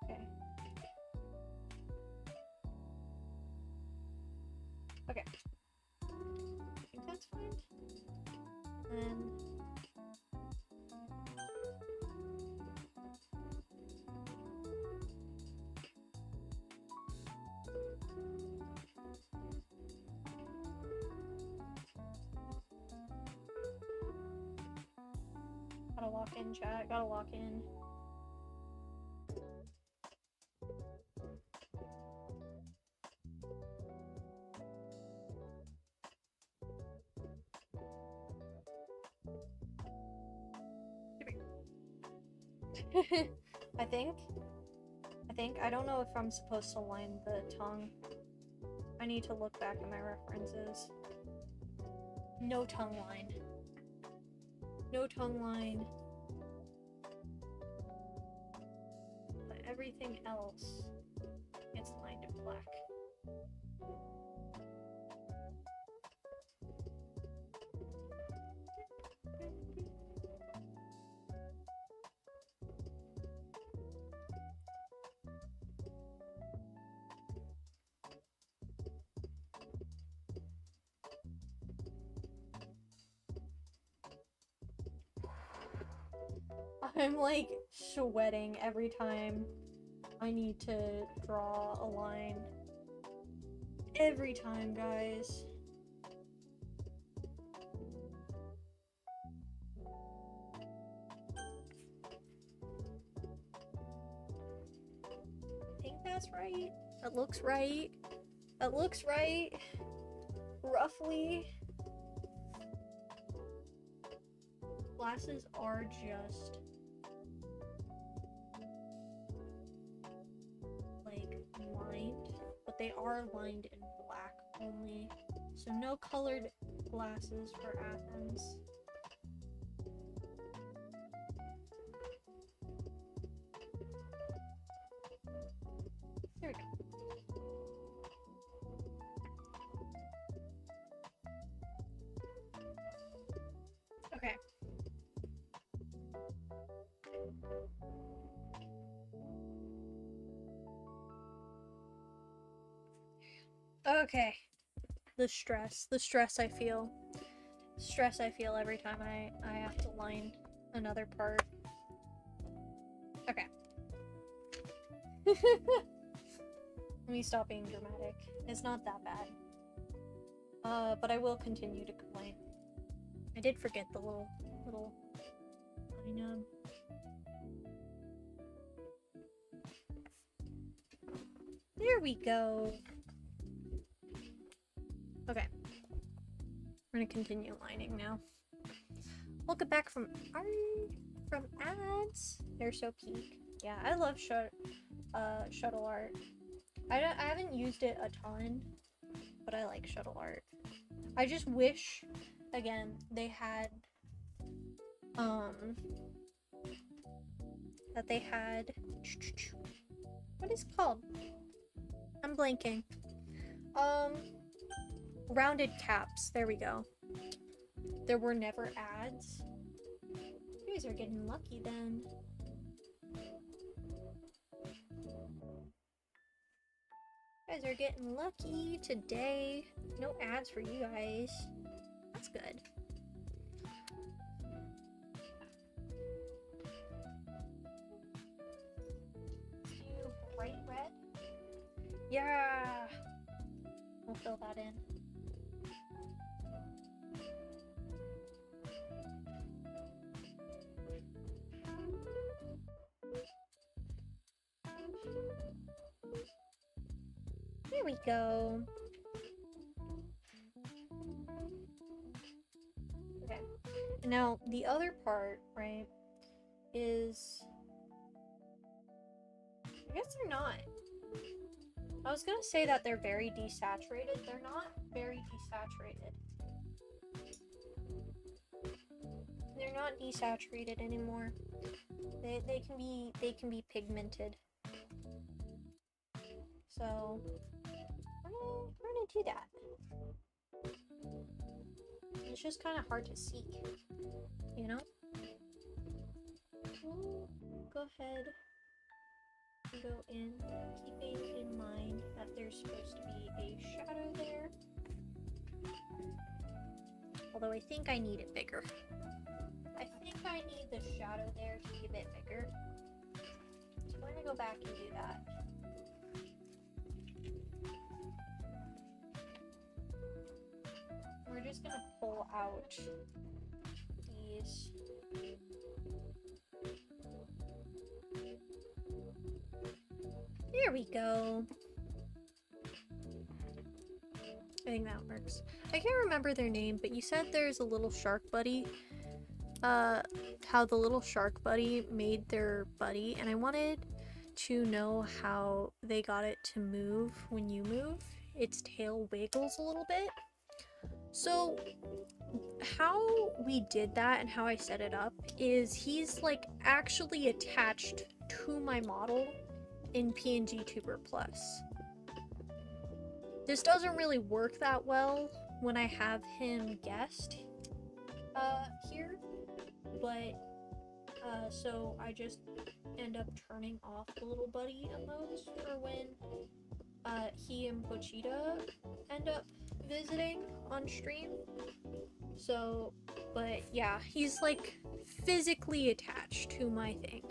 Okay. Okay. I think that's fine. And gotta lock in, chat. Gotta lock in. I don't know if I'm supposed to line the tongue. I need to look back at my references. No tongue line. No tongue line. But everything else gets lined in black. I'm like sweating every time I need to draw a line. Every time, guys. I think that's right. That looks right. That looks right. Roughly. Glasses are just like lined, but they are lined in black only. So no colored glasses for Athens. There we go. Okay. Okay. The stress I feel. Stress I feel every time I have to line another part. Okay. Let me stop being dramatic. It's not that bad. But I will continue to complain. I did forget the little line. There we go. Okay. We're gonna continue lining now. Welcome back from ads. They're so peak. Yeah, I love shuttle art. I haven't used it a ton, but I like shuttle art. I just wish, again, they had that they had what is it called? I'm blanking. Rounded caps. There we go. There were never ads. You guys are getting lucky then. You guys are getting lucky today. No ads for you guys. That's good. Bright red? Yeah. We'll fill that in. There we go. Okay. Now, the other part, right, is... I guess they're not. I was gonna say that they're very desaturated. They're not very desaturated. They're not desaturated anymore. They can be pigmented. So we're gonna do that. It's just kind of hard to see, you know? We'll go ahead and go in, keeping in mind that there's supposed to be a shadow there. Although I think I need it bigger. I think I need the shadow there to be a bit bigger. So we're gonna go back and do that. We're just gonna pull out these. There we go. I think that works. I can't remember their name, but you said there's a little shark buddy. How the little shark buddy made their buddy, and I wanted to know how they got it to move when you move. Its tail wiggles a little bit. So how we did that and how I set it up is he's like actually attached to my model in PNG Tuber Plus. This doesn't really work that well when I have him guest here, but so I just end up turning off the little buddy emotes for when he and Pochita end up visiting on stream. So, but yeah, he's like physically attached to my thing.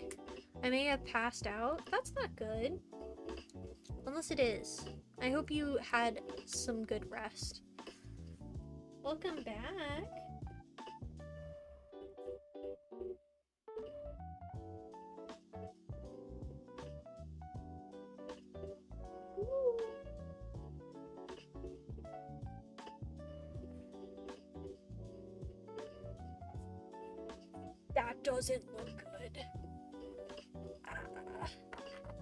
I may have passed out. That's not good. Unless it is. I hope you had some good rest. Welcome back. Ooh. That doesn't look good.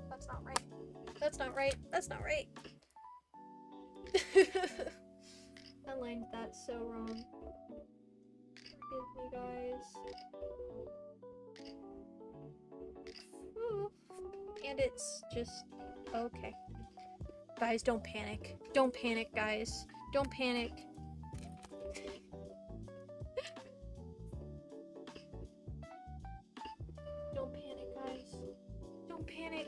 That's not right. That's not right. That's not right. I lined that so wrong. Forgive me, guys. Ooh. And it's just okay. Guys, don't panic. Don't panic, guys. Don't panic. Don't panic, guys. Don't panic.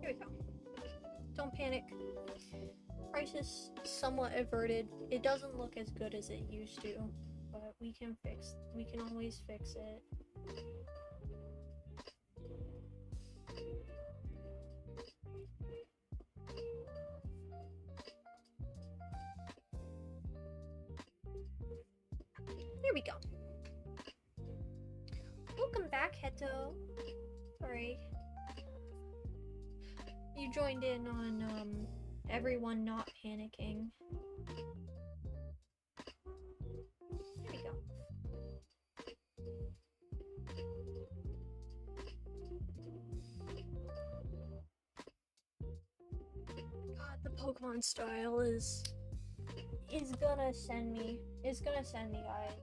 Here we go. Don't panic. Crisis somewhat averted. It doesn't look as good as it used to, but we can always fix it. There we go. Welcome back, Heto. Sorry. You joined in on, everyone not panicking. There we go. God, the Pokemon style is gonna send me. It's gonna send me, guys.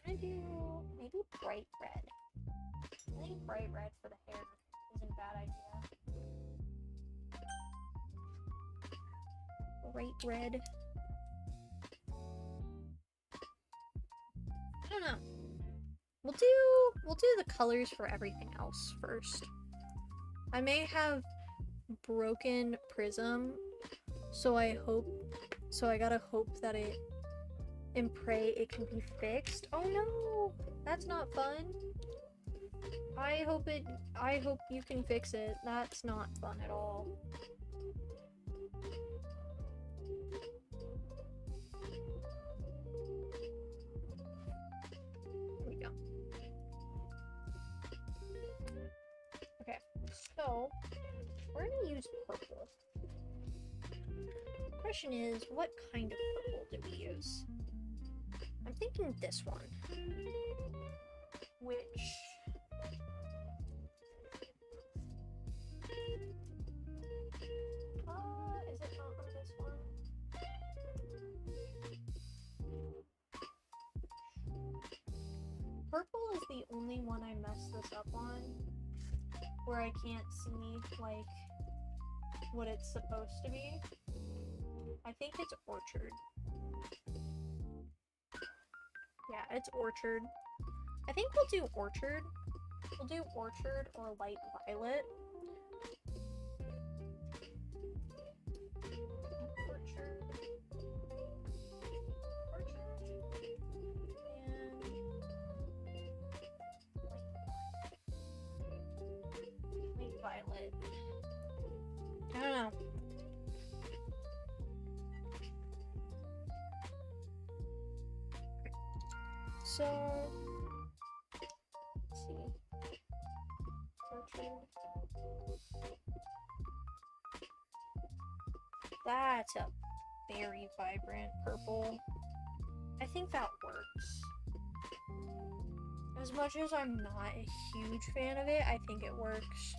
I'm gonna do maybe bright red. I think bright red for the hair isn't a bad idea. Bright red. I don't know. We'll do the colors for everything else first. I may have broken Prism, so I gotta hope that and pray it can be fixed. Oh no, that's not fun. I hope you can fix it. That's not fun at all. Here we go. Okay, so we're gonna use purple. The question is, what kind of purple do we use? I'm thinking this one. Which... is it not on this one? Purple is the only one I messed this up on, where I can't see, like, what it's supposed to be. I think it's Orchard. Yeah, it's Orchard. I think we'll do Orchard. We'll do Orchard or Light Violet. Orchard. And Light Violet. I don't know. So, let's see. Orchard. That's a very vibrant purple. I think that works. As much as I'm not a huge fan of it, I think it works.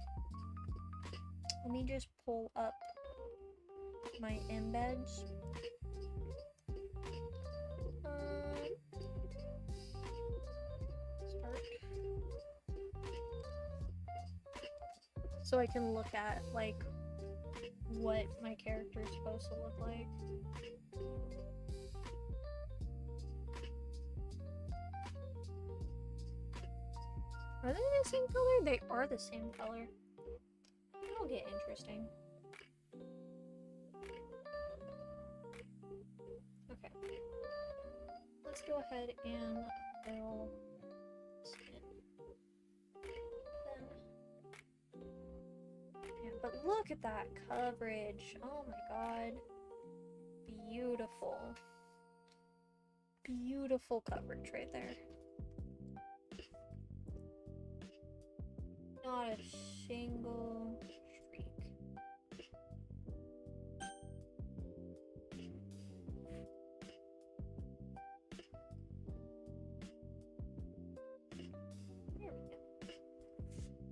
Let me just pull up my embeds. Start. So I can look at, like, what my character is supposed to look like. Are they the same color? They are the same color. It'll get interesting. Okay. Let's go ahead and fill this in. Then, yeah, but look at that coverage. Oh my god. Beautiful. Beautiful coverage right there. Not a single streak. There we go.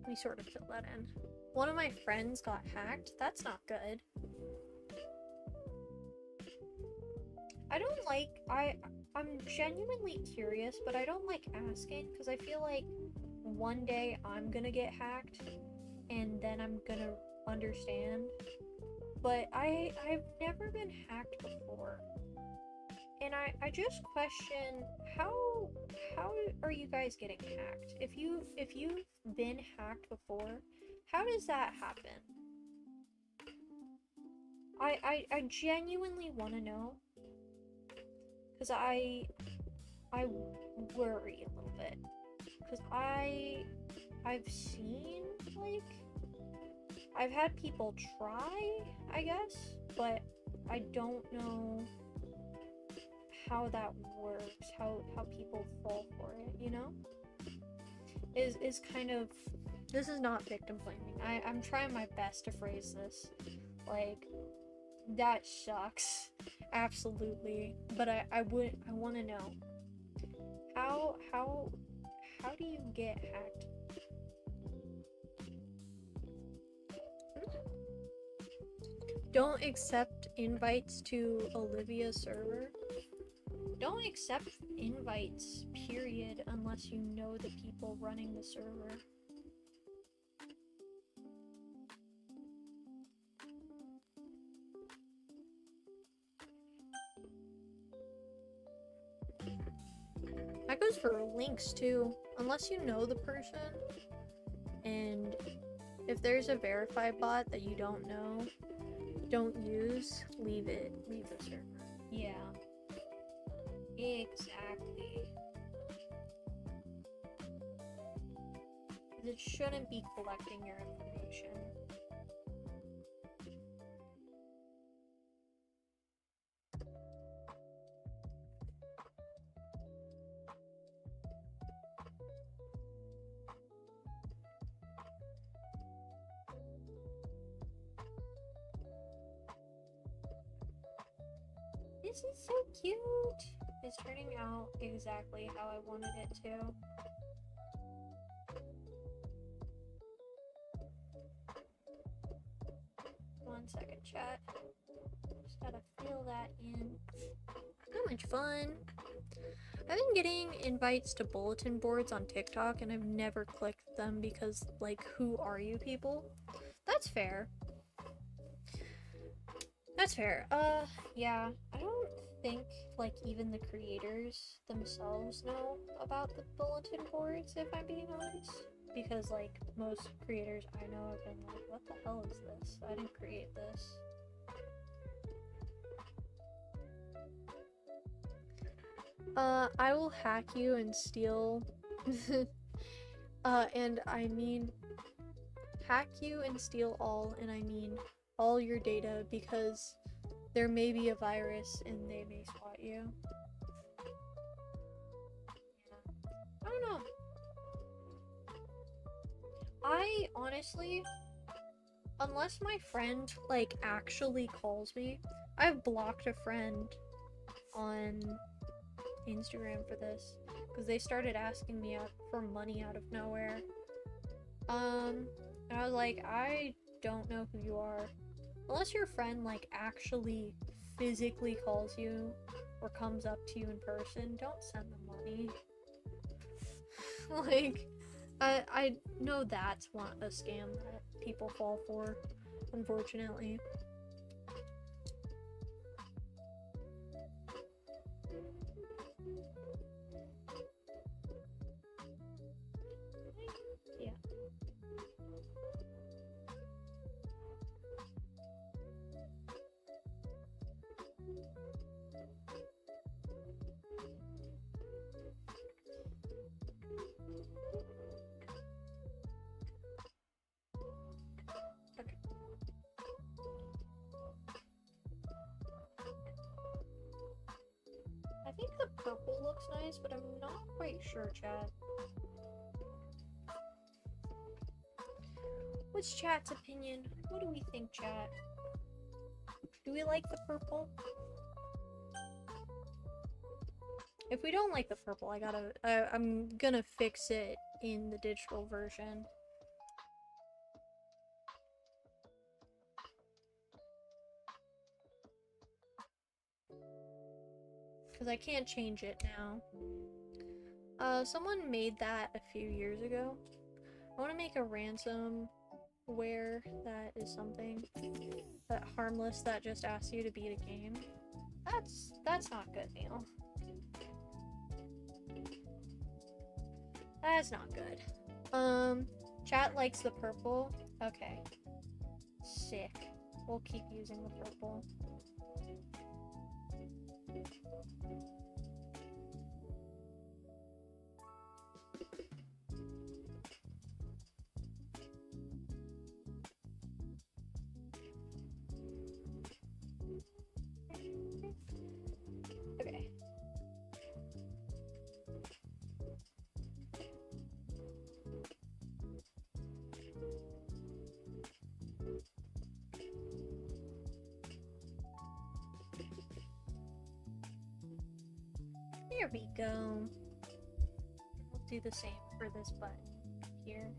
Let me sort of fill that in. One of my friends got hacked. That's not good. I don't like, I'm genuinely curious, but I don't like asking because I feel like one day I'm gonna get hacked and then I'm gonna understand. But I've never been hacked before. And I just question how are you guys getting hacked? If you've been hacked before, how does that happen? I genuinely want to know. Because I worry a little bit. Because I've seen, like, I've had people try, I guess, but I don't know how that works, how people fall for it, you know? Is kind of, this is not victim blaming. I'm trying my best to phrase this. Like, that sucks. Absolutely. But I want to know how do you get hacked? Don't accept invites to Olivia's server. Don't accept invites, period, unless you know the people running the server. That goes for links too. Unless you know the person, and if there's a verify bot that you don't know, don't use, leave it. Leave the server. Yeah. Exactly. It shouldn't be collecting your information. This is so cute! It's turning out exactly how I wanted it to. 1 second, chat. Just gotta fill that in. So much fun! I've been getting invites to bulletin boards on TikTok and I've never clicked them because, like, who are you people? That's fair. That's fair. Yeah. I don't think, like, even the creators themselves know about the bulletin boards, if I'm being honest. Because, like, most creators I know have been like, what the hell is this? I didn't create this. I will hack you and steal... and I mean... hack you and steal all, and I mean all your data, because there may be a virus and they may swat you. Yeah. I don't know. I honestly, unless my friend, like, actually calls me, I've blocked a friend on Instagram for this, because they started asking me for money out of nowhere. And I was like, I don't know who you are. Unless your friend, like, actually physically calls you or comes up to you in person, don't send them money. Like, I know that's a scam that people fall for, unfortunately. guys, but I'm not quite sure, chat. What's chat's opinion? What do we think, chat? Do we like the purple? If we don't like the purple, I'm gonna fix it in the digital version. Because I can't change it now. Someone made that a few years ago. I want to make a ransomware that is something that harmless that just asks you to beat a game. That's not good, Neil. That's not good. Chat likes the purple. Okay. Sick. We'll keep using the purple. Okay. There we go. We'll do the same for this button here.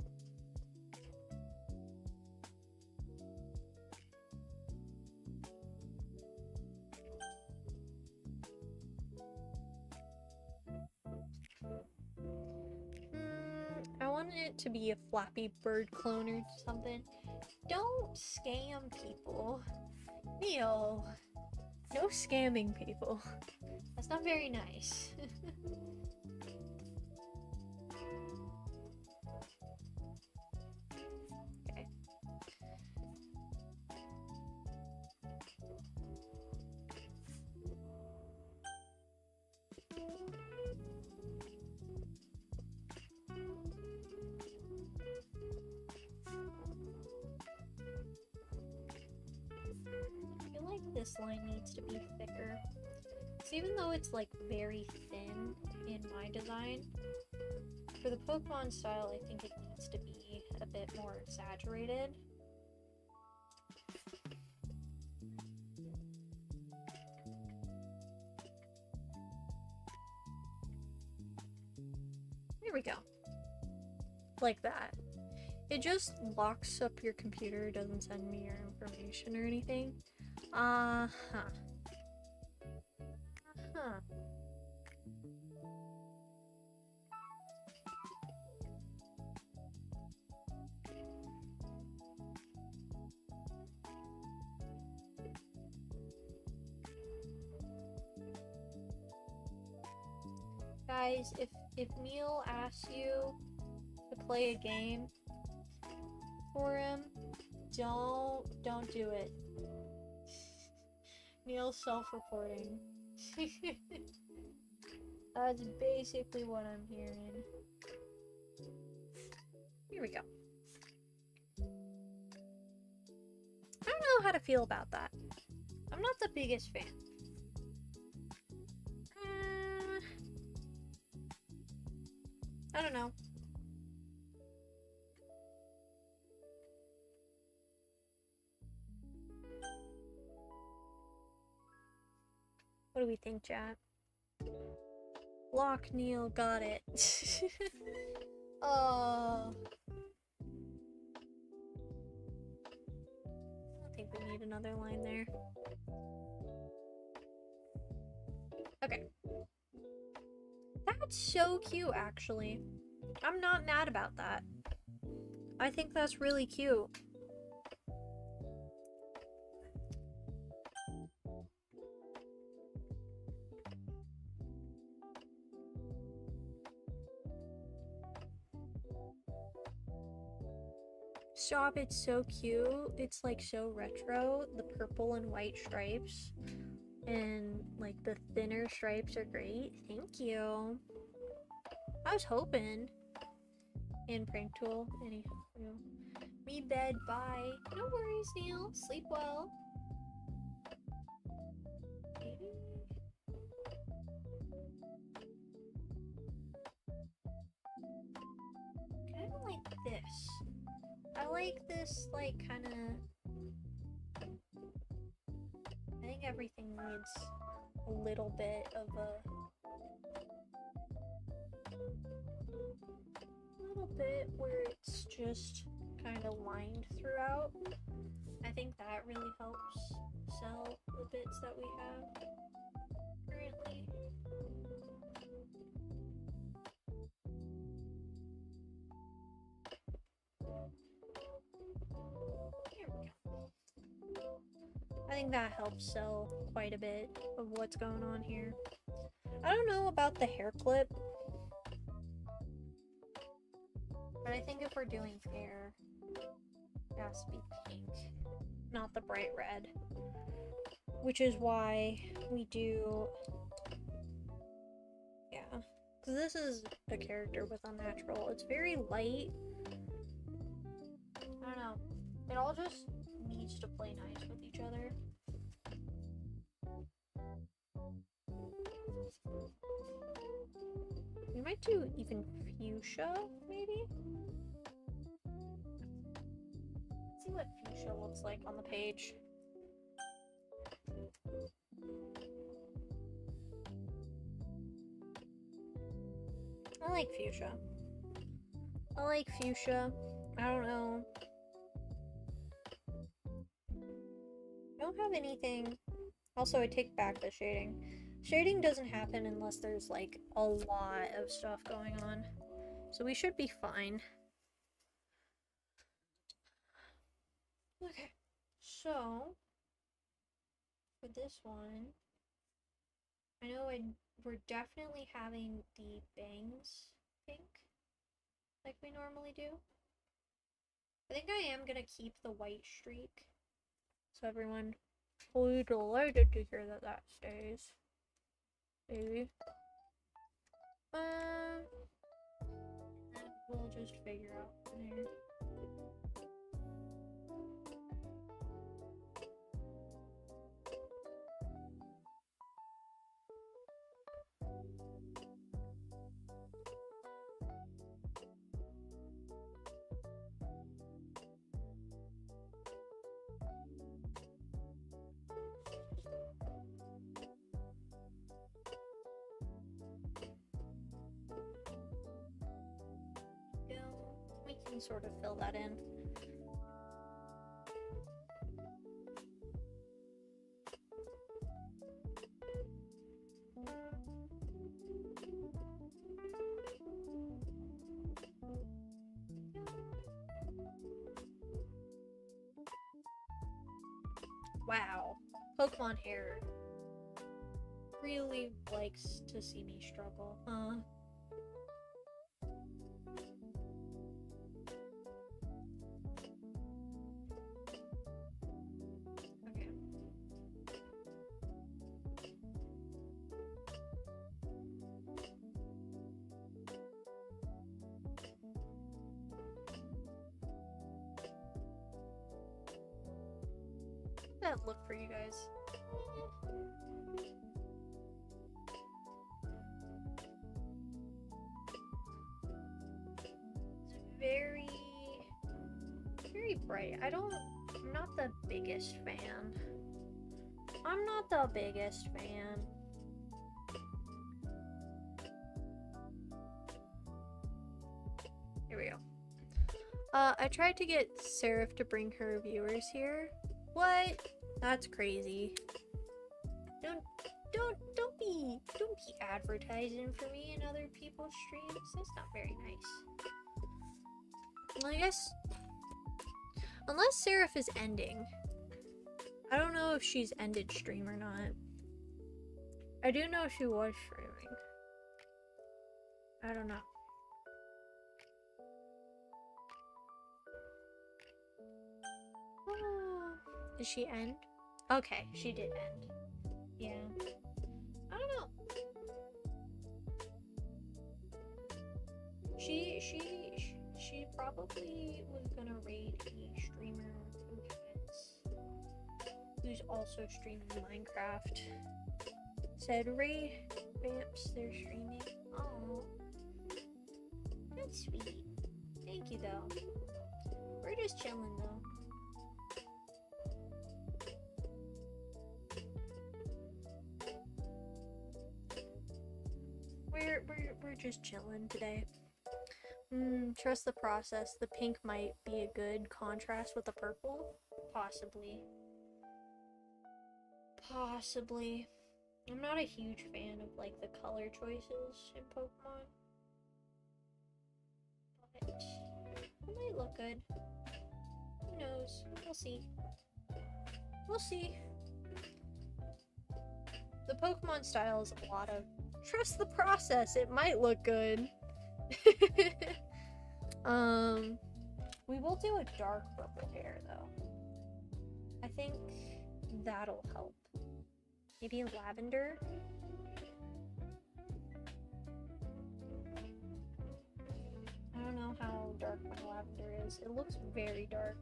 I want it to be a Flappy Bird clone or something. Don't scam people. Neil. No scamming people. That's not very nice. Okay. I feel like this line needs to be thicker. So even though it's like very thin in my design, for the Pokemon style, I think it needs to be a bit more exaggerated. There we go. Like that. It just locks up your computer, doesn't send me your information or anything. Uh-huh. Huh. Guys, if Neil asks you to play a game for him, don't do it. Neil's self-reporting. That's basically what I'm hearing. Here we go. I don't know how to feel about that. I'm not the biggest fan. I don't know. What do we think, chat? Block Neil, got it. Oh. I think we need another line there. Okay. That's so cute, actually. I'm not mad about that. I think that's really cute. Stop, it's so cute. It's like so retro. The purple and white stripes. And like the thinner stripes are great. Thank you. I was hoping. And prank tool. Anyhow. Me bed, bye. No worries, Neil. Sleep well. this, like, kind of... I think everything needs a little bit of a... little bit where it's just kind of lined throughout. I think that really helps sell the bits that we have currently. There we go. I think that helps sell quite a bit of what's going on here. I don't know about the hair clip, but I think if we're doing hair, it has to be pink, not the bright red. Which is why we do... Yeah. Because this is a character with unnatural. It's very light. I don't know. It all just needs to play nice with each other. We might do even fuchsia, maybe? Let's see what fuchsia looks like on the page. I like fuchsia. I like fuchsia. I don't know. I don't have anything. Also, I take back the shading. Shading doesn't happen unless there's like a lot of stuff going on. So we should be fine. Okay. So, for this one, I know we're definitely having the bangs pink, like we normally do. I think I am gonna keep the white streak, so everyone will be delighted to hear that that stays. Maybe. And we'll just figure out from there. We can sort of fill that in. Wow, Pokemon hair really likes to see me struggle, huh? Okay. That look for you guys. It's very bright. I'm not the biggest fan. I'm not the biggest fan. Here we go. I tried to get Seraph to bring her viewers here. What? That's crazy. Don't be advertising for me in other people's streams. That's not very nice. Well, I guess unless Seraph is ending. I don't know if she's ended stream or not. I do know she was streaming. I don't know. Did she end? Okay, she did end. Yeah. I don't know. She probably was gonna raid a streamer who's also streaming Minecraft. Said raid Vamps, they're streaming. Oh, that's sweet. Thank you though. We're just chilling though. We're just chilling today. Trust the process. The pink might be a good contrast with the purple. Possibly. Possibly. I'm not a huge fan of like the color choices in Pokemon. But it might look good. Who knows? We'll see. We'll see. The Pokemon style is a lot of trust the process. It might look good. We will do a dark purple hair though. I think that'll help. Maybe lavender. I don't know how dark my lavender is. It looks very dark.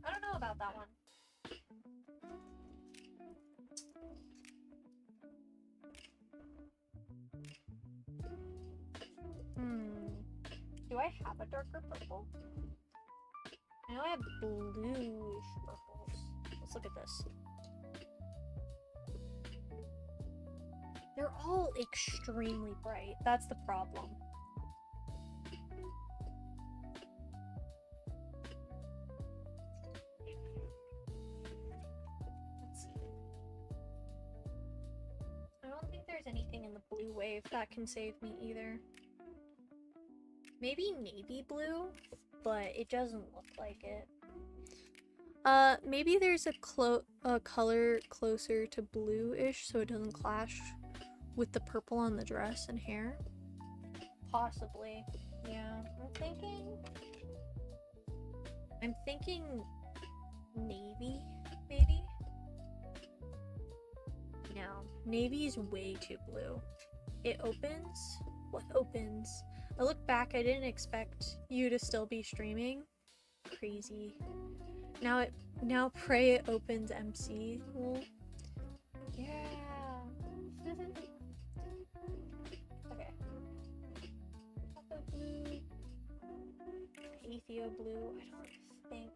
I don't know about that one. Do I have a darker purple? I know I have bluish purples. Let's look at this. They're all extremely bright. That's the problem. Let's see. I don't think there's anything in the blue wave that can save me either. Maybe navy blue, but it doesn't look like it. Maybe there's a color closer to blue-ish so it doesn't clash with the purple on the dress and hair. Possibly. Yeah, I'm thinking navy, maybe? No, navy is way too blue. It opens? What opens? I look back, I didn't expect you to still be streaming. Crazy. Now pray it opens MC. Well, yeah. Okay. Taco blue. Aethio blue. I don't think.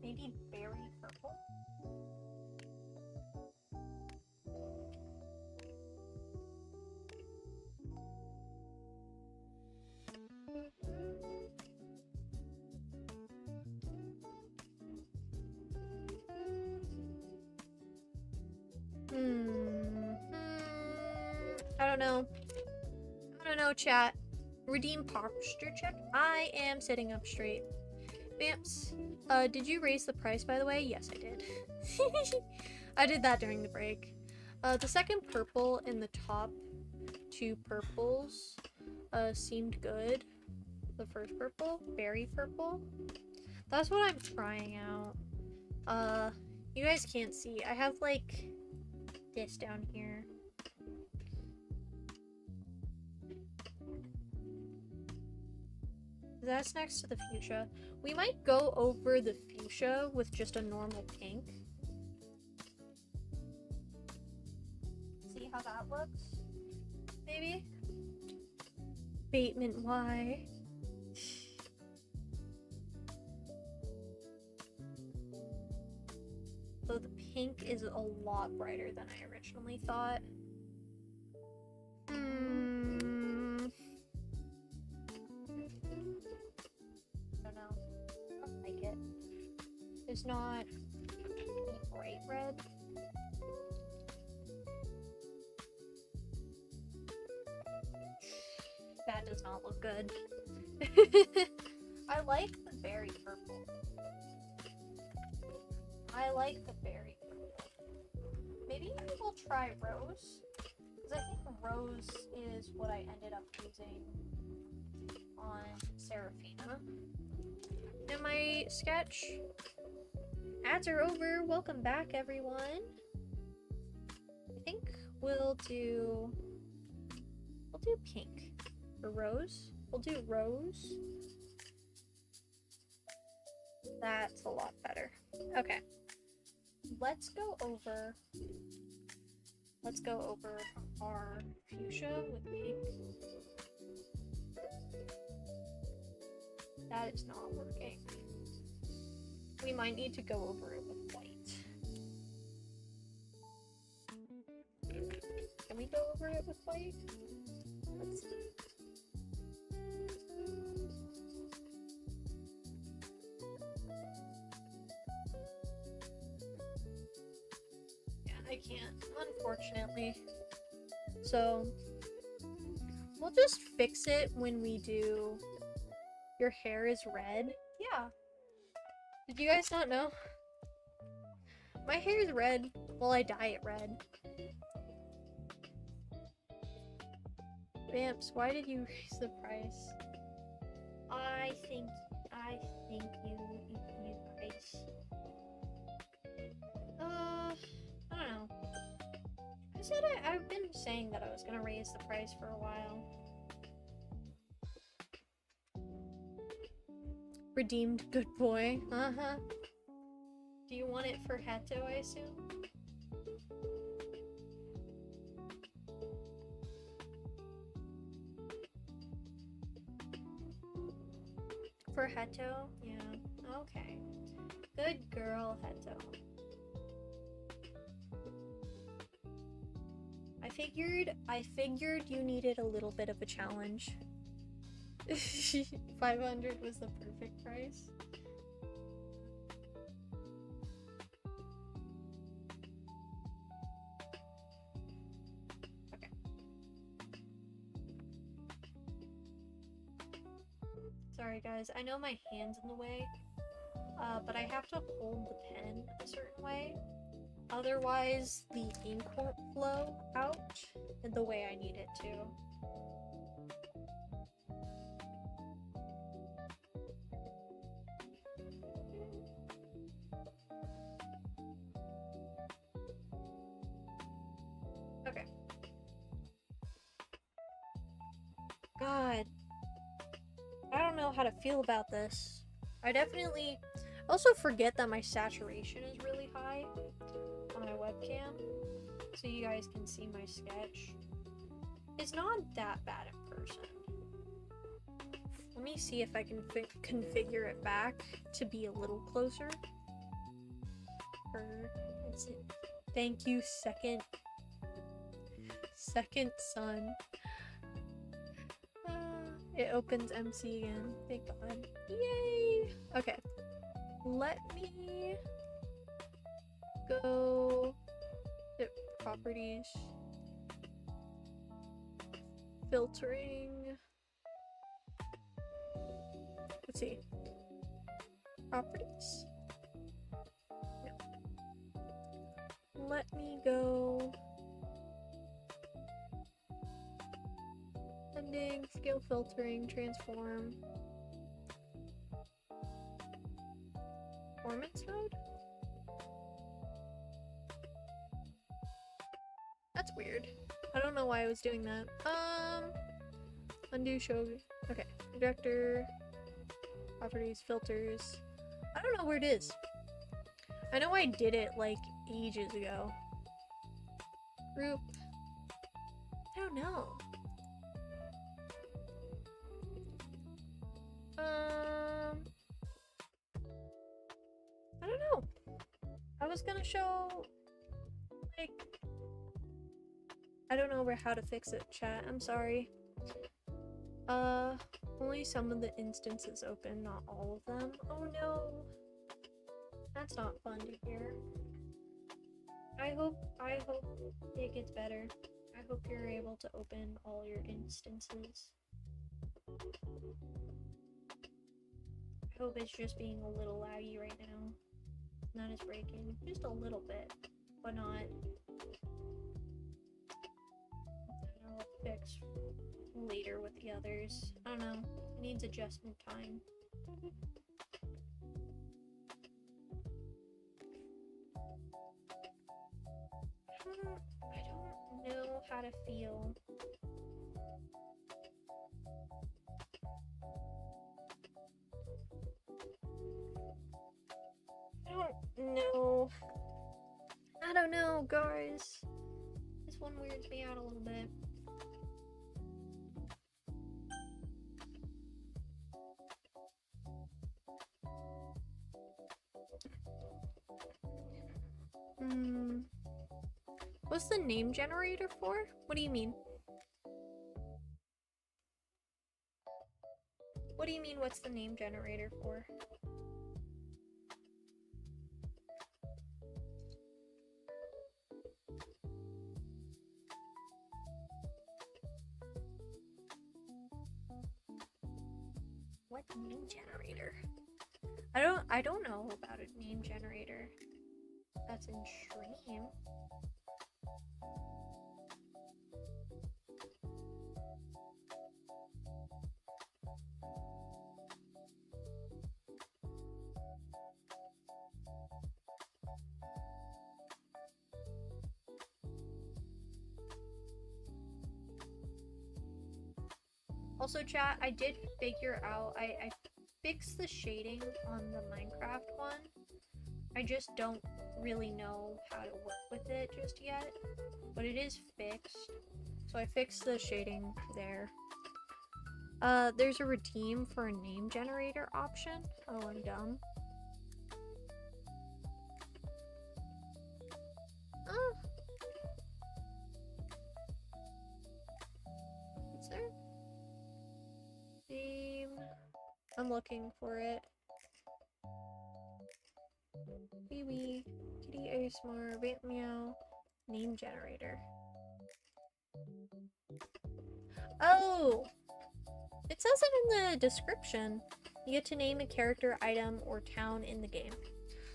Maybe berry purple? I don't know. I don't know, chat. Redeem posture check. I am sitting up straight. Vamps, did you raise the price, by the way? Yes, I did. I did that during the break. The second purple in the top two purples seemed good. The first purple, berry purple. That's what I'm trying out. You guys can't see. I have like this down here. That's next to the fuchsia. We might go over the fuchsia with just a normal pink. See how that looks? Maybe? Bateman Y. Though the pink is a lot brighter than I originally thought. It's not a bright red. That does not look good. I like the berry purple. Maybe we'll try rose. Because I think rose is what I ended up using on Seraphina. In my sketch. Ads are over. Welcome back, everyone. I think we'll do do pink. Or rose? We'll do rose. That's a lot better. Okay. Let's go over our fuchsia with pink. That is not working. We might need to go over it with white. Can we go over it with white? Let's see. Yeah, I can't, unfortunately. So, we'll just fix it when we do your hair is red. Yeah. Did you guys not know? My hair is red. Well, I dye it red. Vamps, why did you raise the price? I think you guys. I don't know. I said I've been saying that I was gonna raise the price for a while. Redeemed good boy. Uh-huh. Do you want it for Hato, I assume? For Hato? Yeah. Okay. Good girl, Hato. I figured you needed a little bit of a challenge. 500 was the perfect price. Okay. Sorry guys, I know my hand's in the way, but I have to hold the pen a certain way. Otherwise, the ink won't flow out the way I need it to. Okay. God. I don't know how to feel about this. I definitely also forget that my saturation is really high on my webcam, so you guys can see my sketch. It's not that bad in person. Let me see if I can configure it back to be a little closer. Let's see. Thank you, second son. It opens MC again. Thank God. Yay! Okay. Let me go to properties. Filtering. Let's see. Properties. No. Let me go. Blending, scale filtering, transform. Performance mode? That's weird. I don't know why I was doing that. Undo show. Okay. Projector. Properties, filters. I don't know where it is. I know I did it like ages ago. Group. I don't know. I don't know. I was gonna show, like, I don't know how to fix it, chat. I'm sorry. Only some of the instances open, not all of them. Oh no. That's not fun to hear. I hope it gets better. I hope you're able to open all your instances. I hope it's just being a little laggy right now. Not as breaking. Just a little bit, but not. I'll fix later with the others. I don't know. It needs adjustment time. I don't know how to feel No. I don't know, guys. This one weirds me out a little bit. What's the name generator for? What do you mean? What do you mean, what's the name generator for? What name generator? I don't know about a name generator. That's in stream. Also, chat, I did figure out, I fixed the shading on the Minecraft one. I just don't really know how to work with it just yet, but it is fixed. So I fixed the shading there. There's a redeem for a name generator option. Oh, I'm dumb. Oh. Is there? Name. I'm looking for it. Wee kitty ASMR, vamp meow, name generator. Oh! It says it in the description. You get to name a character, item, or town in the game.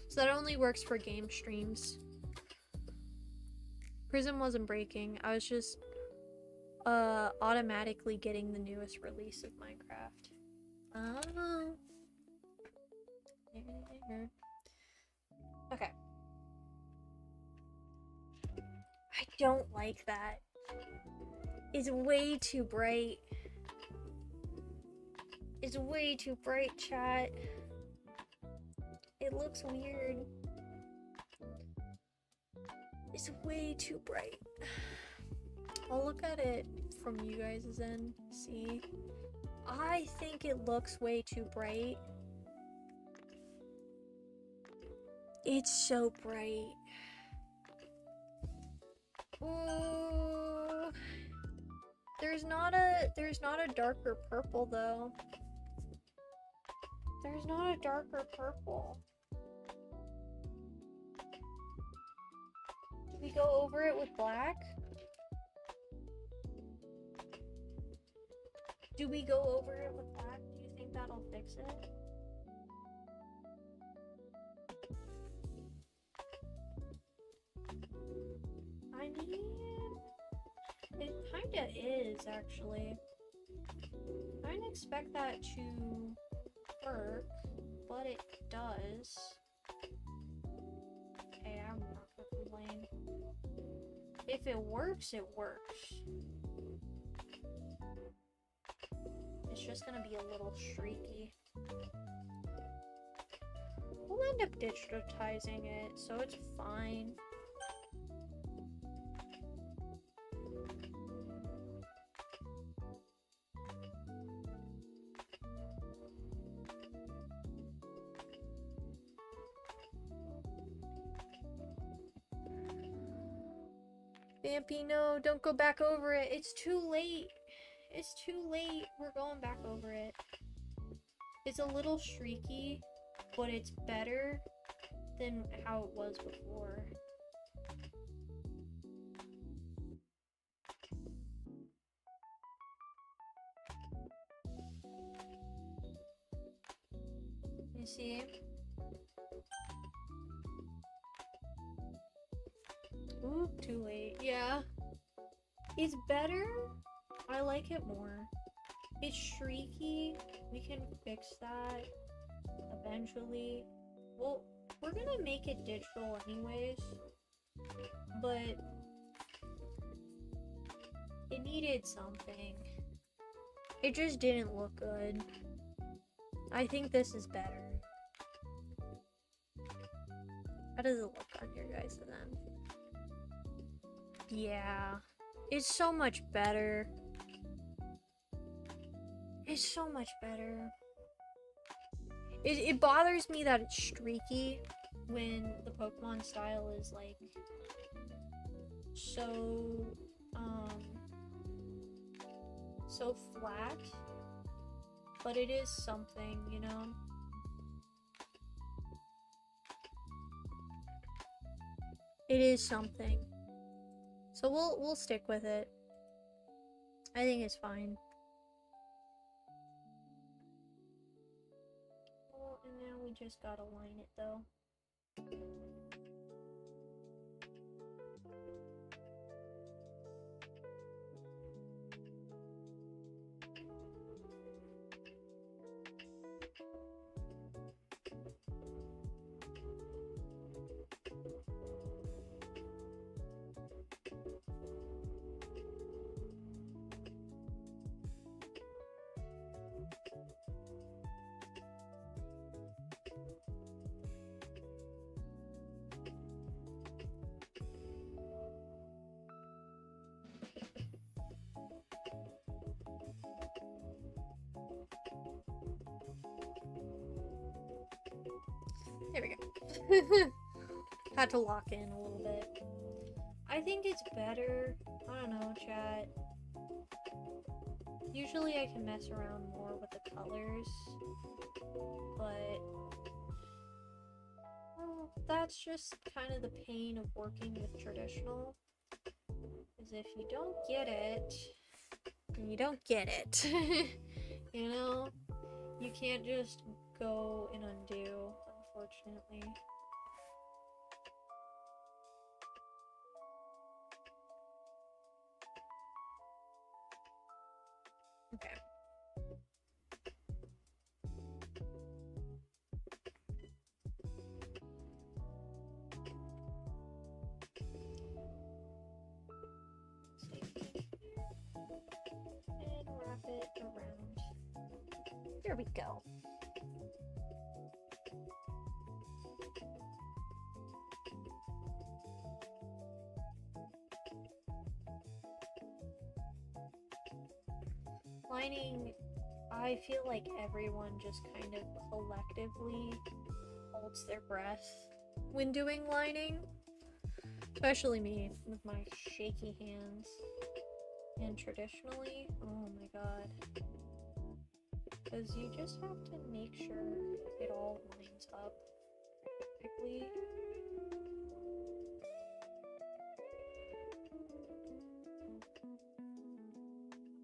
So that only works for game streams. Prism wasn't breaking. I was just automatically getting the newest release of Minecraft. Oh. Okay. I don't like that. It's way too bright. It's way too bright, chat. It looks weird. It's way too bright. I'll look at it from you guys' end. See? I think it looks way too bright. It's so bright. Ooh. There's not a darker purple though. There's not a darker purple. Do we go over it with black? Do we go over it with black? Do you think that'll fix it? I mean, it kinda is actually. I didn't expect that to work, but it does. Hey, I'm not gonna complain. If it works, it works. It's just gonna be a little streaky. We'll end up digitizing it, so it's fine. Vampy, no, don't go back over it. It's too late. It's too late. We're going back over it. It's a little streaky, but it's better than how it was before. You see? Ooh, too late. Yeah. It's better. I like it more. It's streaky. We can fix that eventually. Well, we're gonna make it digital anyways. But it needed something. It just didn't look good. I think this is better. How does it look on your guys' end? Yeah. It's so much better. It's so much better. It bothers me that it's streaky when the Pokemon style is like so so flat, but it is something, you know. It is something. So we'll stick with it. I think it's fine. Well, and now we just gotta line it though. There we go. Had to lock in a little bit. I think it's better. I don't know, chat. Usually I can mess around more with the colors, but well, that's just kind of the pain of working with traditional. Is if you don't get it, then you don't get it. You know? You can't just go and undo, unfortunately. Okay. And wrap it around. There we go. Lining, I feel like everyone just kind of collectively holds their breath when doing lining. Especially me, with my shaky hands. And traditionally, oh my god. Because you just have to make sure it all lines up perfectly.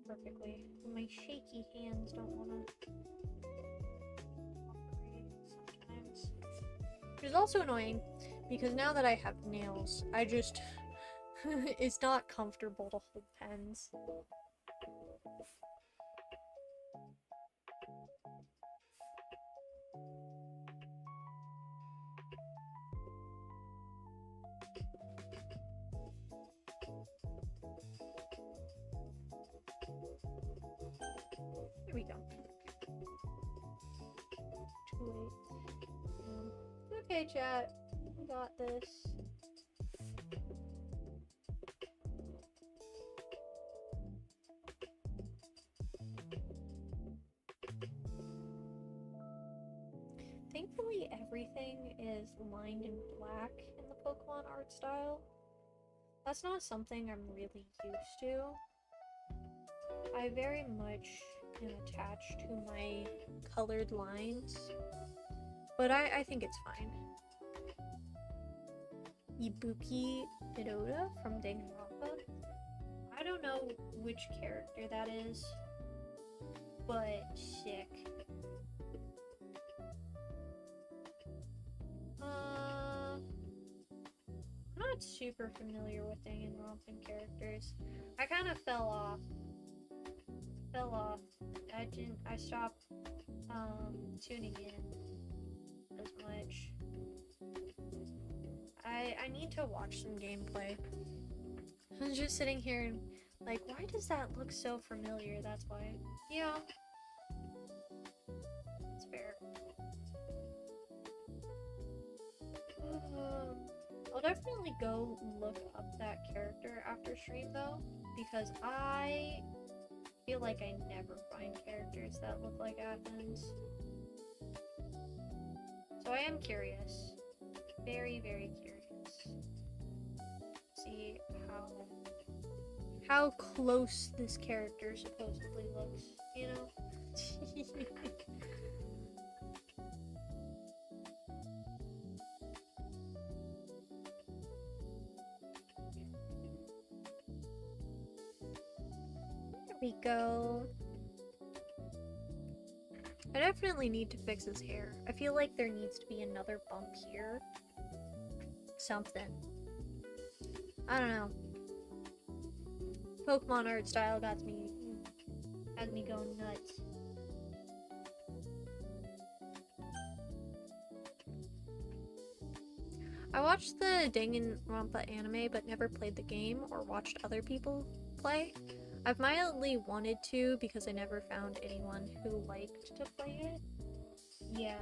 Perfectly. My shaky hands don't want to operate sometimes. Which is also annoying because now that I have nails, I just it's not comfortable to hold pens. Here we go. Too late. Okay, chat. We got this. Thankfully, everything is lined in black in the Pokemon art style. That's not something I'm really used to. I very much am attached to my colored lines, but I think it's fine. Ibuki Hiroda from Danganronpa. I don't know which character that is, but sick. I'm not super familiar with Danganronpa characters. I kind of fell off. I stopped tuning in as much. I need to watch some gameplay. I'm just sitting here and like, why does that look so familiar? That's why. Yeah. It's fair. I'll definitely go look up that character after stream though, because I feel like I never find characters that look like Athens. So I am curious. Very, very curious. See how close this character supposedly looks, you know? There we go. I definitely need to fix his hair. I feel like there needs to be another bump here. Something. I don't know. Pokemon art style has me going nuts. I watched the Danganronpa anime but never played the game or watched other people play. I've mildly wanted to because I never found anyone who liked to play it. Yeah.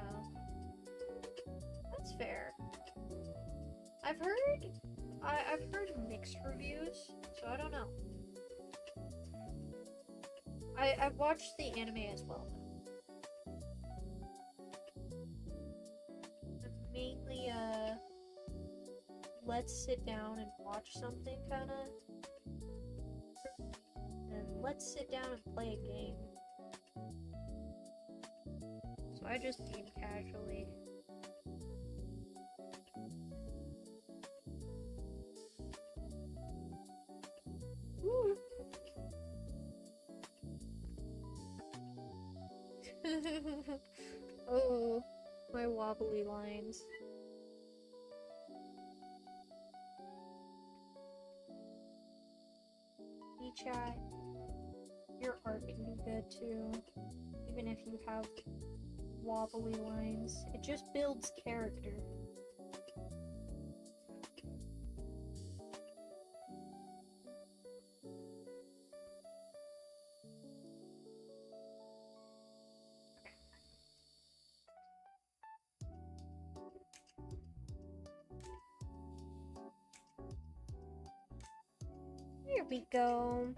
That's fair. I've heard mixed reviews, so I don't know. I've watched the anime as well. Mainly let's sit down and watch something kinda. And let's sit down and play a game. So I just game casually. Woo. Oh, my wobbly lines. Hey chat, your art can be good too, even if you have wobbly lines. It just builds character. Here we go.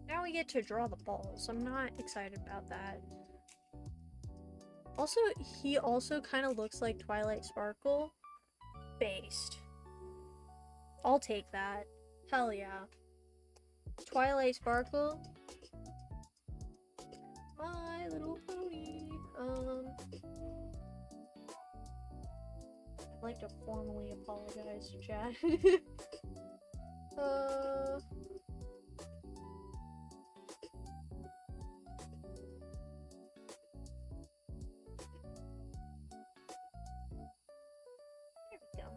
Now we get to draw the balls. I'm not excited about that. Also, he also kind of looks like Twilight Sparkle. Based. I'll take that. Hell yeah. Twilight Sparkle. My Little Pony. I'd like to formally apologize to chat. There we go.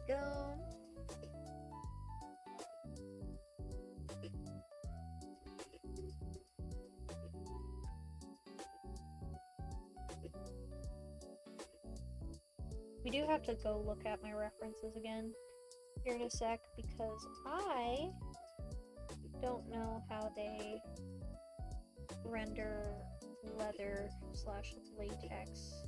Go. We do have to go look at my references again here in a sec because I don't know how they render leather / latex.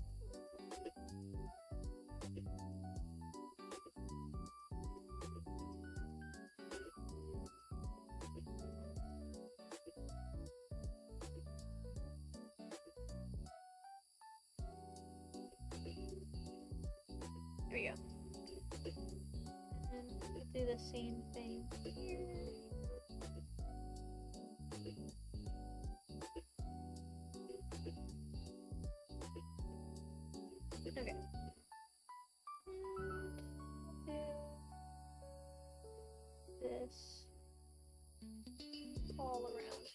There we go. And we'll do the same thing here. Okay. And do this all around.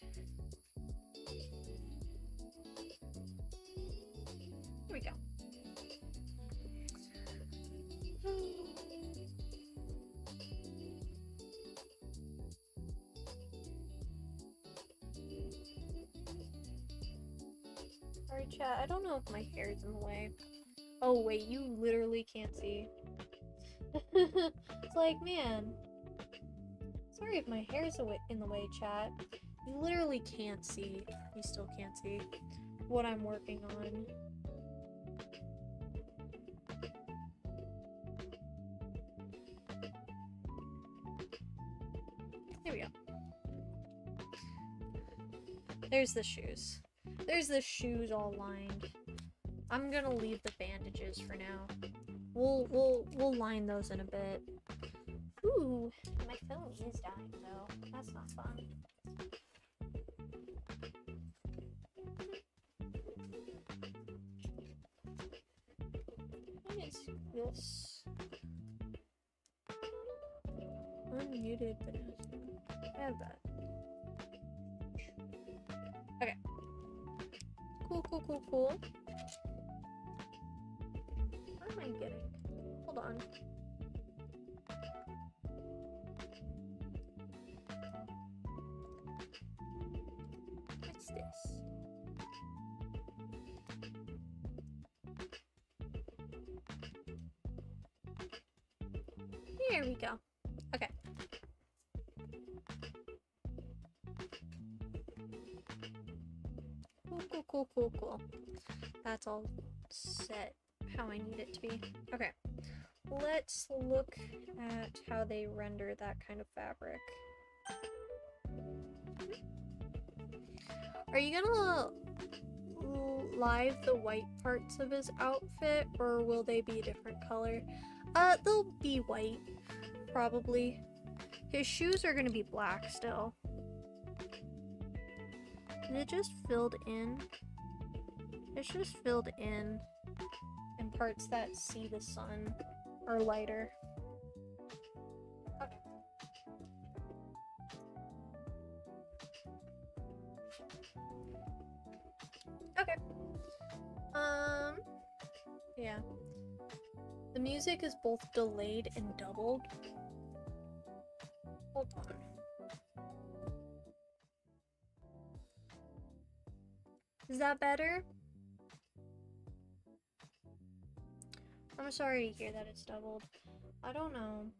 Here we go. Sorry, chat. I don't know if my hair is in the way. Oh, wait, you literally can't see. It's like, man. Sorry if my hair is in the way, chat. You literally can't see. You still can't see what I'm working on. There we go. There's the shoes. There's the shoes all lined. I'm gonna leave the bandages for now. We'll line those in a bit. Ooh, my phone is dying though. That's not fun. What is this? Unmuted Vanessa. I have that. Okay. Cool. What am I getting? Hold on. What's this? Here we go. Okay. Cool. That's all set how I need it to be. Okay. Let's look at how they render that kind of fabric. Are you gonna live the white parts of his outfit, or will they be a different color? They'll be white, probably. His shoes are gonna be black still. Is it just filled in? It's just filled in, and parts that see the sun are lighter. Okay. Okay. Yeah. The music is both delayed and doubled. Hold on. Is that better? I'm sorry to hear that it's doubled. I don't know.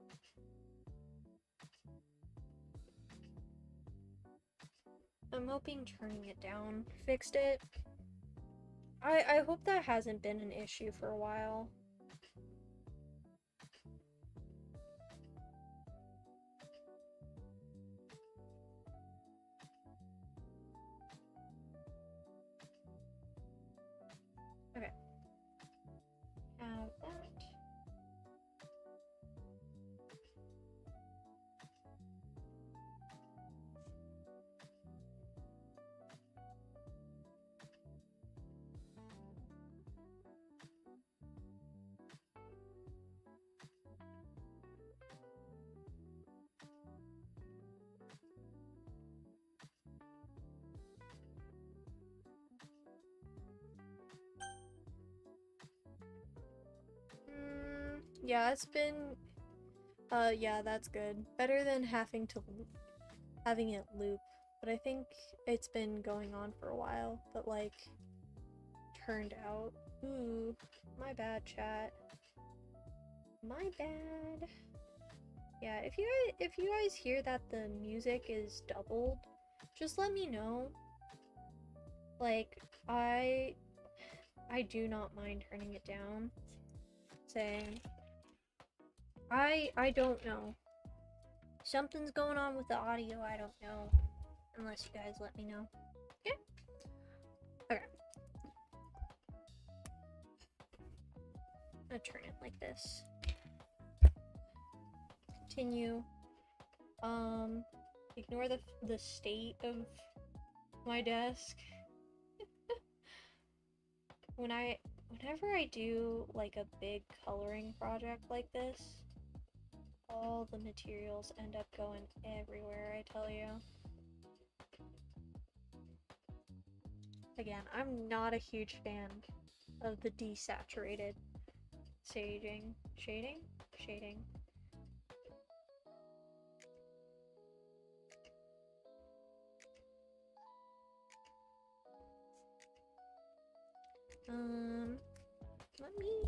I'm hoping turning it down fixed it. I hope that hasn't been an issue for a while. Okay. Have that. Yeah, it's been yeah, that's good. Better than having it loop. But I think it's been going on for a while, but like turned out. Ooh, my bad, chat. My bad. Yeah, if you guys hear that the music is doubled, just let me know. Like I do not mind turning it down. Saying I don't know. Something's going on with the audio, I don't know. Unless you guys let me know. Okay? Okay. I'm gonna turn it like this. Continue. Ignore the state of my desk. Whenever I do like a big coloring project like this, all the materials end up going everywhere, I tell you. Again, I'm not a huge fan of the desaturated shading. Let me...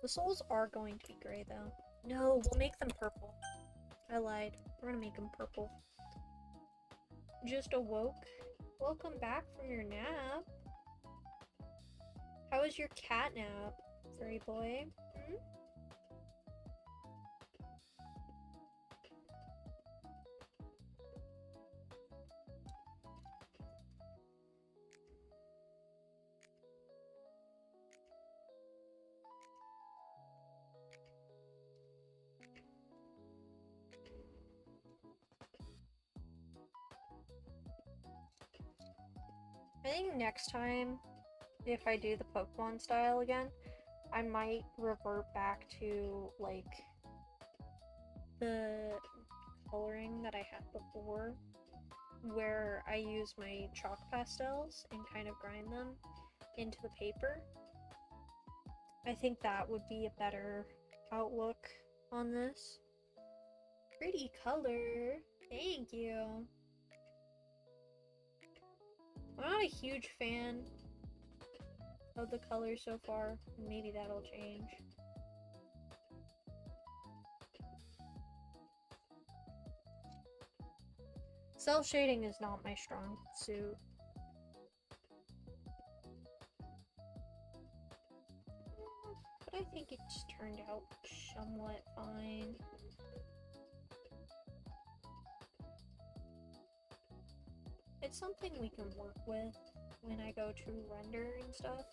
The souls are going to be gray, though. No, we'll make them purple. I lied. We're gonna make them purple. just awoke. Welcome back from your nap. How was your cat nap, furry boy? Hmm? I think next time, if I do the Pokemon style again, I might revert back to, like, the coloring that I had before, where I use my chalk pastels and kind of grind them into the paper. I think that would be a better outlook on this. Pretty color. Thank you. I'm not a huge fan of the color so far. Maybe that'll change. Cell shading is not my strong suit. But I think it's turned out somewhat fine. It's something we can work with when I go to render and stuff.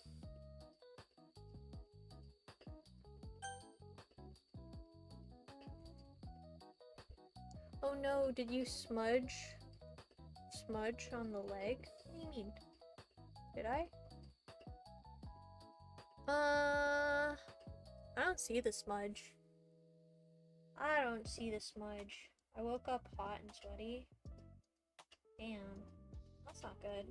Oh no, did you smudge on the leg? What do you mean? Did I? I don't see the smudge. I don't see the smudge. I woke up hot and sweaty. Damn. That's not good.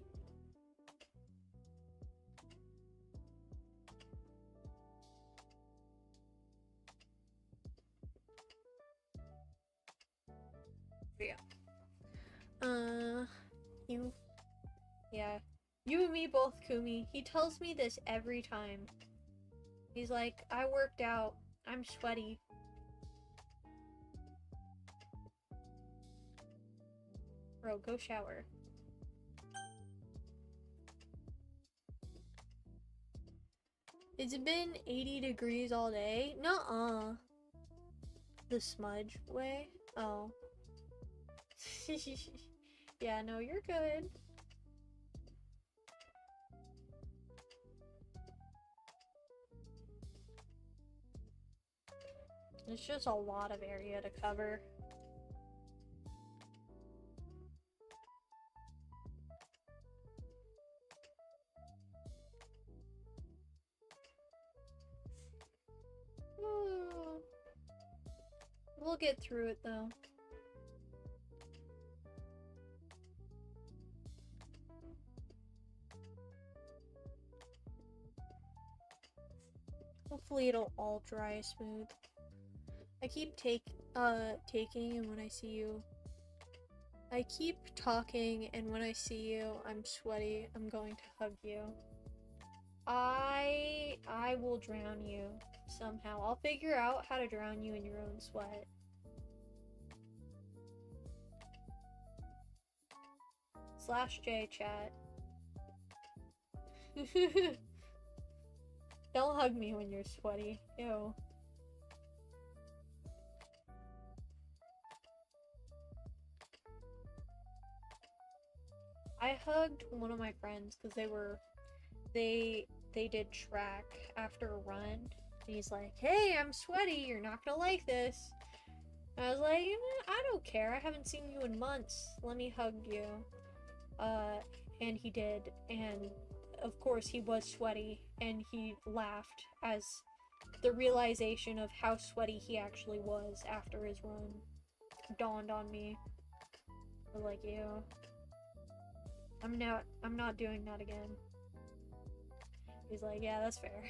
Yeah. Yeah. You and me both, Kumi. He tells me this every time. He's like, I worked out. I'm sweaty. Bro, go shower. It's been 80 degrees all day? Nuh-uh. The smudge way? Oh. Yeah, no, you're good. It's just a lot of area to cover. Ooh. We'll get through it though. Hopefully it'll all dry smooth. I keep taking, and when I see you, I keep talking, and when I see you, I'm sweaty. I'm going to hug you. I will drown you somehow. I'll figure out how to drown you in your own sweat. /J chat. Don't hug me when you're sweaty. Ew. I hugged one of my friends because they did track after a run. And he's like, hey, I'm sweaty, you're not gonna like this. And I was like, I don't care, I haven't seen you in months, let me hug you. And he did, and of course he was sweaty, and he laughed as the realization of how sweaty he actually was after his run dawned on me. I was like, ew. I'm not doing that again. He's like, yeah, that's fair.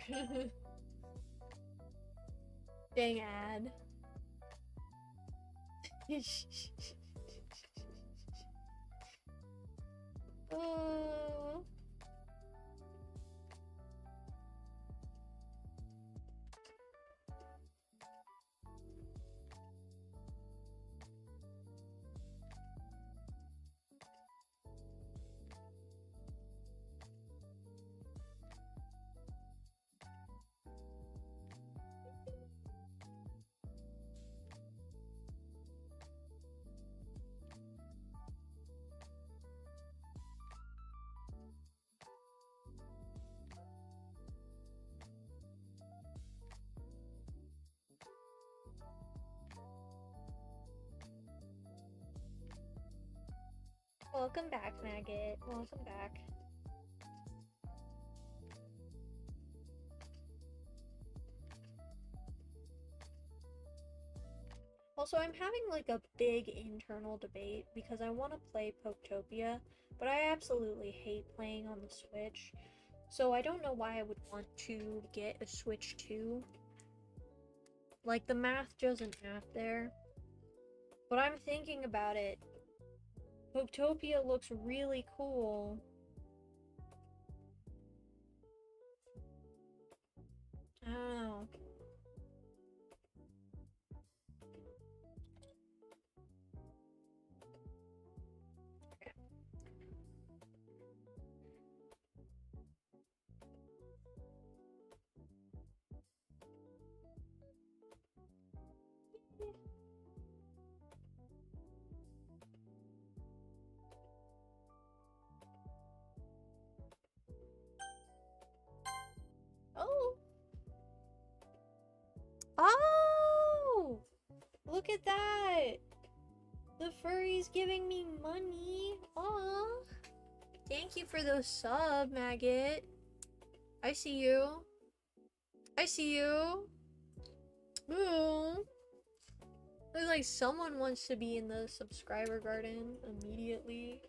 Dang ad. Oh. Welcome back, Maggot. Welcome back. Also, I'm having like a big internal debate because I want to play Poketopia, but I absolutely hate playing on the Switch. So I don't know why I would want to get a Switch 2. Like, the math doesn't math there. But I'm thinking about it. Poketopia looks really cool. I don't know. Oh! Oh! Look at that! The furry's giving me money. Aw! Thank you for those sub, Maggot. I see you. I see you. Ooh. Looks like someone wants to be in the subscriber garden immediately.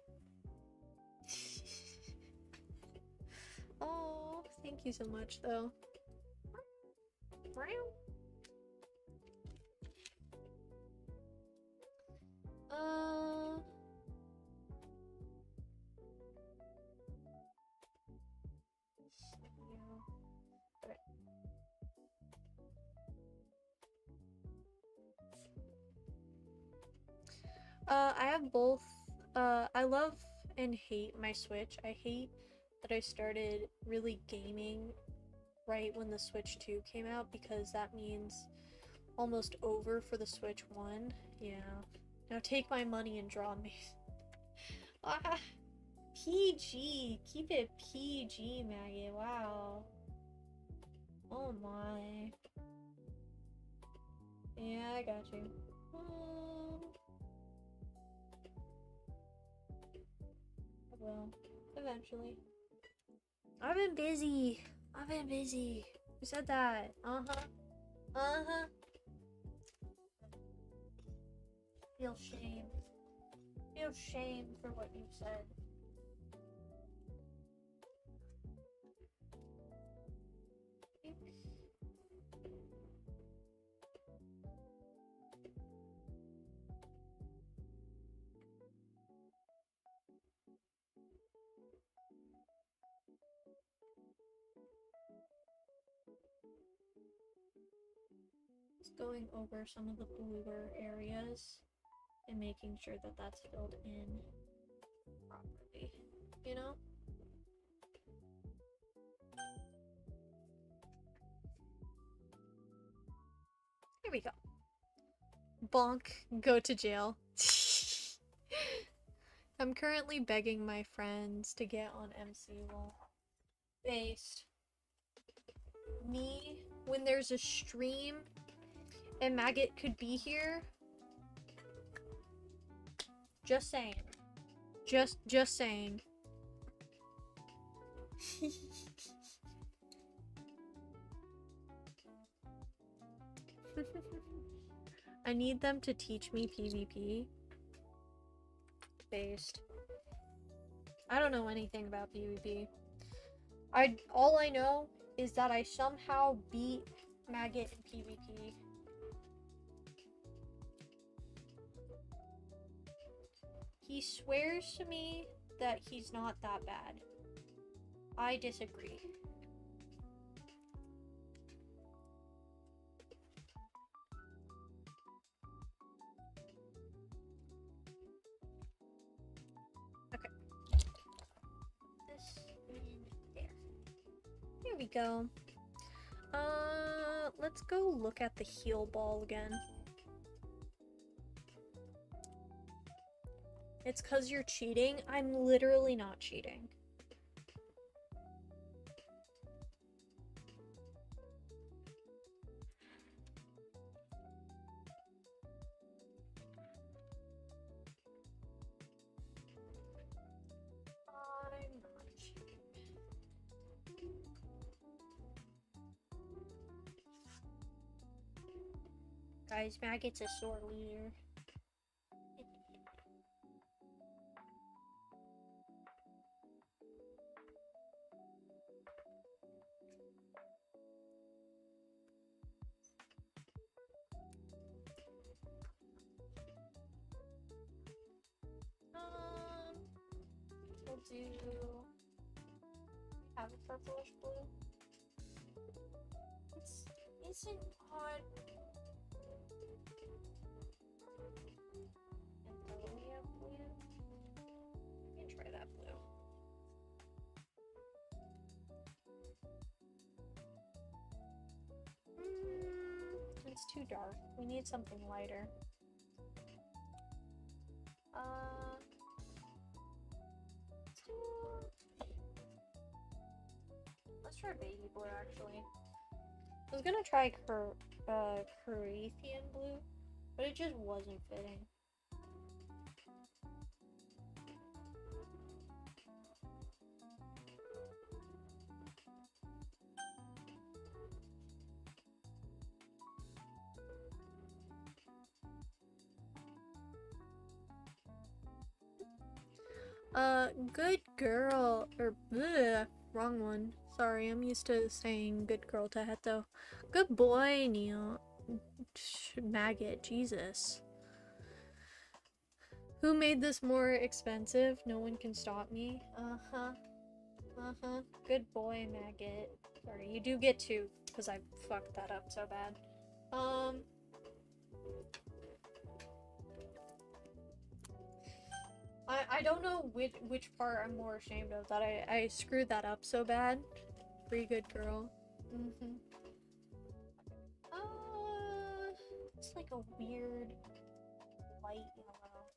Oh, thank you so much, though. Okay. I have both. I love and hate my Switch. I hate that I started really gaming right when the Switch 2 came out because that means almost over for the Switch 1. Yeah. Now take my money and draw me. Ah, PG. Keep it PG, Maggie. Wow. Oh my. Yeah, I got you. I will. Eventually. I've been busy. I've been busy. Who said that? Uh-huh. Uh-huh. Feel shame. Feel shame for what you said. Just going over some of the bluer areas and making sure that that's filled in properly, you know? Here we go. Bonk, go to jail. I'm currently begging my friends to get on MC Wall. Based. Me, when there's a stream and Maggot could be here. Just saying. Just saying. I need them to teach me PvP. Based. I don't know anything about PvP. All I know is that I somehow beat Maggot in PvP. He swears to me that he's not that bad. I disagree. Okay. This in there. There we go. Let's go look at the heal ball again. It's 'cause you're cheating? I'm literally not cheating. Guys, Maggot's a sore loser. We'll do... have a purplish blue. It's an odd... Ammonia blue? We can try that blue. It's too dark. We need something lighter. Let's try baby blue, actually. I was gonna try Carpathian blue, but it just wasn't fitting. Good girl, or bleh, wrong one. Sorry, I'm used to saying good girl to Heto. Good boy, Neil. Maggot, Jesus. Who made this more expensive? No one can stop me. Good boy, Maggot. Sorry, you do get two, because I fucked that up so bad. I don't know which part I'm more ashamed of, that I screwed that up so bad. Pretty good girl. It's like a weird light yellow.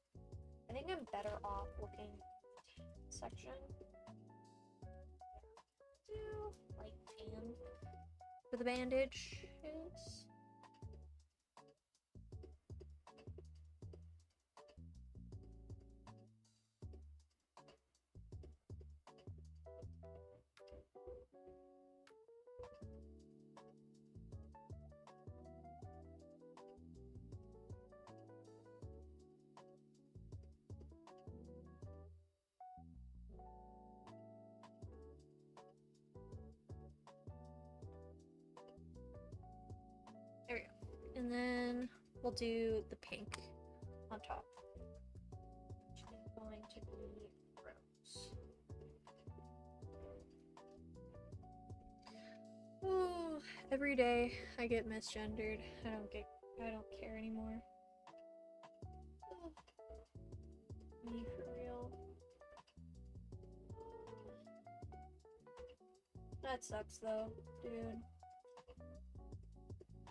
I think I'm better off looking section. Do light tan for the bandages. There we go. And then we'll do the pink on top, which is going to be rose. Oh, every day I get misgendered. I don't care anymore. Oh, me for real. That sucks though, dude.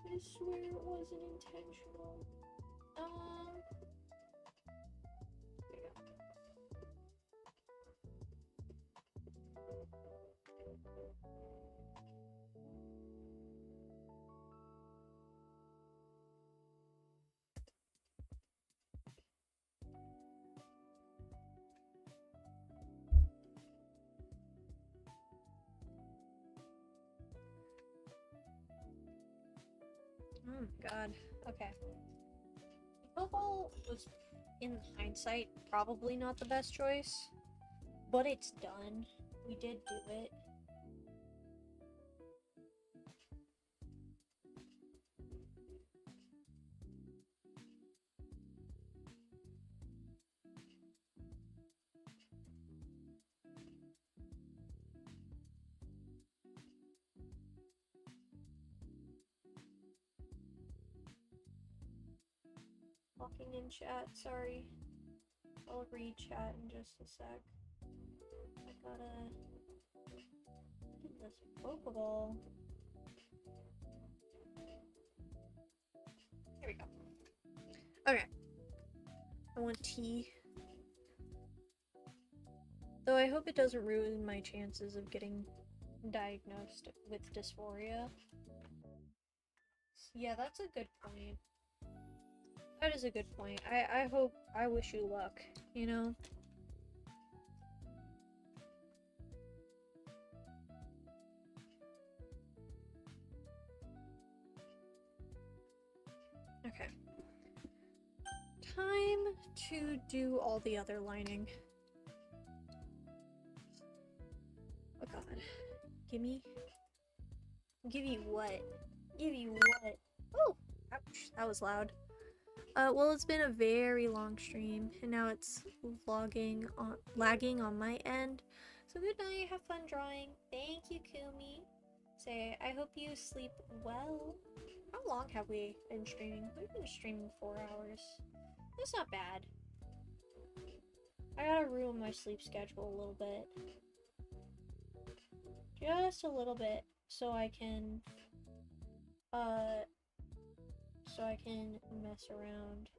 I swear it wasn't intentional. There you Oh my god. Okay. Football was, in hindsight, probably not the best choice, but it's done. We did do it. Walking in chat, sorry. I'll read chat in just a sec. I gotta get this Pokeball. There we go. Okay. I want tea. Though I hope it doesn't ruin my chances of getting diagnosed with dysphoria. Yeah, that's a good point. That is a good point. I wish you luck, you know? Okay. time to do all the other lining. Oh god. Gimme. Give you what? Give you what? Oh! Ouch. That was loud. Well, it's been a very long stream, and now it's lagging on my end. So good night, have fun drawing. Thank you, Kumi. Say, I hope you sleep well. How long have we been streaming? We've been streaming 4 hours. That's not bad. I gotta ruin my sleep schedule a little bit. Just a little bit, so I can mess around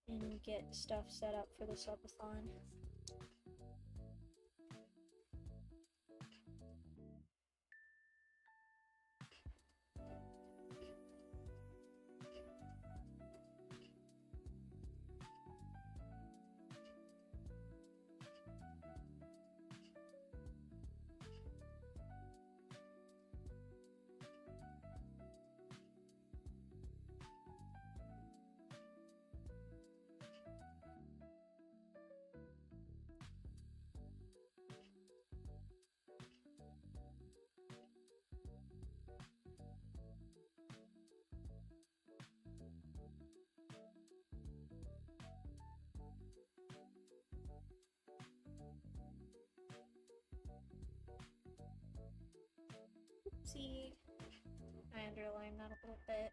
and get stuff set up for the subathon. See, I underline that a little bit.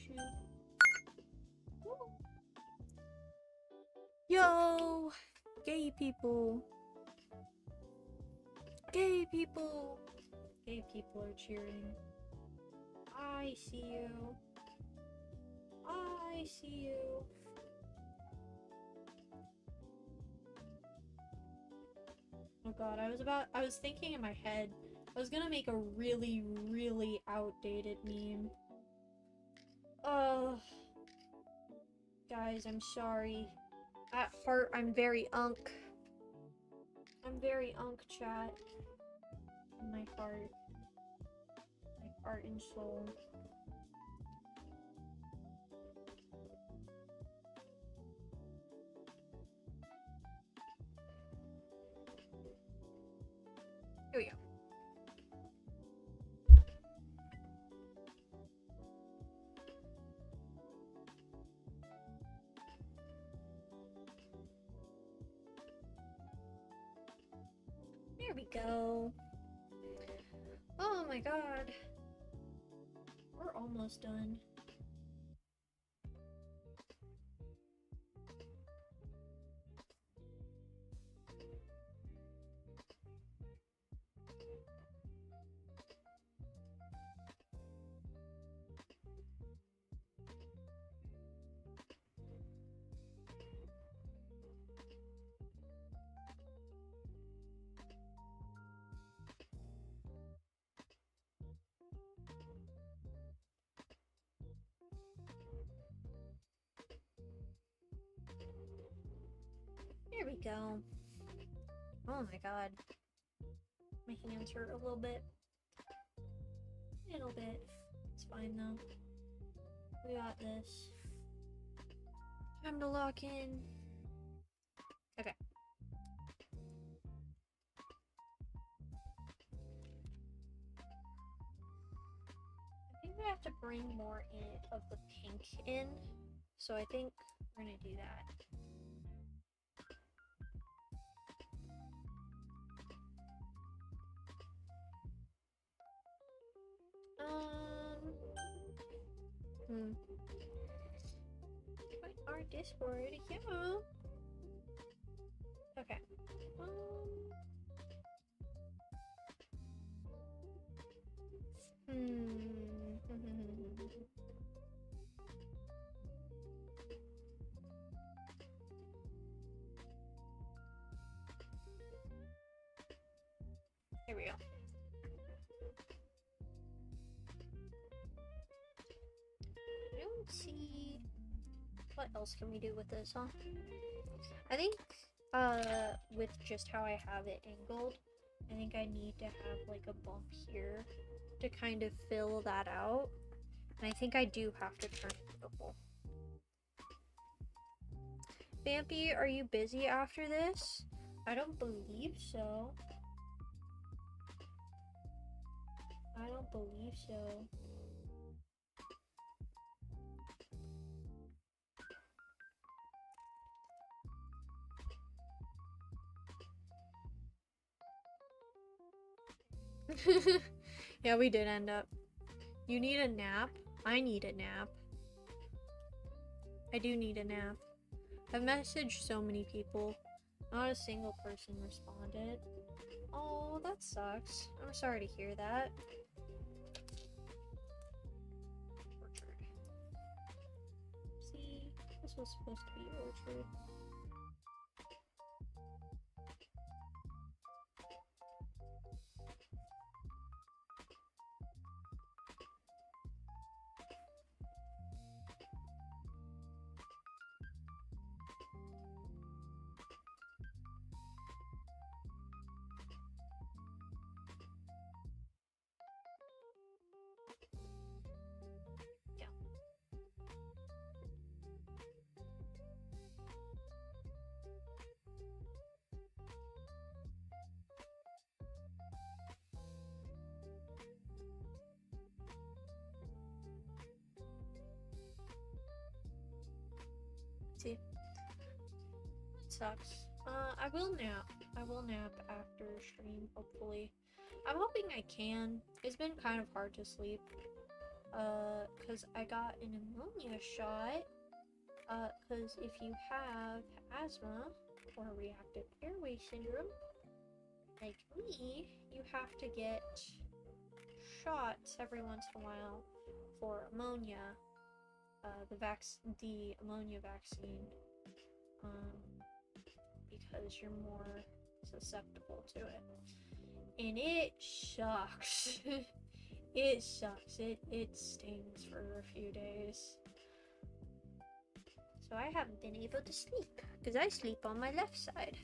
Shoot. Woo. Yo! Gay people! Gay people! Gay people are cheering. I see you. I see you. Oh god, I was thinking in my head, I was gonna make a really, really outdated meme. Guys, I'm sorry. At heart, I'm very unk. I'm very unk, chat. In my heart. My heart and soul. Here we go. There we go. Oh my god. We're almost done. There we go. Oh my god. My hands hurt a little bit. Little bit. It's fine though. We got this. Time to lock in. Okay. I think we have to bring more of the pink in. So I think we're gonna do that. Discord, yeah. Okay. Here we go. I don't see what else can we do with this, huh? I think with just how I have it angled, I think I need to have like a bump here to kind of fill that out. And I think I do have to turn it purple. Vampy, are you busy after this? I don't believe so. I don't believe so. Yeah, we did end up. You need a nap? I need a nap. I do need a nap. I've messaged so many people. Not a single person responded. Oh, that sucks. I'm sorry to hear that. Orchard. See, this was supposed to be orchard. See, it sucks. I will nap. I will nap after stream, hopefully. I'm hoping I can. It's been kind of hard to sleep. Cause I got an pneumonia shot. Cause if you have asthma or reactive airway syndrome, like me, you have to get shots every once in a while for ammonia. The ammonia vaccine, because you're more susceptible to it, and it sucks. It sucks. It stings for a few days. So I haven't been able to sleep because I sleep on my left side.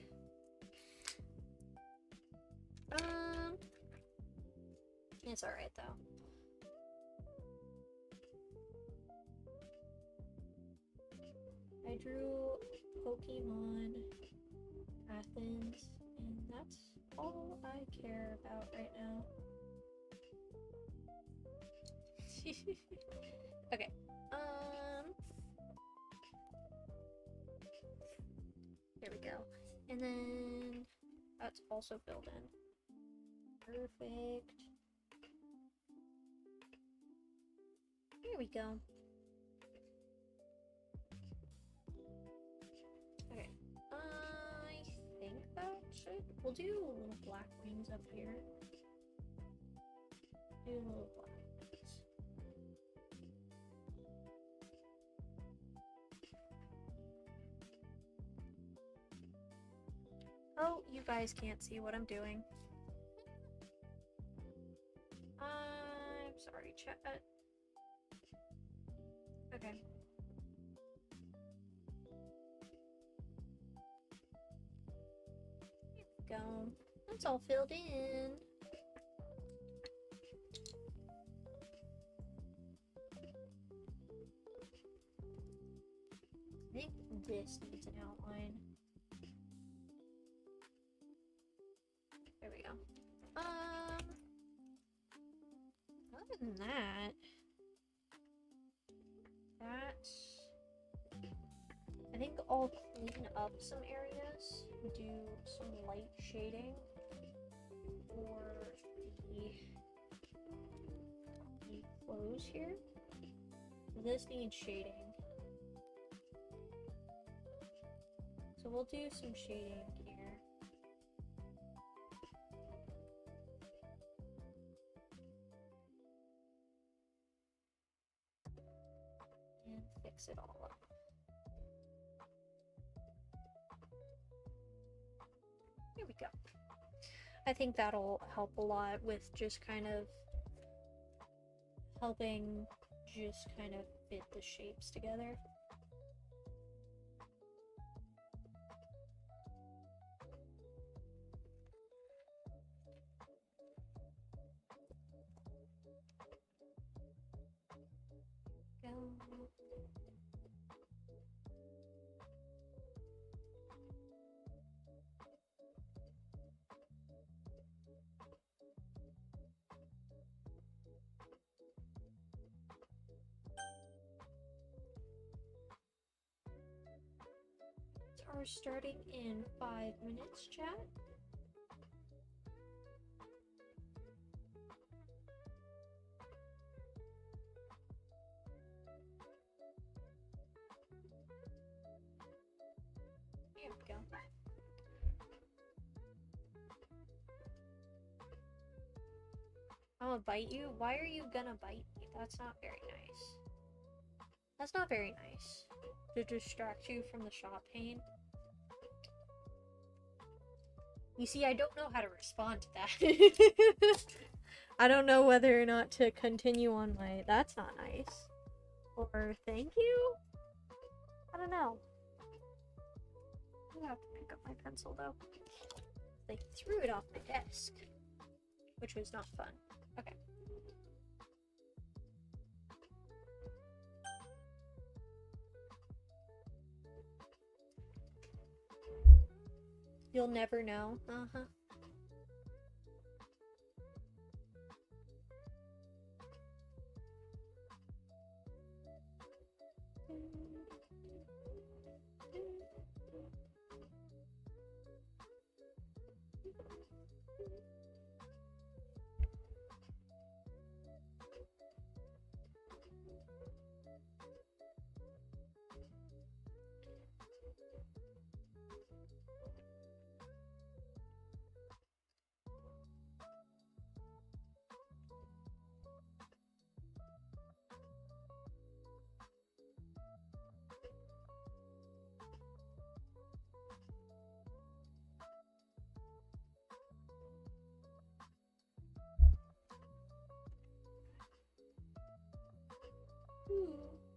It's alright though. I drew Pokemon Athens, and that's all I care about right now. Okay. There we go. And then that's also filled in. Perfect. There we go. Okay. I think that should. We'll do little black wings up here. Do little black wings. Oh, you guys can't see what I'm doing. I'm sorry, chat. Okay. There we go. That's all filled in. I think this needs an outline. There we go. Other than that, I think I'll clean up some areas, do some light shading for the clothes here. This needs shading. So we'll do some shading here. And fix it all up. Here we go. I think that'll help a lot with just kind of helping just kind of fit the shapes together. Go. So we're starting in 5 minutes, chat. Here we go. I'm gonna bite you? Why are you gonna bite me? That's not very nice. That's not very nice. To distract you from the shot pain. You see, I don't know how to respond to that. I don't know whether or not to continue on my that's not nice. Or thank you? I don't know. I have to pick up my pencil though. They threw it off my desk, which was not fun. Okay. You'll never know. Uh-huh.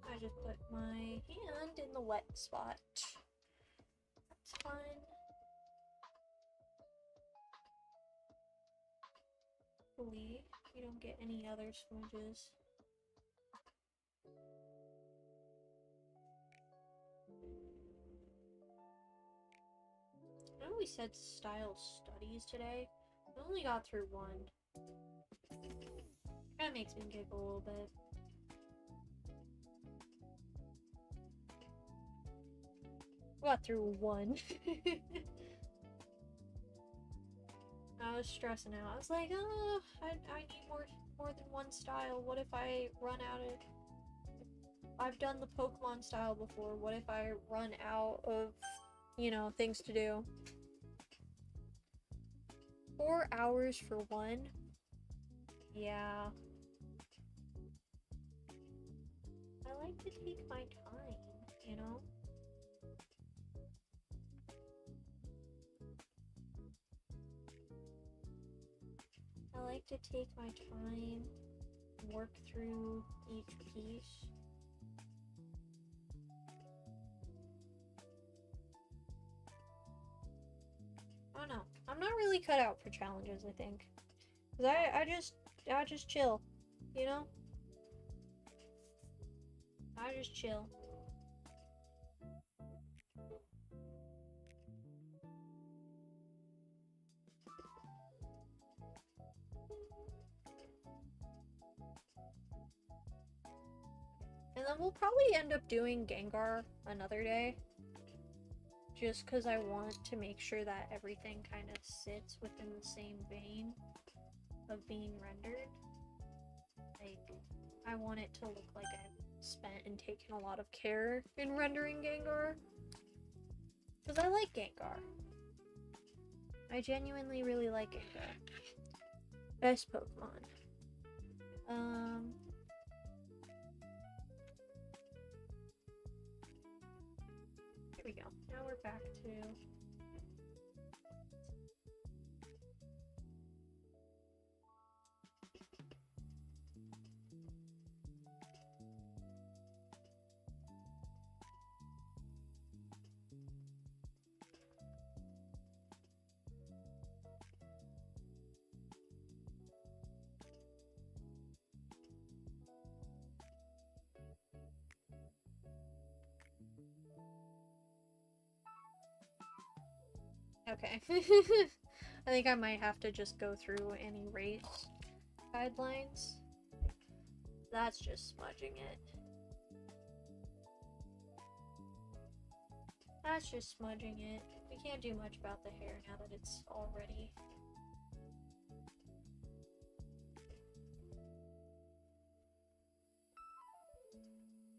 I just put my hand in the wet spot. That's fine. Hopefully, we don't get any other smudges. I know we said style studies today. I only got through one. Kinda makes me giggle a little bit. Got through one. I was stressing out. I was like, oh, I need more than one style. What if I run out of... I've done the Pokemon style before. What if I run out of, you know, things to do? 4 hours for one? Yeah. I like to take my time, you know? I like to take my time, work through each piece. I don't know. I'm not really cut out for challenges, I think. 'Cause I just chill, you know? I just chill. And then we'll probably end up doing Gengar another day. Just because I want to make sure that everything kind of sits within the same vein of being rendered. Like, I want it to look like I've spent and taken a lot of care in rendering Gengar. Because I like Gengar. I genuinely really like Gengar. Best Pokemon. Here we go. Now we're back to... Okay. I think I might have to just go through any race guidelines. That's just smudging it. That's just smudging it. We can't do much about the hair now that it's already...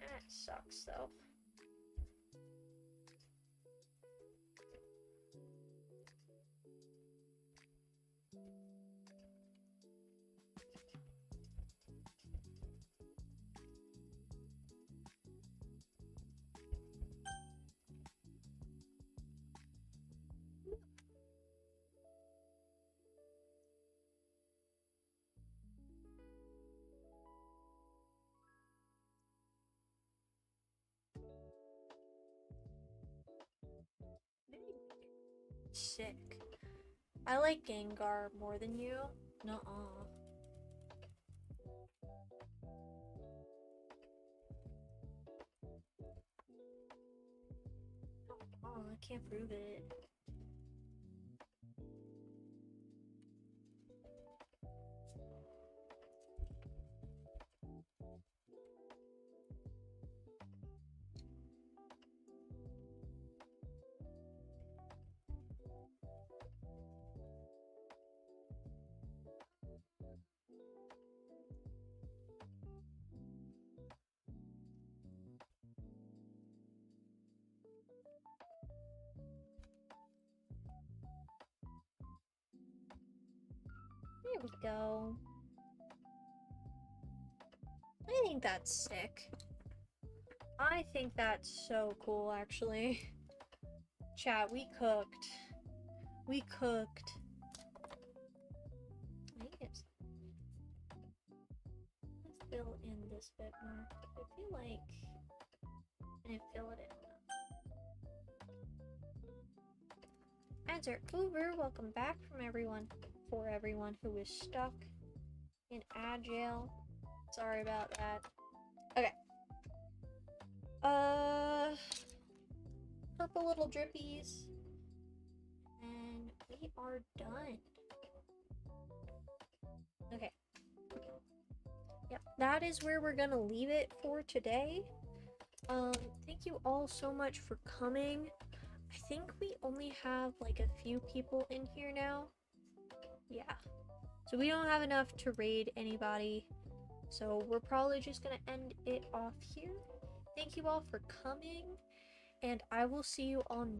That sucks though. Sick. I like Gengar more than you. Nuh-uh. Oh, I can't prove it. There we go. I think that's sick. I think that's so cool, actually. Chat, we cooked. We cooked. Let's fill in this bit more. I feel like I didn't fill it in enough. Answer over. Welcome back from everyone. For everyone who is stuck in Agile. Sorry about that. Okay. Purple little drippies. And we are done. Okay. Yep, that is where we're gonna leave it for today. Thank you all so much for coming. I think we only have like a few people in here now. Yeah. So we don't have enough to raid anybody. So we're probably just gonna end it off here. Thank you all for coming, and I will see you all